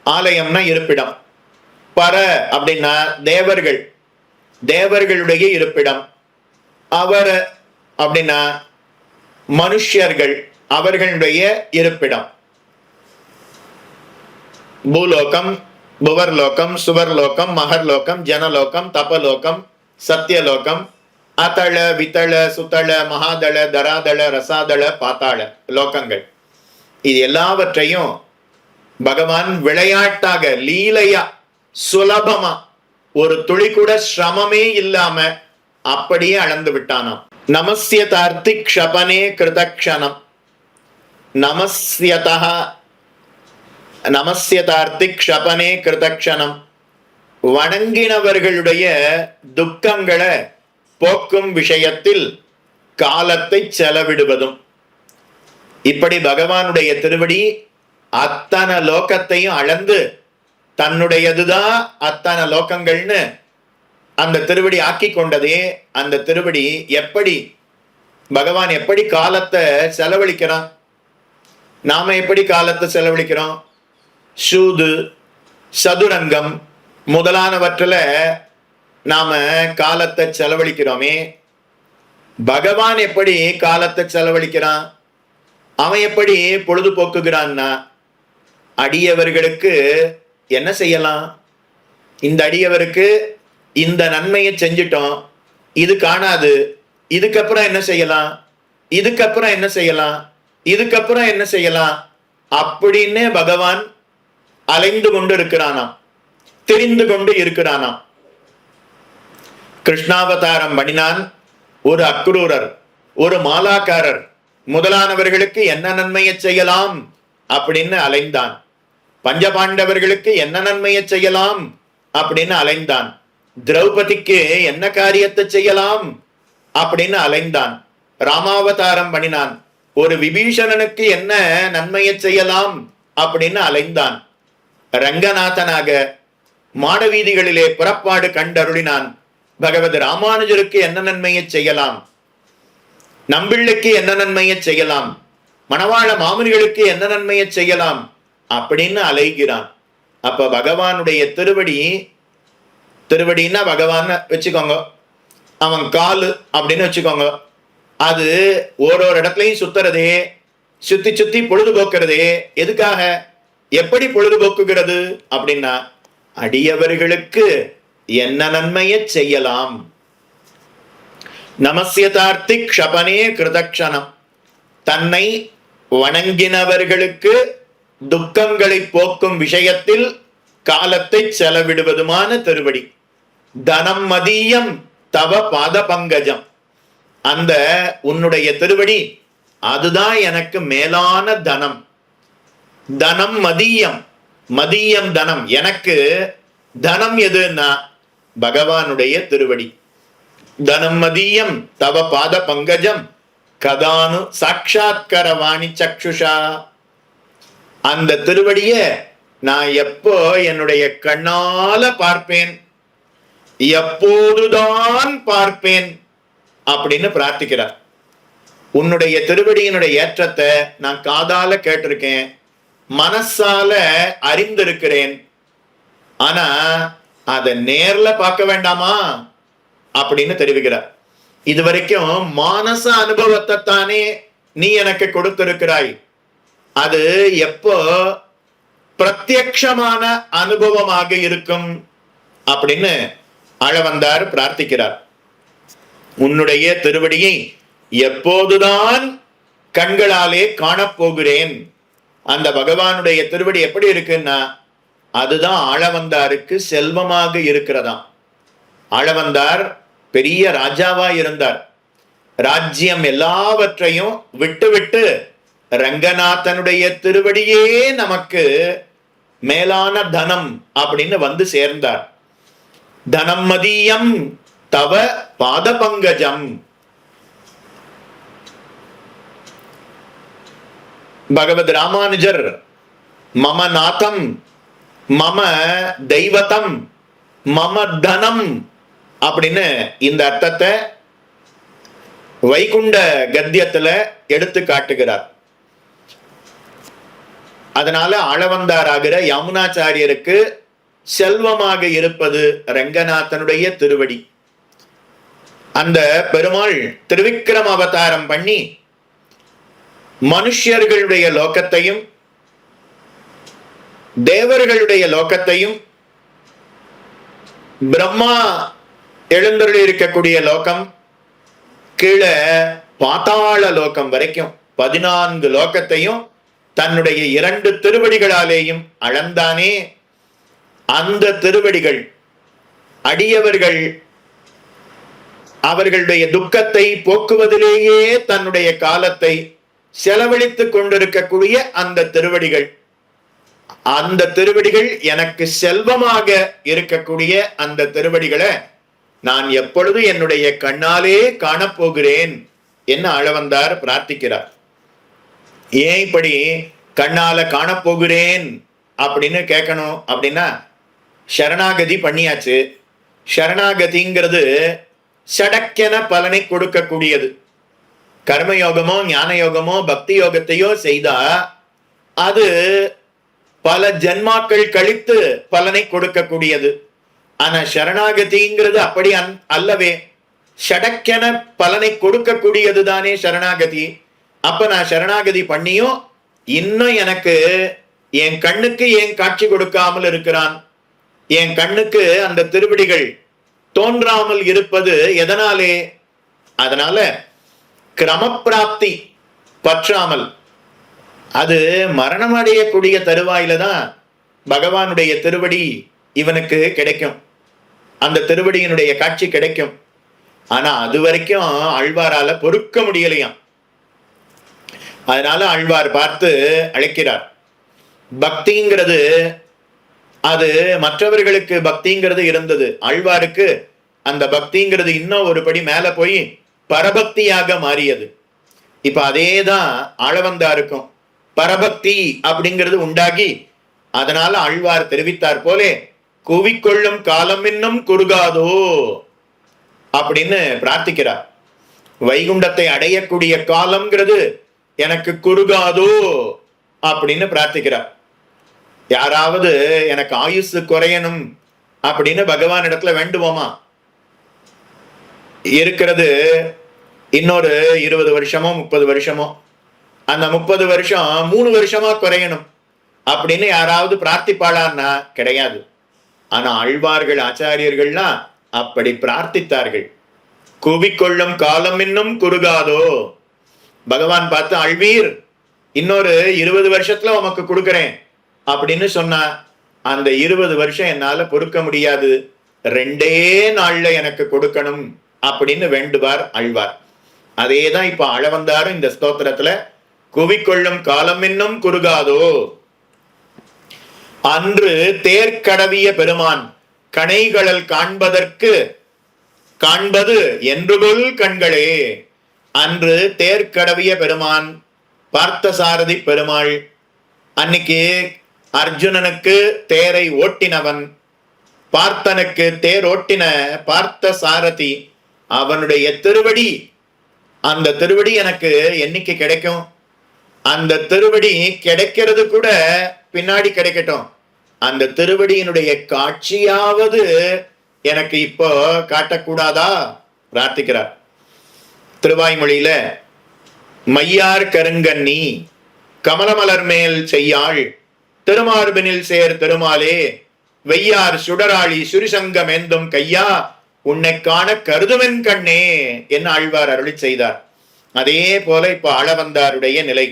ஆலயம்னா இருப்பிடம், பர அப்படின்னா தேவர்கள், தேவர்களுடைய இருப்பிடம். அவர அப்படின்னா மனுஷர்கள், அவர்களுடைய இருப்பிடம். பூலோகம், புவர்லோகம், சுவர்லோகம், மகர்லோகம், ஜனலோகம், தபலோகம், சத்தியலோகம், அதள வித்தள சுத்தள மகாதள தராதள ரசாதள பாத்தாள லோகங்கள். இது எல்லாவற்றையும் பகவான் விளையாட்டாக, லீலையா, சுலபமா, ஒரு துளி கூட சிரமமே இல்லாம அப்படியே அளந்து விட்டானாம். நமஸ்யதார்த்தி க்ஷபனே கிருதக்ஷணம். நமஸ்யதார்த்தி க்ஷபனே கிருதக்ஷணம். வணங்கினவர்களுடைய துக்கங்களை போக்கும் விஷயத்தில் காலத்தை செலவிடுவதும். இப்படி பகவானுடைய திருவடி அத்தனை லோகத்தையும் அளந்து தன்னுடையதுதான் அத்தனை லோகங்கள்னு அந்த திருவடி ஆக்கி கொண்டதே. அந்த திருவடி எப்படி, பகவான் எப்படி காலத்தை செலவழிக்கிறான், நாம எப்படி காலத்தை செலவழிக்கிறோம்? சூது, சதுரங்கம் முதலானவற்றில் நாம காலத்தை செலவழிக்கிறோமே. பகவான் எப்படி காலத்தை செலவழிக்கிறான், அவன் எப்படி பொழுதுபோக்குகிறான்னா, அடியவர்களுக்கு என்ன செய்யலாம், இந்த அடியவருக்கு இந்த நன்மையை செஞ்சிட்டோம், இது காணாது, இதுக்கப்புறம் என்ன செய்யலாம், இதுக்கப்புறம் என்ன செய்யலாம், இதுக்கப்புறம் என்ன செய்யலாம் அப்படின்னு பகவான் அலைந்து கொண்டு இருக்கிறானாம், தெரிந்து கொண்டு இருக்கிறானாம். கிருஷ்ணாவதாரம் பண்ணினான். ஒரு அக்ரூரர், ஒரு மாலாக்காரர் முதலானவர்களுக்கு என்ன நன்மையை செய்யலாம் அப்படின்னு அலைந்தான். பஞ்சபாண்டவர்களுக்கு என்ன நன்மையை செய்யலாம் அப்படின்னு அலைந்தான். திரௌபதிக்கு என்ன காரியத்தை செய்யலாம் அப்படின்னு அலைந்தான். ராமாவதாரம் பண்ணினான். ஒரு விபீஷணனுக்கு என்ன நன்மையை செய்யலாம் அப்படின்னு அலைந்தான். ரங்கநாதனாக மாடவீதிகளிலே புறப்பாடு கண்டருளினான். பகவத் ராமானுஜருக்கு என்ன நன்மையை செய்யலாம், நம்பிள்ளைக்கு என்ன நன்மையை செய்யலாம், மணவாள மாமுனிகளுக்கு என்ன நன்மையை செய்யலாம் அப்படின்னு அலைகிறான். அப்ப பகவானுடைய திருவடி, திருவடின்னா பகவான் வச்சுக்கோங்க, அவன் காலு அப்படின்னு வச்சுக்கோங்க. அது ஒரு இடத்துலையும் சுத்துறதே, சுத்தி சுத்தி பொழுதுபோக்குறதே. எதுக்காக, எப்படி பொழுதுபோக்குகிறது அப்படின்னா, அடியவர்களுக்கு என்ன நன்மையை செய்யலாம். நமஸ்யதார்த்தி க்ஷபனே கிருதக்ஷணம். தன்னை வணங்கினவர்களுக்கு துக்கங்களை போக்கும் விஷயத்தில் காலத்தை செலவிடுவதுமான திருவடி. தனம் மதியம் தவ பாத பங்கஜம். அந்த உன்னுடைய திருவடி அதுதான் எனக்கு மேலான தனம். தனம் மதியம், மதியம் தனம். எனக்கு தனம் எதுன்னா பகவானுடைய திருவடி. தனம் மதியம் தவ பாத பங்கஜம் கதானு சாட்சாத்கரவாணி சக்ஷுஷா. அந்த திருவடிய நான் எப்போ என்னுடைய கண்ணால பார்ப்பேன், எப்போதுதான் பார்ப்பேன் அப்படின்னு பிரார்த்திக்கிறார். உன்னுடைய திருவடியினுடைய ஏற்றத்தை நான் காதால கேட்டிருக்கேன், மனசால அறிந்திருக்கிறேன். ஆனா அதை நேர்ல பார்க்க வேண்டாமா அப்படின்னு தெரிவிக்கிறார். இதுவரைக்கும் மானச அனுபவத்தை தானே நீ எனக்கு கொடுத்திருக்கிறாய். அது எப்போ பிரத்யக்ஷமான அனுபவமாக இருக்கும் அப்படின்னு ஆளவந்தார் பிரார்த்திக்கிறார். உன்னுடைய திருவடியை எப்போதுதான் கண்களாலே காணப்போகிறேன் அந்த பகவானுடைய திருவடி எப்படி இருக்குன்னா அதுதான் ஆளவந்தாருக்கு செல்வமாக இருக்கிறதாம். ஆளவந்தார் பெரிய ராஜாவா இருந்தார். ராஜ்யம் எல்லாவற்றையும் விட்டு விட்டு ரங்கநாதனுடைய திருவடியே நமக்கு மேலான தனம் அப்படின்னு வந்து சேர்ந்தார். தனம் மதியம் தவ பாத பங்கஜம். பகவத் ராமானுஜர் மம நாதம் மம தெய்வதம் மம தனம் அப்படின்னு இந்த அர்த்தத்தை வைகுண்ட கத்தியத்துல எடுத்து காட்டுகிறார். அதனால ஆளவந்தாராகிற யமுனாச்சாரியருக்கு செல்வமாக இருப்பது ரங்கநாதனுடைய திருவடி. அந்த பெருமாள் திருவிக்கிரம அவதாரம் பண்ணி மனுஷர்களுடைய லோகத்தையும் தேவர்களுடைய லோகத்தையும் பிரம்மா எழுந்தருளி இருக்கக்கூடிய லோகம் கீழே பாதாள லோகம் வரைக்கும் 14 லோகத்தையும் தன்னுடைய 2 திருவடிகளாலேயும் அளந்தானே. அந்த திருவடிகள் அடியவர்கள் அவர்களுடைய துக்கத்தை போக்குவதிலேயே தன்னுடைய காலத்தை செலவழித்துக் கொண்டிருக்கக்கூடிய அந்த திருவடிகள், அந்த திருவடிகள் எனக்கு செல்வமாக இருக்கக்கூடிய அந்த திருவடிகளை நான் எப்பொழுது என்னுடைய கண்ணாலே காணப்போகிறேன் என்ன ஆளவந்தார் பிரார்த்திக்கிறார். ஏன் இப்படி கண்ணால காணப்போகிறேன் அப்படின்னு கேட்கணும் அப்படின்னா, சரணாகதி பண்ணியாச்சு. சரணாகதிங்கிறது சடக்கென பலனை கொடுக்கக்கூடியது. கர்மயோகமோ ஞான யோகமோ பக்தி யோகத்தையோ செய்தா அது பல ஜன்மாக்கள் கழித்து பலனை கொடுக்கக்கூடியது. ஆனா சரணாகதிங்கிறது அப்படி அல்லவே, சடக்கென பலனை கொடுக்கக்கூடியது தானே சரணாகதி. அப்ப நான் சரணாகதி பண்ணியும் இன்னும் எனக்கு என் கண்ணுக்கு ஏன் காட்சி கொடுக்காமல் இருக்கிறான், என் கண்ணுக்கு அந்த திருவடிகள் தோன்றாமல் இருப்பது எதனாலே? அதனால கிரமப்பிராப்தி பற்றாமல், அது மரணம் அடையக்கூடிய தருவாயில தான் பகவானுடைய திருவடி இவனுக்கு கிடைக்கும், அந்த திருவடியினுடைய காட்சி கிடைக்கும். ஆனா அது வரைக்கும் ஆழ்வாரால பொறுக்க முடியலையாம். அதனால ஆழ்வார் பார்த்து அழைக்கிறார். பக்திங்கிறது அது மற்றவர்களுக்கு பக்திங்கிறது இருந்தது, ஆழ்வாருக்கு அந்த பக்திங்கிறது இன்னும் ஒரு படி மேல போய் பரபக்தியாக மாறியது. இப்ப அதேதான் ஆளவந்தாருக்கும் பரபக்தி அப்படிங்கிறது உண்டாகி, அதனால ஆழ்வார் தெரிவித்தார் போலே கூவிக்கொள்ளும் காலம் இன்னும் குறுகாதோ அப்படின்னு பிரார்த்திக்கிறார். வைகுண்டத்தை அடையக்கூடிய காலம்ங்கிறது எனக்கு குறுகாதோ அப்படின்னு பிரார்த்திக்கிறார். யாராவது எனக்கு ஆயுசு குறையணும் அப்படின்னு பகவான் இடத்துல வேண்டுவோமா? இருக்கிறது இன்னொரு 20 வருஷமோ 30 வருஷமோ, அந்த 30 வருஷம் 3 வருஷமா குறையணும் அப்படின்னு யாராவது பிரார்த்திப்பாளான்னா கிடையாது. ஆனா ஆழ்வார்கள் ஆச்சாரியர்கள்லாம் அப்படி பிரார்த்தித்தார்கள். கூவிக்கொள்ளும் காலம் இன்னும் குறுகாதோ. பகவான் பார்த்து, ஆழ்வீர் இன்னொரு 20 வருஷத்துல உமக்கு கொடுக்கிறேன் அப்படின்னு சொன்னா, அந்த 20 வருஷம் என்னால பொறுக்க முடியாது, 2 நாள்ல எனக்கு கொடுக்கணும் அப்படின்னு வேண்டுவார் ஆழ்வார். அதேதான் இப்ப ஆளவந்தாரும் இந்த ஸ்தோத்திரத்துல கூவிக்கொள்ளும் காலம் இன்னும் குறுகாதோ. அன்று தேர்கடவிய பெருமான் கணைகளல் காண்பதற்கு காண்பது என்றுகொள் கண்களே. அன்று தேர்கடவிய பெருமான் பார்த்தசாரதி பெருமாள், அன்னைக்கு அர்ஜுனனுக்கு தேரை ஓட்டினவன், பார்த்தனுக்கு தேர் ஓட்டின பார்த்த சாரதி, அவனுடைய திருவடி, அந்த திருவடி எனக்கு என்னைக்கு கிடைக்கும்? அந்த திருவடி கிடைக்கிறது கூட பின்னாடி கிடைக்கட்டும், அந்த திருவடியினுடைய காட்சியாவது எனக்கு இப்போ காட்டக்கூடாதா பிரார்த்திக்கிறார். திருவாய்மொழியில மையார் கருங்கண்ணி கமலமலர் மேல் செய்யாள் திருமார்பினில் சேர் திருமாலே வெய்யார் சுடராளி சுரிசங்கம் ஏந்தும் கையா உன்னை காண கருதுவன் கண்ணே என்ன ஆழ்வார் அருளி செய்தார். அதே போல இப்ப ஆளவந்தாருடைய நிலை.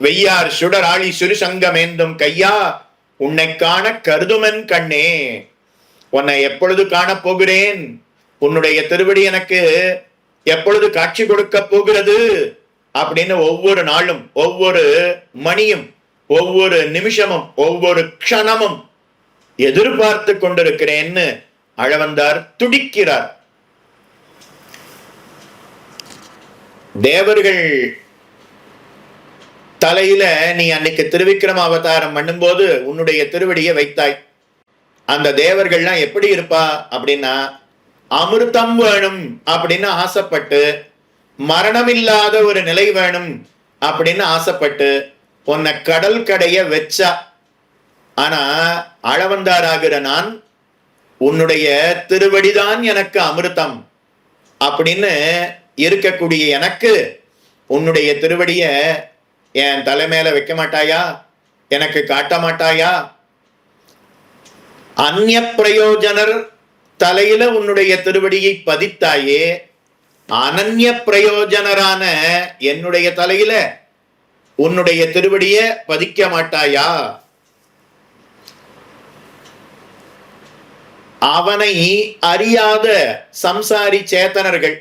வெய்யார் சுடராழி சுருசங்கமேந்தும் கையா உன்னை காண கருதுமன் கண்ணே. உன்னை எப்பொழுது காணப் போகிறேன், உன்னுடைய திருவடி எனக்கு எப்பொழுது காட்சி கொடுக்க போகிறது அப்படின்னு ஒவ்வொரு நாளும், ஒவ்வொரு மணியும், ஒவ்வொரு நிமிஷமும், ஒவ்வொரு க்ஷணமும் எதிர்பார்த்து கொண்டிருக்கிறேன்னு அழவந்தார் துடிக்கிறார். தேவர்கள் தலையில நீ அன்னைக்கு திருவிக்கிரம அவதாரம் பண்ணும்போது உன்னுடைய திருவடியை வைத்தாய். அந்த தேவர்கள்லாம் எப்படி இருப்பா அப்படின்னா, அமிர்தம் வேணும் அப்படின்னு ஆசைப்பட்டு, மரணமில்லாத ஒரு நிலை வேணும் அப்படின்னு ஆசைப்பட்டு உன்னை கடல் கடைய வச்சா. ஆனா அழவந்தாராகிற நான், உன்னுடைய திருவடிதான் எனக்கு அமிர்தம் அப்படின்னு இருக்கக்கூடிய எனக்கு உன்னுடைய திருவடிய என் தலைமையில வைக்க மாட்டாயா, எனக்கு காட்ட மாட்டாயா? அந்நிய பிரயோஜனர் தலையில உன்னுடைய திருவடியை பதித்தாயே, அனன்ய பிரயோஜனரான என்னுடைய தலையில உன்னுடைய திருவடிய பதிக்க மாட்டாயா? அவனை அறியாத சம்சாரி சேத்தனர்கள்,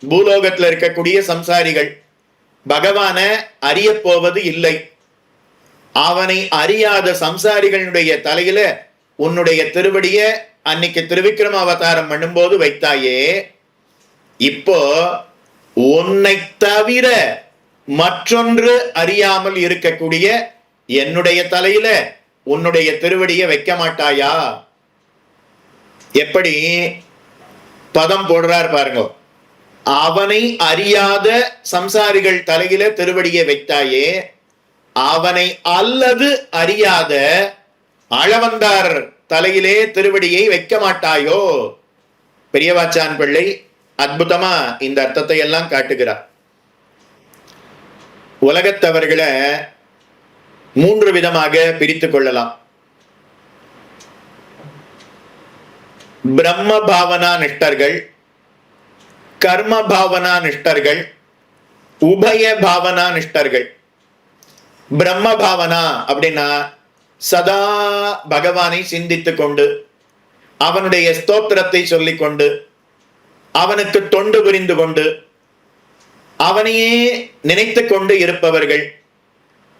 பூலோகத்தில் இருக்கக்கூடிய சம்சாரிகள் பகவான அறிய போவது இல்லை. அவனை அறியாத சம்சாரிகளுடைய தலையில உன்னுடைய திருவடிய அன்னைக்கு திருவிக்கிரம அவதாரம் பண்ணும்போது வைத்தாயே, இப்போ உன்னை தவிர மற்றொன்று அறியாமல் இருக்கக்கூடிய என்னுடைய தலையில உன்னுடைய திருவடியை வைக்க மாட்டாயா? எப்படி பதம் போடுறார் பாருங்க. அவனை அறியாத சம்சாரிகள் தலையில திருவடியை வைத்தாயே, அவனை அல்லது அறியாத அழவந்தார் தலையிலே திருவடியை வைக்க மாட்டாயோ? பெரியவாச்சான் பிள்ளை அற்புதமா இந்த அர்த்தத்தை எல்லாம் காட்டுகிறார். உலகத்தவர்களை 3 விதமாக பிரித்துக் கொள்ளலாம். பிரம்ம பாவனா நிஷ்டர்கள், கர்ம பாவனா நிஷ்டர்கள், உபய பாவனா நிஷ்டர்கள். பிரம்ம பாவனா அப்படின்னா சதா பகவானை சிந்தித்துக் கொண்டு, அவனுடைய ஸ்தோத்திரத்தை சொல்லிக் கொண்டு, அவனுக்கு தொண்டு புரிந்து கொண்டு, அவனையே நினைத்து கொண்டு இருப்பவர்கள்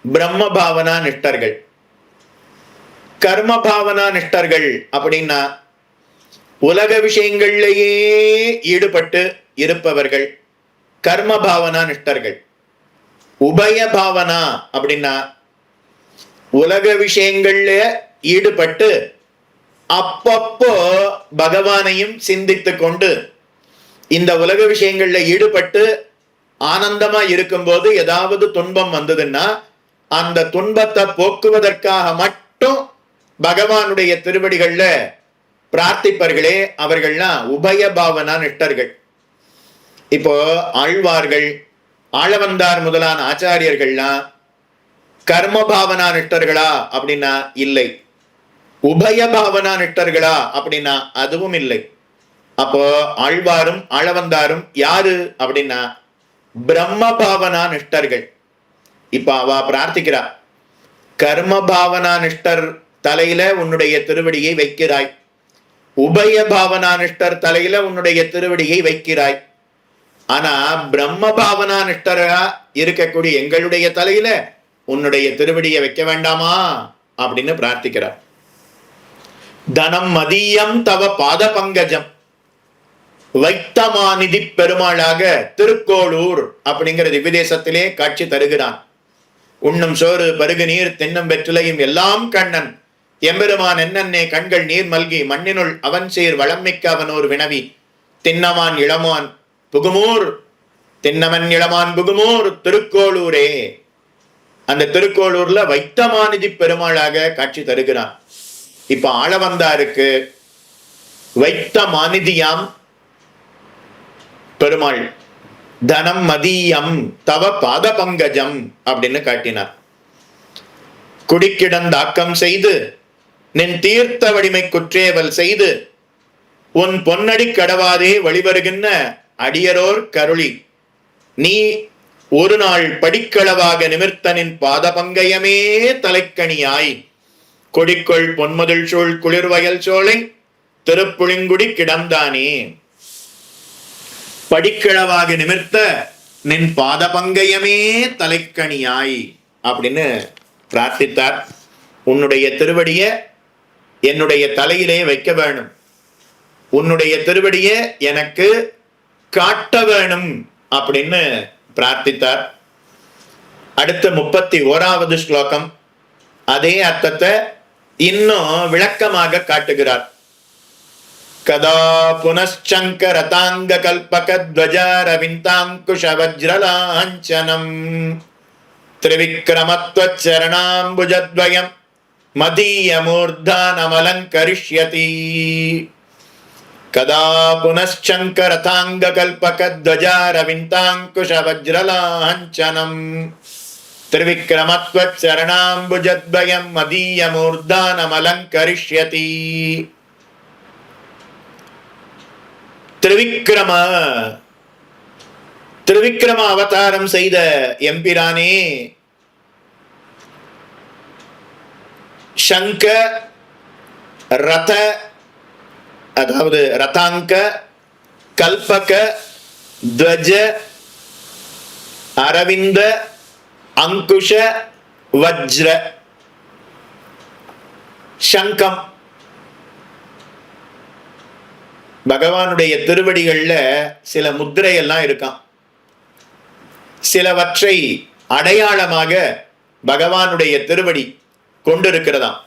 பிரம்ம பாவனா நிஷ்டர்கள். கர்ம பாவனா நிஷ்டர்கள் அப்படின்னா உலக விஷயங்கள்லேயே ஈடுபட்டு இருப்பவர்கள் கர்ம பாவனா நிஷ்டர்கள். உபய பாவனா அப்படின்னா உலக விஷயங்கள்ல ஈடுபட்டு அப்பப்போ பகவானையும் சிந்தித்து கொண்டு, இந்த உலக விஷயங்கள்ல ஈடுபட்டு ஆனந்தமா இருக்கும்போது ஏதாவது துன்பம் வந்ததுன்னா அந்த துன்பத்தை போக்குவதற்காக மட்டும் பகவானுடைய திருவடிகள்ல பிரார்த்திப்பர்களே அவர்கள்லாம் உபய பாவனா நிஷ்டர்கள். இப்போ ஆழ்வார்கள், ஆளவந்தார் முதலான ஆச்சாரியர்கள்லாம் கர்ம பாவனா நிஷ்டர்களா அப்படின்னா இல்லை. உபய பாவனா நிஷ்டர்களா அப்படின்னா அதுவும் இல்லை. அப்போ ஆழ்வாரும் ஆளவந்தாரும் யாரு அப்படின்னா பிரம்ம பாவனா நிஷ்டர்கள். இப்ப அவ பிரார்த்திக்கிறா, கர்ம பாவனா நிஷ்டர் தலையில உன்னுடைய திருவடியை வைக்கிறாய், உபய பாவனா நிஷ்டர் தலையில உன்னுடைய திருவடியை வைக்கிறாய். ஆனா பிரம்ம பாவனா நிஷ்டரா இருக்கக்கூடிய எங்களுடைய தலையில உன்னுடைய திருவடியை வைக்க வேண்டாமா அப்படின்னு பிரார்த்திக்கிறார். தனம் மதியம் தவ பாத பங்கஜம் வைத்தமாநிதி பெருமாளாக திருக்கோளூர் அப்படிங்கிற திவ்யதேசத்திலே காட்சி தருகிறான். உண்ணும் சோறு பருகு நீர் தின்னும் வெற்றிலையும் எல்லாம் கண்ணன் எம்பெருமான் என்னன்னே கண்கள் நீர் மல்கி மண்ணினுள் அவன் சேர் வளம்மிக்க அவனோர் வினவி தின்னமான் இளமான் புகுமூர் தின்னவன் இளமான் புகுமூர் திருக்கோளூரே. அந்த திருக்கோளூர்ல வைத்தமாநிதி பெருமாளாக காட்சி தருகிறான். இப்ப ஆளவந்தாருக்கு வைத்த மாநிதியாம் பெருமாள், தனம் மதியம் தவ பாத பங்கஜம் அப்படின்னு காட்டினார். குடிக்கிடந்தாக்கம் செய்து நின் தீர்த்த வடிமை குற்றேவல் செய்து உன் பொன்னடி கடவாதே வழிவருகின்ற அடியரோர் கருளி, நீ ஒரு நாள் படிக்களவாக நிமிர்த்தனின் பாதபங்கயமே தலைக்கணியாய் கொடிக்கொள் பொன்மதில் சூழ் குளிர்வயல் சோலை திருப்புளிங்குடி கிடந்தானே. படிக்கிழவாக நிமிர்த்த நின் பாதபங்கயமே தலைக்கணியாய் அப்படின்னு பிரார்த்தித்தார். உன்னுடைய திருவடிய என்னுடைய தலையிலே வைக்க வேணும், உன்னுடைய திருவடிய எனக்கு காட்ட வேணும் அப்படின்னு பிரார்த்தித்தார். அடுத்த 31வது ஸ்லோகம் அதே அர்த்தத்தை இன்னும் விளக்கமாக காட்டுகிறார். கதா புனச்சங்கரதாங்க கல்பக த்வஜாரவிந்தாங்குஷ வஜ்ரலாஞ்சனம் திரிவிக்ரமத்வச்சரணாம்புஜத்வயம் மதீயமூர்தானமலங்கரிஷ்யதி. கதா புனச்சங்கரதாங்க கல்பக த்வஜாரவிந்தாங்குஷ வஜ்ரலாஞ்சனம் திரிவிக்ரமத்வச்சரணாம்புஜத்வயம் மதீயமூர்தானமலங்கரிஷ்யதி. திருவிக்கிரம அவதாரம் செய்த எம்பிரானே, சங்க ரத அதாவது ரதாங்க கல்பக துவஜ அரவிந்த அங்குஷ வஜ்ர சங்கம். பகவானுடைய திருவடிகள்ல சில முத்திரையெல்லாம் இருக்கான். சிலவற்றை அடையாளமாக பகவானுடைய திருவடி கொண்டிருக்கிறதாம்.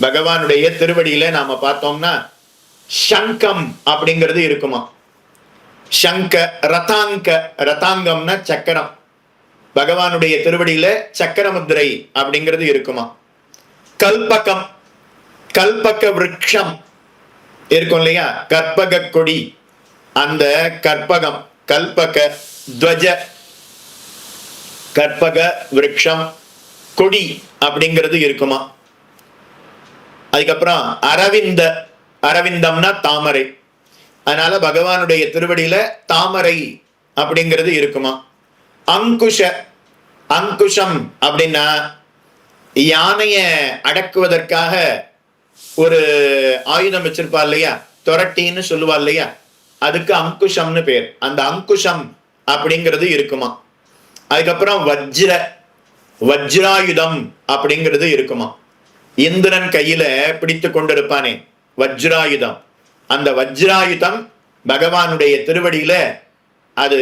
பகவானுடைய திருவடியில நாம பார்த்தோம்னா சங்கம் அப்படிங்கிறது இருக்குமா. சங்க ரதாங்க, ரதாங்கம்னா சக்கரம். பகவானுடைய திருவடியில சக்கர முத்திரை அப்படிங்கிறது இருக்குமா. கல்பகம், கல்பக விருட்சம் இருக்கும் இல்லையா, கற்பக கொடி, அந்த கற்பகம் கல்பக துவஜ கற்பக விருட்சம் கொடி அப்படிங்கிறது இருக்குமா. அதுக்கப்புறம் அரவிந்த, அரவிந்தம்னா தாமரை, அதனால பகவானுடைய திருவடியில தாமரை அப்படிங்கிறது இருக்குமா. அங்குஷ, அங்குஷம் அப்படின்னா யானைய அடக்குவதற்காக ஒரு ஆயுதம் வச்சிருப்பா இல்லையா, தொரட்டின்னு சொல்லுவா இல்லையா, அதுக்கு அங்குஷம்னு பேர். அந்த அங்குஷம் அப்படிங்கிறது இருக்குமா. அதுக்கப்புறம் வஜ்ர, வஜ்ராயுதம் அப்படிங்கிறது இருக்குமா. இந்திரன் கையில பிடித்து கொண்டிருப்பானே வஜ்ராயுதம், அந்த வஜ்ராயுதம் பகவானுடைய திருவடியில அது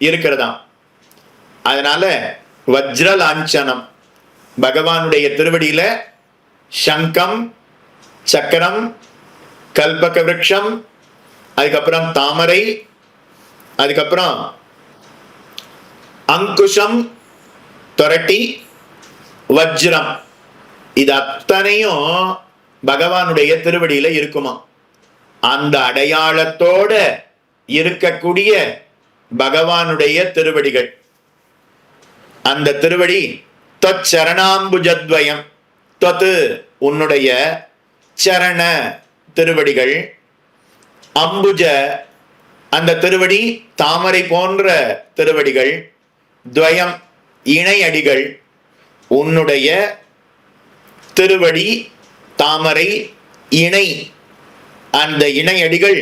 இருக்கிறதாம். அதனால வஜ்ர லாஞ்சனம், பகவானுடைய திருவடியில சங்கம் சக்கரம் கல்பக விருட்சம், அதுக்கப்புறம் தாமரை, அதுக்கப்புறம் அங்குஷம் தொரட்டி வஜ்ரம், இது அத்தனையும் பகவானுடைய திருவடியில இருக்குமா. அந்த அடையாளத்தோட இருக்கக்கூடிய பகவானுடைய திருவடிகள், அந்த திருவடி தொச்சரணாம்புஜத்வயம், தொத்து உன்னுடைய சரண திருவடிகள், அம்புஜ அந்த திருவடி தாமரை போன்ற திருவடிகள், துவயம் இணை அடிகள், உன்னுடைய திருவடி தாமரை இணை, அந்த இணை அடிகள்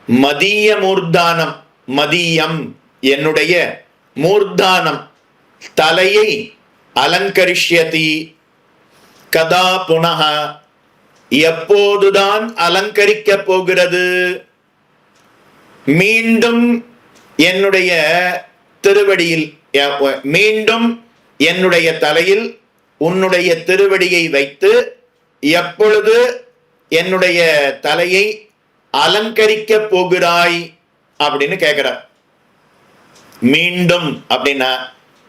மதிய மூர்தானம், மதியம் என்னுடைய மூர்தானம் தலையை அலங்கரிஷ்யதி. கதா புனக எப்போதுதான் அலங்கரிக்க போகிறது. மீண்டும் என்னுடைய திருவடியில், மீண்டும் என்னுடைய தலையில் உன்னுடைய திருவடியை வைத்து எப்பொழுது என்னுடைய தலையை அலங்கரிக்க போகிறாய் அப்படின்னு கேட்கிறார். மீண்டும் அப்படின்னா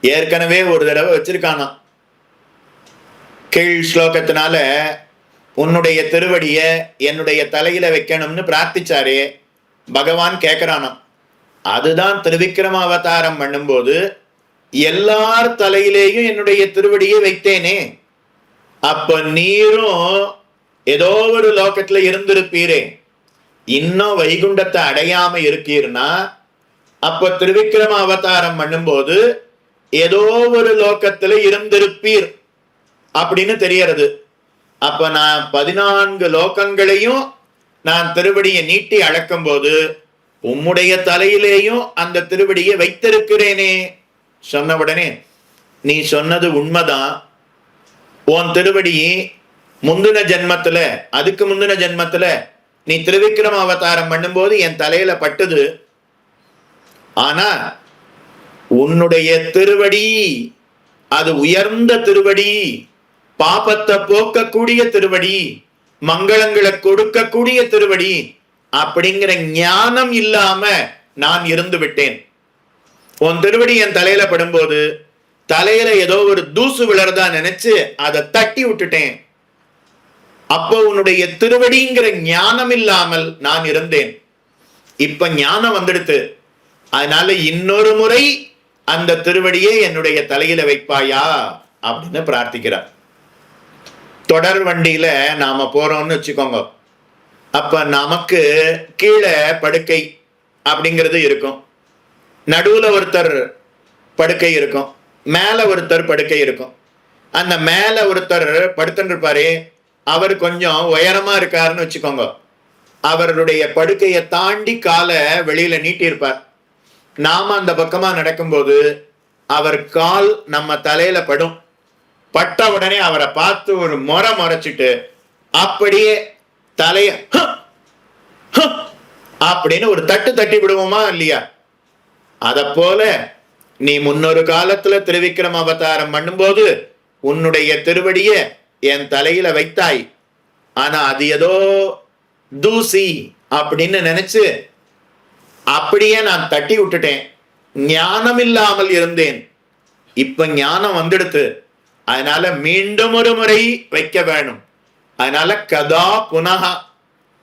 ஏற்கனவே ஒரு தடவை வச்சிருக்கானா. கீழ் ஸ்லோகத்தினால உன்னுடைய திருவடிய என்னுடைய தலையில வைக்கணும்னு பிரார்த்திச்சாரே, பகவான் கேட்கிறானா. அதுதான் திருவிக்கிரம அவதாரம் பண்ணும்போது எல்லார் தலையிலேயும் என்னுடைய திருவடியை வைத்தேனே. அப்ப நீரும் ஏதோ ஒரு லோகத்துல இருந்திருப்பீரே, இன்னும் வைகுண்டத்தை அடையாம இருக்கீர்னா அப்ப திருவிக்கிரம அவதாரம் பண்ணும்போது ஏதோ ஒரு லோகத்துல இருந்திருப்பீர் அப்படின்னு தெரியறது. அப்ப நான் 14 லோகங்களையும் நான் திருவடியை நீட்டி அளக்கும் போது உம்முடைய தலையிலேயும் அந்த திருவடியை வைத்திருக்கிறேனே. சொன்ன உடனே நீ சொன்னது உண்மைதான். உன் திருவடி முந்தின ஜென்மத்துல, அதுக்கு முந்தின ஜென்மத்துல நீ திருவிக்கிரம அவதாரம் பண்ணும்போது என் தலையில பட்டுது. ஆனா உன்னுடைய திருவடி அது உயர்ந்த திருவடி, பாபத்தை போக்கக்கூடிய திருவடி, மங்களங்களை கொடுக்கக்கூடிய திருவடி அப்படிங்கிற ஞானம் இல்லாம நான் இருந்து விட்டேன். உன் திருவடி என் தலையில படும்போது தலையில ஏதோ ஒரு தூசு விழறதா நினைச்சு அதை தட்டி விட்டுட்டேன். அப்போ உன்னுடைய திருவடிங்கிற ஞானம் இல்லாமல் நான் இருந்தேன். இப்ப ஞானம் வந்துடுத்து. அதனால இன்னொரு முறை அந்த திருவடியை என்னுடைய தலையில வைப்பாயா அப்படின்னு பிரார்த்திக்கிறார். தொடர் வண்டியில நாம போறோம்னு வச்சுக்கோங்க. அப்ப நமக்கு கீழே படுக்கை அப்படிங்கிறது இருக்கும், நடுவுல ஒருத்தர் படுக்கை இருக்கும், மேல ஒருத்தர் படுக்கை இருக்கும். அந்த மேல ஒருத்தர் படுத்துட்டு இருப்பாரு, அவர் கொஞ்சம் உயரமா இருக்காருன்னு வச்சுக்கோங்க. அவருடைய படுக்கையை தாண்டி காலை வெளியில நீட்டி இருப்பார். நாம அந்த பக்கமா நடக்கும்போது அவர் கால் நம்ம தலையில படும். பட்ட உடனே அவரை பார்த்து ஒரு முறைச்சிட்டு அப்படியே தலைய அப்படின்னு ஒரு தட்டு தட்டி விடுவோமா இல்லையா? அத போல நீ முன்னொரு காலத்துல திருவிக்கிரம அவதாரம் பண்ணும்போது உன்னுடைய திருவடிய என் தலையில வைத்தாய். ஆனா அது ஏதோ தூசி அப்படின்னு நினைச்சு அப்படியே நான் தட்டி விட்டுட்டேன். ஞானம் இல்லாமல் இருந்தேன். இப்ப ஞானம் வந்துடுத்து. அதனால மீண்டும் ஒரு முறை வைக்க வேணும். அதனால கதா புனகா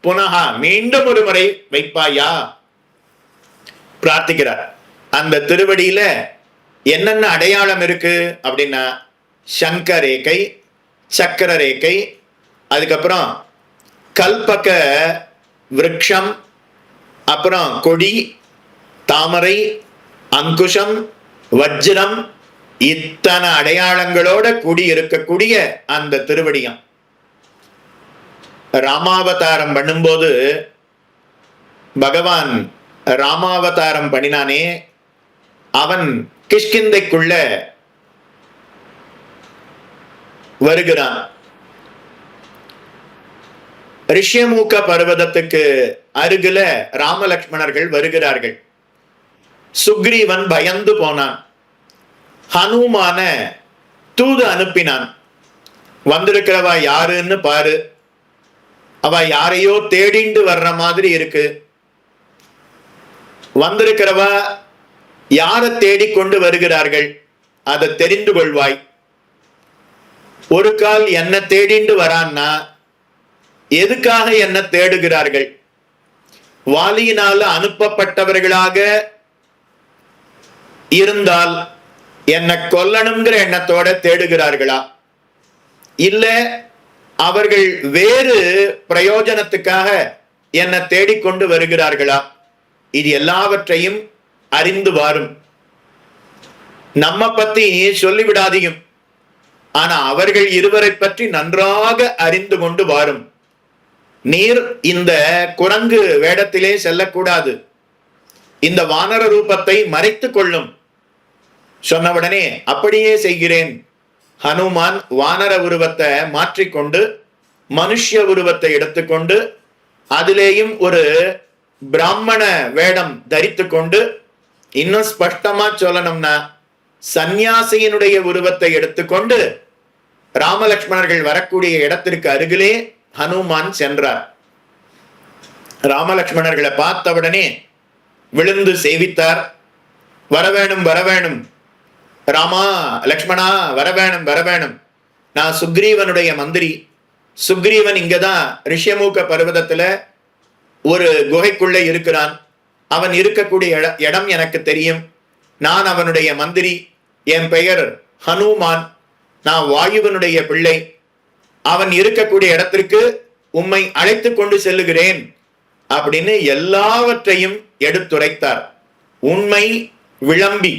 புனகா மீண்டும் ஒரு முறை வைப்பாயா பிரார்த்திக்கிறார். அந்த திருவடியில என்னென்ன அடையாளம் இருக்கு அப்படின்னா சங்க ரேகை, சக்கர ரேகை, அதுக்கப்புறம் கல்பக விருட்சம், அப்புறம் கொடி, தாமரை, அங்குஷம், வஜ்ரம், இத்தனை அடையாளங்களோட கூடி இருக்கக்கூடிய அந்த திருவடியம். ராமாவதாரம் பண்ணும்போது பகவான் ராமாவதாரம் பண்ணினானே, அவன் கிஷ்கிந்தைக்குள்ள வருகிறான். ரிஷ்யமூக பர்வதத்துக்கு அருகில ராமலக்ஷ்மணர்கள் வருகிறார்கள். சுக்ரீவன் பயந்து போனான். ஹனுமான தூது அனுப்பினான். வந்திருக்கிறவா யாருன்னு பாரு, அவ யாரையோ தேடிண்டு வர்ற மாதிரி இருக்கு. வந்திருக்கிறவா யாரை தேடிக்கொண்டு வருகிறார்கள் அதை தெரிந்து கொள்வாய். ஒரு கால் என்ன தேடிண்டு வரான்னா எதுக்காக என்ன தேடுகிறார்கள்? வாலியினால அனுப்பப்பட்டவர்களாக இருந்தால் என்ன கொல்லணுங்கிற எண்ணத்தோட தேடுகிறார்களா, இல்ல அவர்கள் வேறு பிரயோஜனத்துக்காக என்ன தேடிக்கொண்டு வருகிறார்களா? இது எல்லாவற்றையும் அறிந்து வாரும். நம்ம பத்தி சொல்லிவிடாதையும், ஆனா அவர்கள் இருவரை பற்றி நன்றாக அறிந்து கொண்டு வாரும். நீர் இந்த குரங்கு வேடத்திலே செல்லக்கூடாது, இந்த வானர ரூபத்தை மறைத்து கொள்ளும். சொன்னவுடனே அப்படியே செய்கிறேன். ஹனுமான் வானர உருவத்தை மாற்றிக்கொண்டு மனுஷ உருவத்தை எடுத்துக்கொண்டு அதிலேயும் ஒரு பிராமண வேடம் தரித்து கொண்டு, இன்னும் ஸ்பஷ்டமா சொல்லணும்னா சந்நியாசியினுடைய உருவத்தை எடுத்துக்கொண்டு ராமலக்ஷ்மணர்கள் வரக்கூடிய இடத்திற்கு அருகிலே ஹனுமான் சென்றார். ராமலக்ஷ்மணர்களை பார்த்தவுடனே விழுந்து சேவித்தார். வரவேணும் வரவேணும், ராமா லக்ஷ்மணா வரவேணும் வரவேணும், நான் சுக்ரீவனுடைய மந்திரி. சுக்ரீவன் இங்கதான் ரிஷ்யமூக பர்வதத்துல ஒரு குகைக்குள்ள இருக்கிறான். அவன் இருக்கக்கூடிய இடம் எனக்கு தெரியும். நான் அவனுடைய மந்திரி. என் பெயர் ஹனுமான். நான் வாயுவனுடைய பிள்ளை. அவன் இருக்கக்கூடிய இடத்திற்கு உம்மை அழைத்து கொண்டு செல்லுகிறேன் அப்படின்னு எல்லாவற்றையும் எடுத்துரைத்தார். உண்மை விளம்பி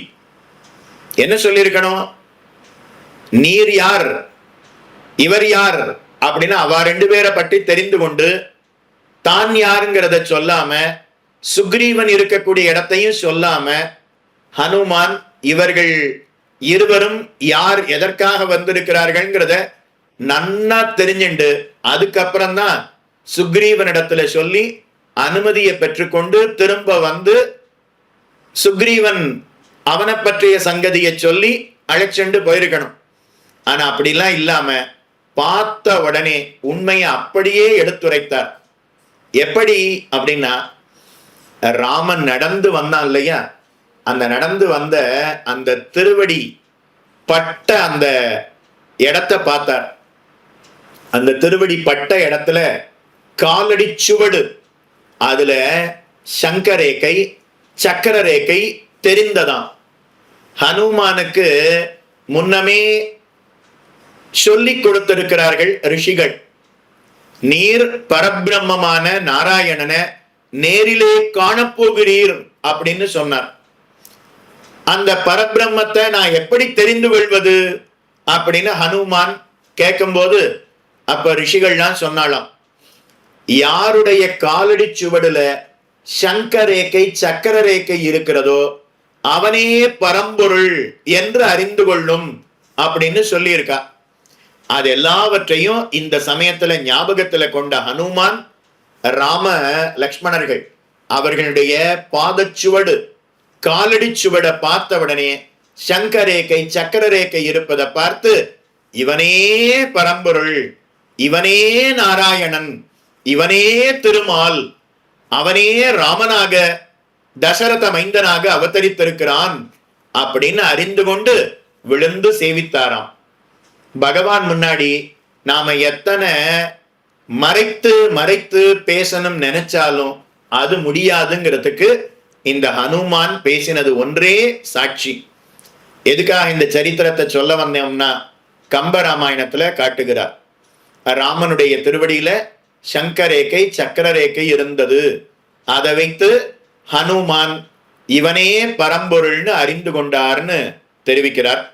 என்ன சொல்லியிருக்கணும்? நீர் யார், இவர் யார் அப்படின்னு அவ 2 பேரை பற்றி தெரிந்து கொண்டு தான் யாருங்கிறத சொல்லாம, சுக்ரீவன் இருக்கக்கூடிய இடத்தையும் சொல்லாம, ஹனுமான் இவர்கள் இருவரும் யார், எதற்காக வந்திருக்கிறார்கள்ங்கிறத நன்னா தெரிஞ்சுண்டு அதுக்கப்புறம் தான் சுக்ரீவனிடத்துல சொல்லி அனுமதியை பெற்றுக்கொண்டு திரும்ப வந்து சுக்ரீவன் அவனை பற்றிய சங்கதியை சொல்லி அழைச்செண்டு போயிருக்கணும். ஆனா அப்படிலாம் இல்லாம பார்த்த உடனே உண்மையை அப்படியே எடுத்துரைத்தார். எப்படி அப்படின்னா, ராமன் நடந்து வந்தான் இல்லையா, அந்த நடந்து வந்த அந்த திருவடி பட்ட அந்த இடத்தை பார்த்தார். அந்த திருவடி பட்ட இடத்துல காலடி சுவடு, அதுல சங்கரேகை சக்கரரேகை தெரிந்ததாம். ஹனுமானுக்கு முன்னமே சொல்லி கொடுத்திருக்கிறார்கள் ரிஷிகள். நீர் பரபிரம்மமான நாராயணனை நேரிலே காணப்போகிறீர் அப்படின்னு சொன்னார். அந்த பரபிரம்மத்தை நான் எப்படி தெரிந்து கொள்வது அப்படின்னு ஹனுமான் கேட்கும்போது அப்ப ரிஷிகள்லாம் சொன்னாலாம், யாருடைய காலடி சுவடுல சங்கரேகை சக்கரரேகை இருக்கிறதோ அவனே பரம்பொருள் என்று அறிந்து கொள்ளும் அப்படின்னு சொல்லியிருக்கா. அது எல்லாவற்றையும் இந்த சமயத்துல ஞாபகத்துல கொண்ட ஹனுமான், ராம லக்ஷ்மணர்கள் அவர்களுடைய பாதச்சுவடு காலடி சுவடை பார்த்தவுடனே சங்கரேகை சக்கரரேகை இருப்பதை பார்த்து, இவனே பரம்பொருள், இவனே நாராயணன், இவனே திருமால், அவனே ராமனாக தசரத மைந்தனாக அவதரித்திருக்கிறான் அப்படின்னு அறிந்து கொண்டு விழுந்து சேவித்தாராம். பகவான் முன்னாடி நாம எத்தனை மறைத்து மறைத்து பேசணும் நினைச்சாலும் அது முடியாதுங்கிறதுக்கு இந்த ஹனுமான் பேசினது ஒன்றே சாட்சி. எதுக்காக இந்த சரித்திரத்தை சொல்ல வந்தோம்னா, கம்பராமாயணத்துல காட்டுகிறார். ராமனுடைய திருவடியில சங்கரேகை சக்கரரேகை இருந்தது. அதை வைத்து ஹனுமான் இவனே பரம்பொருள்னு அறிந்து கொண்டார்னு தெரிவிக்கிறார்.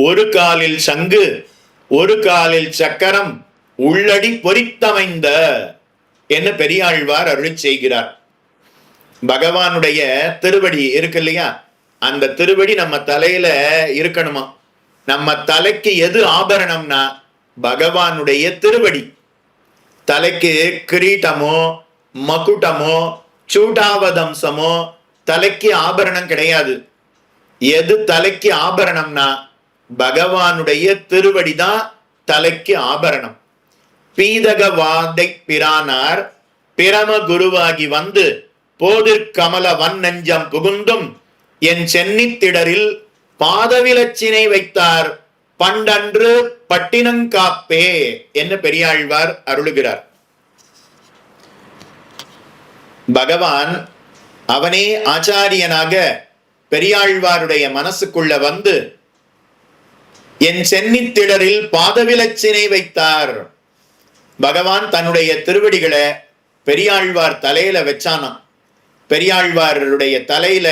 ஒரு காலில் சங்கு ஒரு காலில் சக்கரம் உள்ளடி பொறித்தமைந்த என்று பெரியாழ்வார் அருள் செய்கிறார். பகவானுடைய திருவடி இருக்கு இல்லையா, அந்த திருவடி நம்ம தலையில இருக்கணுமா. நம்ம தலைக்கு எது ஆபரணம்னா பகவானுடைய திருவடி. தலைக்கு கிரீட்டமோ மகுட்டமோ சூடாவதம்சமோ தலைக்கு ஆபரணம் கிடையாது. எது தலைக்கு ஆபரணம்னா பகவானுடைய திருவடி தான் தலைக்கு ஆபரணம். பீதகவாதை பிரானார் பிரம குருவாகி வந்து போதிற்கமல வன் நெஞ்சம் புகுந்தும் என் சென்னித்திடரில் பாதவிலச்சினை வைத்தார் பண்டன்று பட்டினங்காப்பே என்று பெரியாழ்வார் அருளுகிறார். பகவான் அவனே ஆச்சாரியனாக பெரியாழ்வாருடைய மனசுக்குள்ள வந்து என் சென்னித்திடரில் பாதவிலச்சினை வைத்தார். பகவான் தன்னுடைய திருவடிகளை பெரியாழ்வார் தலையில வச்சானாம். பெரியாழ்வாருடைய தலையில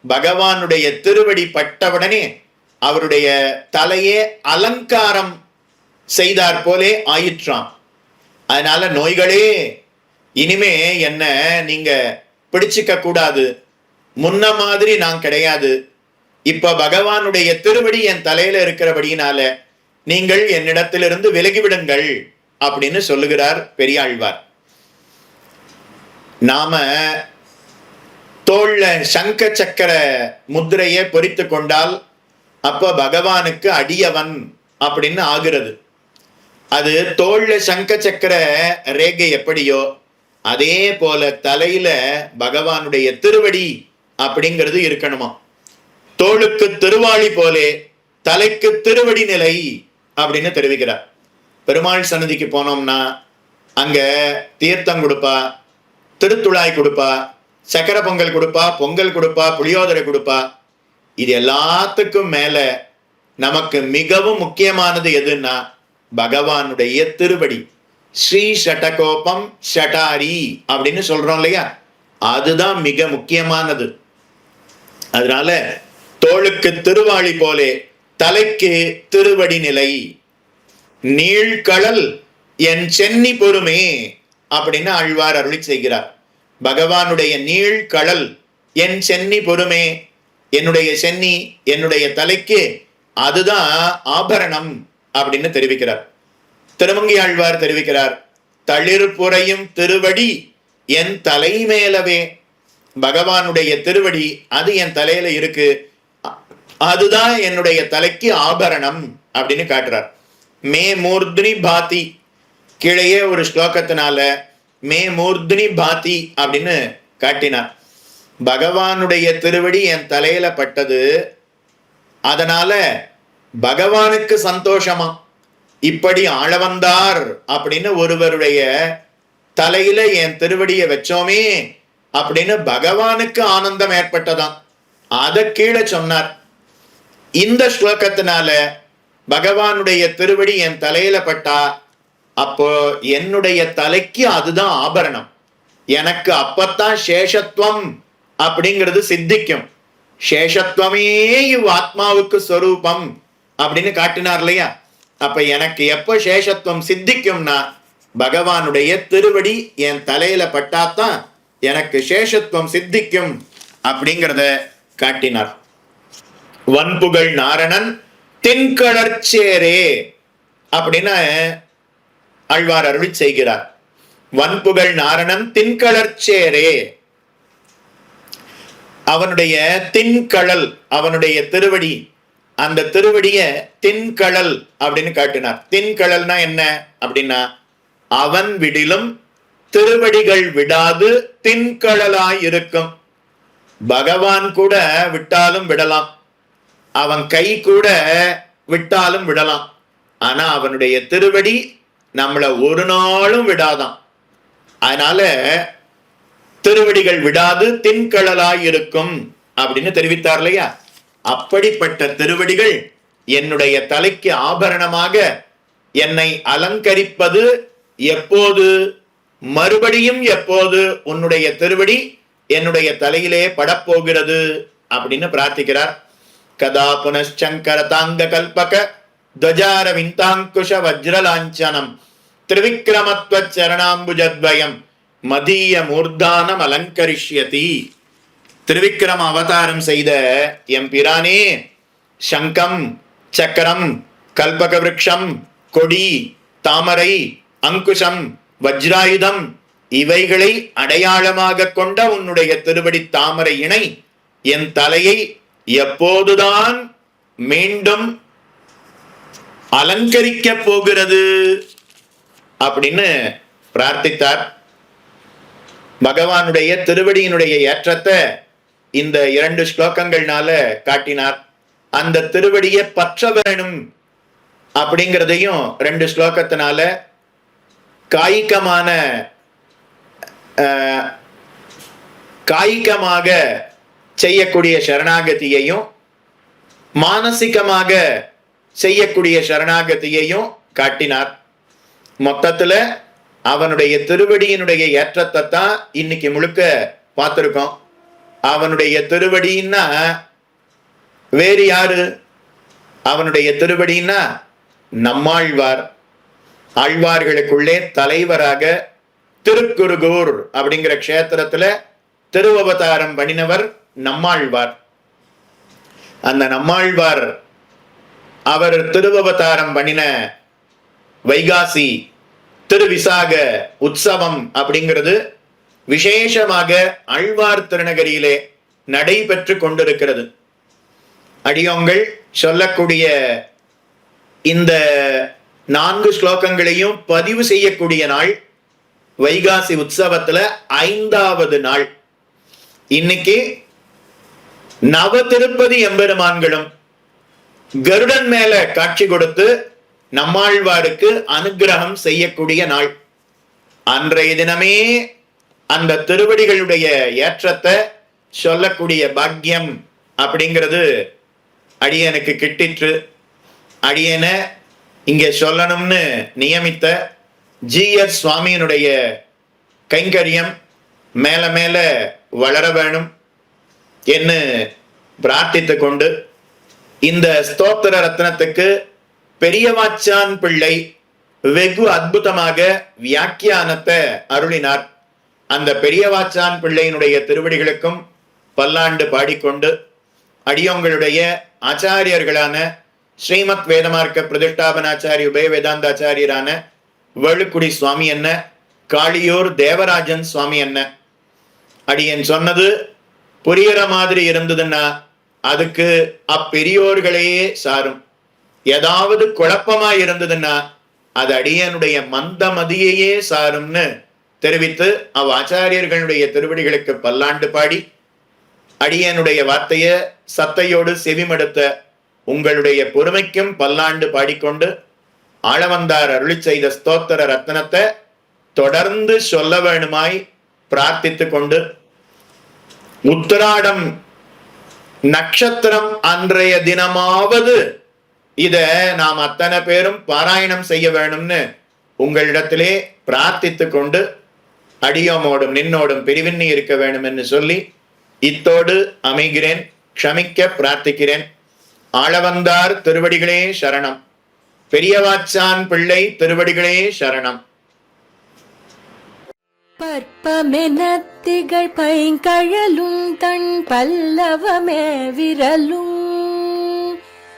பகவானுடைய திருவடி பட்டவுடனே அவருடைய தலையே அலங்காரம் செய்தார் போலே ஆயிற்றாம். அதனால நோய்களே இனிமே என்ன நீங்க பிடிச்சிக்க கூடாது, முன்ன மாதிரி நான் கிடையாது, இப்ப பகவானுடைய திருவடி என் தலையில இருக்கிறபடியினால நீங்கள் என்னிடத்திலிருந்து விலகிவிடுங்கள் அப்படின்னு சொல்லுகிறார் பெரியாழ்வார். நாம தோல்ல சங்க சக்கர முத்திரையை பொறித்து கொண்டால் அப்ப பகவானுக்கு அடியவன் அப்படின்னு ஆகிறது. அது தோல்ல சங்க சக்கர ரேகை எப்படியோ அதே போல தலையில பகவானுடைய திருவடி அப்படிங்கிறது இருக்கணுமா. தோளுக்கு திருவாளி போலே தலைக்கு திருவடி நிலை அப்படின்னு தெரிவிக்கிறார். பெருமாள் சன்னதிக்கு போனோம்னா அங்க தீர்த்தம் கொடுப்பா, திருத்துழாய் கொடுப்பா, சக்கர பொங்கல் கொடுப்பா, பொங்கல் கொடுப்பா, புளியோதரை கொடுப்பா. இது எல்லாத்துக்கும் மேல நமக்கு மிகவும் முக்கியமானது எதுன்னா பகவானுடைய திருவடி. ஸ்ரீ ஷடகோபம் ஷடாரி அப்படின்னு சொல்றோம் இல்லையா, அதுதான் மிக முக்கியமானது. அதனால தோளுக்கு திருவாளி போலே தலைக்கு திருவடி நிலை, நீழ்கடல் என் சென்னி பொறுமே அப்படின்னு ஆழ்வார் அருளி செய்கிறார். பகவானுடைய நீழ்கடல் என் சென்னி பொறுமே, என்னுடைய சென்னி என்னுடைய தலைக்கு அதுதான் ஆபரணம் அப்படின்னு தெரிவிக்கிறார். திருமங்கை ஆழ்வார் தெரிவிக்கிறார், தளிர் புரையும் திருவடி என் தலை மேலவே. பகவானுடைய திருவடி அது என் தலையில இருக்கு, அதுதான் என்னுடைய தலைக்கு ஆபரணம் அப்படின்னு காட்டுறார். மே மூர்த்னி பாதி, கீழேயே ஒரு ஸ்லோகத்தினால மே மூர்த்னி பாதி அப்படின்னு காட்டினார். பகவானுடைய திருவடி என் தலையில பட்டது, அதனால பகவானுக்கு சந்தோஷமா. இப்படி ஆளவந்தார் அப்படின்னு ஒருவருடைய தலையில என் திருவடியை வச்சோமே அப்படின்னு பகவானுக்கு ஆனந்தம் ஏற்பட்டதாம். அதை கீழே சொன்னார். இந்த ஸ்லோகத்தினால பகவானுடைய திருவடி என் தலையில பட்டா அப்போ என்னுடைய தலைக்கு அதுதான் ஆபரணம், எனக்கு அப்பத்தான் சேஷத்துவம் அப்படிங்கிறது சித்திக்கும். சேஷத்துவமே இவ் ஆத்மாவுக்கு ஸ்வரூபம் அப்படின்னு காட்டினார் இல்லையா? அப்ப எனக்கு எப்ப சேஷத்துவம் சித்திக்கும்னா பகவானுடைய திருவடி என் தலையில பட்டாத்தான் எனக்கு சேஷத்துவம் சித்திக்கும் அப்படிங்கிறத காட்டினார். வன்புகழ் நாரணன் தென்கடற்சேரே அப்படின்னு ஆழ்வார் அருளி செய்கிறார். வன்புகழ் நாரணன் தென்கடற்சேரே, அவனுடைய தென்கடல் அவனுடைய திருவடி, அந்த திருவடிய தென்கடல் அப்படின்னு காட்டினார். தென்கடல்னா என்ன அப்படின்னா, அவன் விடிலும் திருவடிகள் விடாது தென்கடலாய் இருக்கும். பகவான் கூட விட்டாலும் விடலாம், அவன் கை கூட விட்டாலும் விடலாம், ஆனா அவனுடைய திருவடி நம்மள ஒரு நாளும் விடாதான். அதனால திருவடிகள் விடாது தென்கடலாய் இருக்கும் அப்படின்னு தெரிவித்தார் இல்லையா? அப்படிப்பட்ட திருவடிகள் என்னுடைய தலைக்கு ஆபரணமாக என்னை அலங்கரிப்பது எப்போது? மறுபடியும் எப்போது உன்னுடைய திருவடி என்னுடைய தலையிலே படப்போகிறது அப்படின்னு பிரார்த்திக்கிறார். கதா புனச்சங்கர தாங்க கல்பக துவஜார விந்தாங்குஷ வஜ்ரலாஞ்சனம் திரிவிக்ரமத்வ சரணாம்புஜத்வயம் மதிய மூர்தானம் அலங்கரிஷ்யதி. திருவிக்கிரம அவதாரம் செய்த எம் பிரானே, சங்கம், சக்கரம், கல்பக விருட்சம், கொடி, தாமரை, அங்குஷம், வஜ்ராயுதம் இவைகளை அடையாளமாக கொண்ட உன்னுடைய திருவடி தாமரை இணை என் தலையை எப்போதுதான் மீண்டும் அலங்கரிக்க போகிறது அப்படின்னு பிரார்த்தித்தார். பகவானுடைய திருவடியினுடைய ஏற்றத்தை இந்த 2 ஸ்லோகங்கள்னால காட்டினார். அந்த திருவடியை பற்ற வேணும் அப்படிங்கிறதையும் 2 ஸ்லோகத்தினால காய்கமாக செய்யக்கூடிய சரணாகதியையும் மானசிகமாக செய்யக்கூடிய சரணாகதியையும் காட்டினார். மொத்தத்துல அவனுடைய திருவடியினுடைய ஏற்றத்தை தான் இன்னைக்கு முழுக்க பார்த்திருக்கோம். அவனுடைய திருவடின்னா வேறு யாரு? அவனுடைய திருவடின்னா நம்மாழ்வார். ஆழ்வார்களுக்குள்ளே தலைவராக திருக்குருகூர் அப்படிங்கிற க்ஷேத்திரத்துல திருவவதாரம் பண்ணினவர் நம்மாழ்வார். அந்த நம்மாழ்வார் அவர் திருவவதாரம் பண்ணின வைகாசி திருவிசாக உற்சவம் அப்படிங்கிறது விசேஷமாக ஆழ்வார் திருநகரியிலே நடைபெற்று கொண்டிருக்கிறது. அடியோங்கள் சொல்லக்கூடிய இந்த 4 ஸ்லோகங்களையும் பதிவு செய்யக்கூடிய நாள் வைகாசி உற்சவத்துல 5வது நாள். இன்னைக்கு நவ திருப்பதி எம்பெருமான்களும் கருடன் மேல காட்சி கொடுத்து நம்மாழ்வாருக்கு அனுகிரகம் செய்யக்கூடிய நாள். அன்றைய தினமே அந்த திருவடிகளுடைய ஏற்றத்தை சொல்லக்கூடிய பாக்கியம் அப்படிங்கிறது அடியனுக்கு கிட்டிற்று. அடியன இங்கே சொல்லணும்னு நியமித்த ஜி.எஸ். சுவாமியினுடைய கைங்கரியம் மேல மேல வளர வேணும் என்று பிரார்த்தித்து கொண்டு இந்த ஸ்தோத்திர ரத்னத்துக்கு பெரியவாச்சான் பிள்ளை வெகு அற்புதமாக வியாக்கியானத்தை அருளினார். அந்த பெரியவாச்சான் பிள்ளையினுடைய திருவடிகளுக்கும் பல்லாண்டு பாடிக்கொண்டு அடியோங்களுடைய ஆச்சாரியர்களான ஸ்ரீமத் வேதமார்க்க பிரதிஷ்டாபனாச்சாரிய உபய வேதாந்தாச்சாரியரான வேலுக்குடி சுவாமி என்ன, காளியூர் தேவராஜன் சுவாமி என்ன, அடியன் சொன்னது புரியற மாதிரி இருந்ததுன்னா அதுக்கு அப்பெரியோர்களையே சாரும். ஏதாவது குழப்பமா இருந்ததுன்னா அது அடியனுடைய மந்தமதியையே சாரும்னு தெரிவித்து ஆச்சாரியர்களுடைய திருவடிகளுக்கு பல்லாண்டு பாடி அடியனுடைய வார்த்தைய சத்தையோடு செவிமடுத்த உங்களுடைய பொறுமைக்கும் பல்லாண்டு பாடிக்கொண்டு ஆளவந்தார் அருளி செய்த ஸ்தோத்திர ரத்னத்தை தொடர்ந்து சொல்ல வேணுமாய் பிரார்த்தித்து கொண்டு உத்திராடம் நட்சத்திரம் அன்றைய தினமாவது இத நாம் அத்தனை பேரும் பாராயணம் செய்ய வேணும்னு உங்களிடத்திலே பிரார்த்தித்து கொண்டு அடியோமோடும் நின்னோடும் பிரிவின்னி இருக்க வேண்டும் என்று சொல்லி இத்தோடு அமைகிறேன். க்ஷமிக்க பிரார்த்திக்கிறேன். ஆளவந்தார் திருவடிகளே சரணம். பெரியவாச்சான் பிள்ளை திருவடிகளே சரணம். பற்பமெனத்திகள் பைங்கழலும் தன் பல்லவமே விரலும்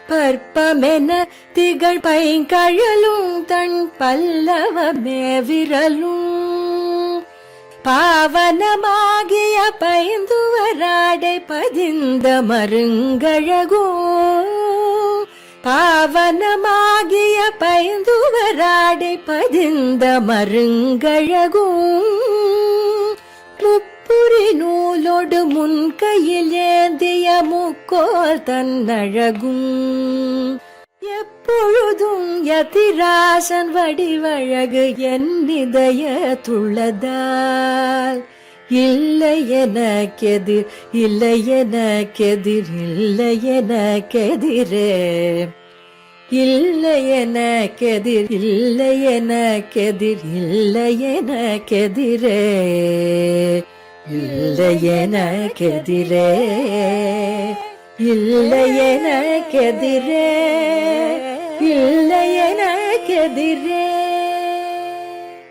பற்பமென திகழ் பைங்கழலும் தன் பல்லவமே விரலும் பாவனமாகிய பைந்துவராடை பதிந்த மருங்கழகும் பாவனமாகிய பைந்துவராடை பதிந்த மருங்கழகும் முப்புரி நூலோடு முன் கையில் ஏந்திய முக்கோல் தன்னழகும் எப்பொழுதும் யதிராசன் வடிவழகு என் இதயத்துள்ளதால் இல்லை எனக்கெதிர் இல்லை எனக்கெதிர் இல்லை எனக்கெதிரே இல்லை எனக்கெதிர் இல்லை எனக்கெதிர் இல்லை எனக்கெதிரே இல்லை எனக்கெதிரே இல்லை எனக்கெதிரே இல்லை எனக்கெதிரே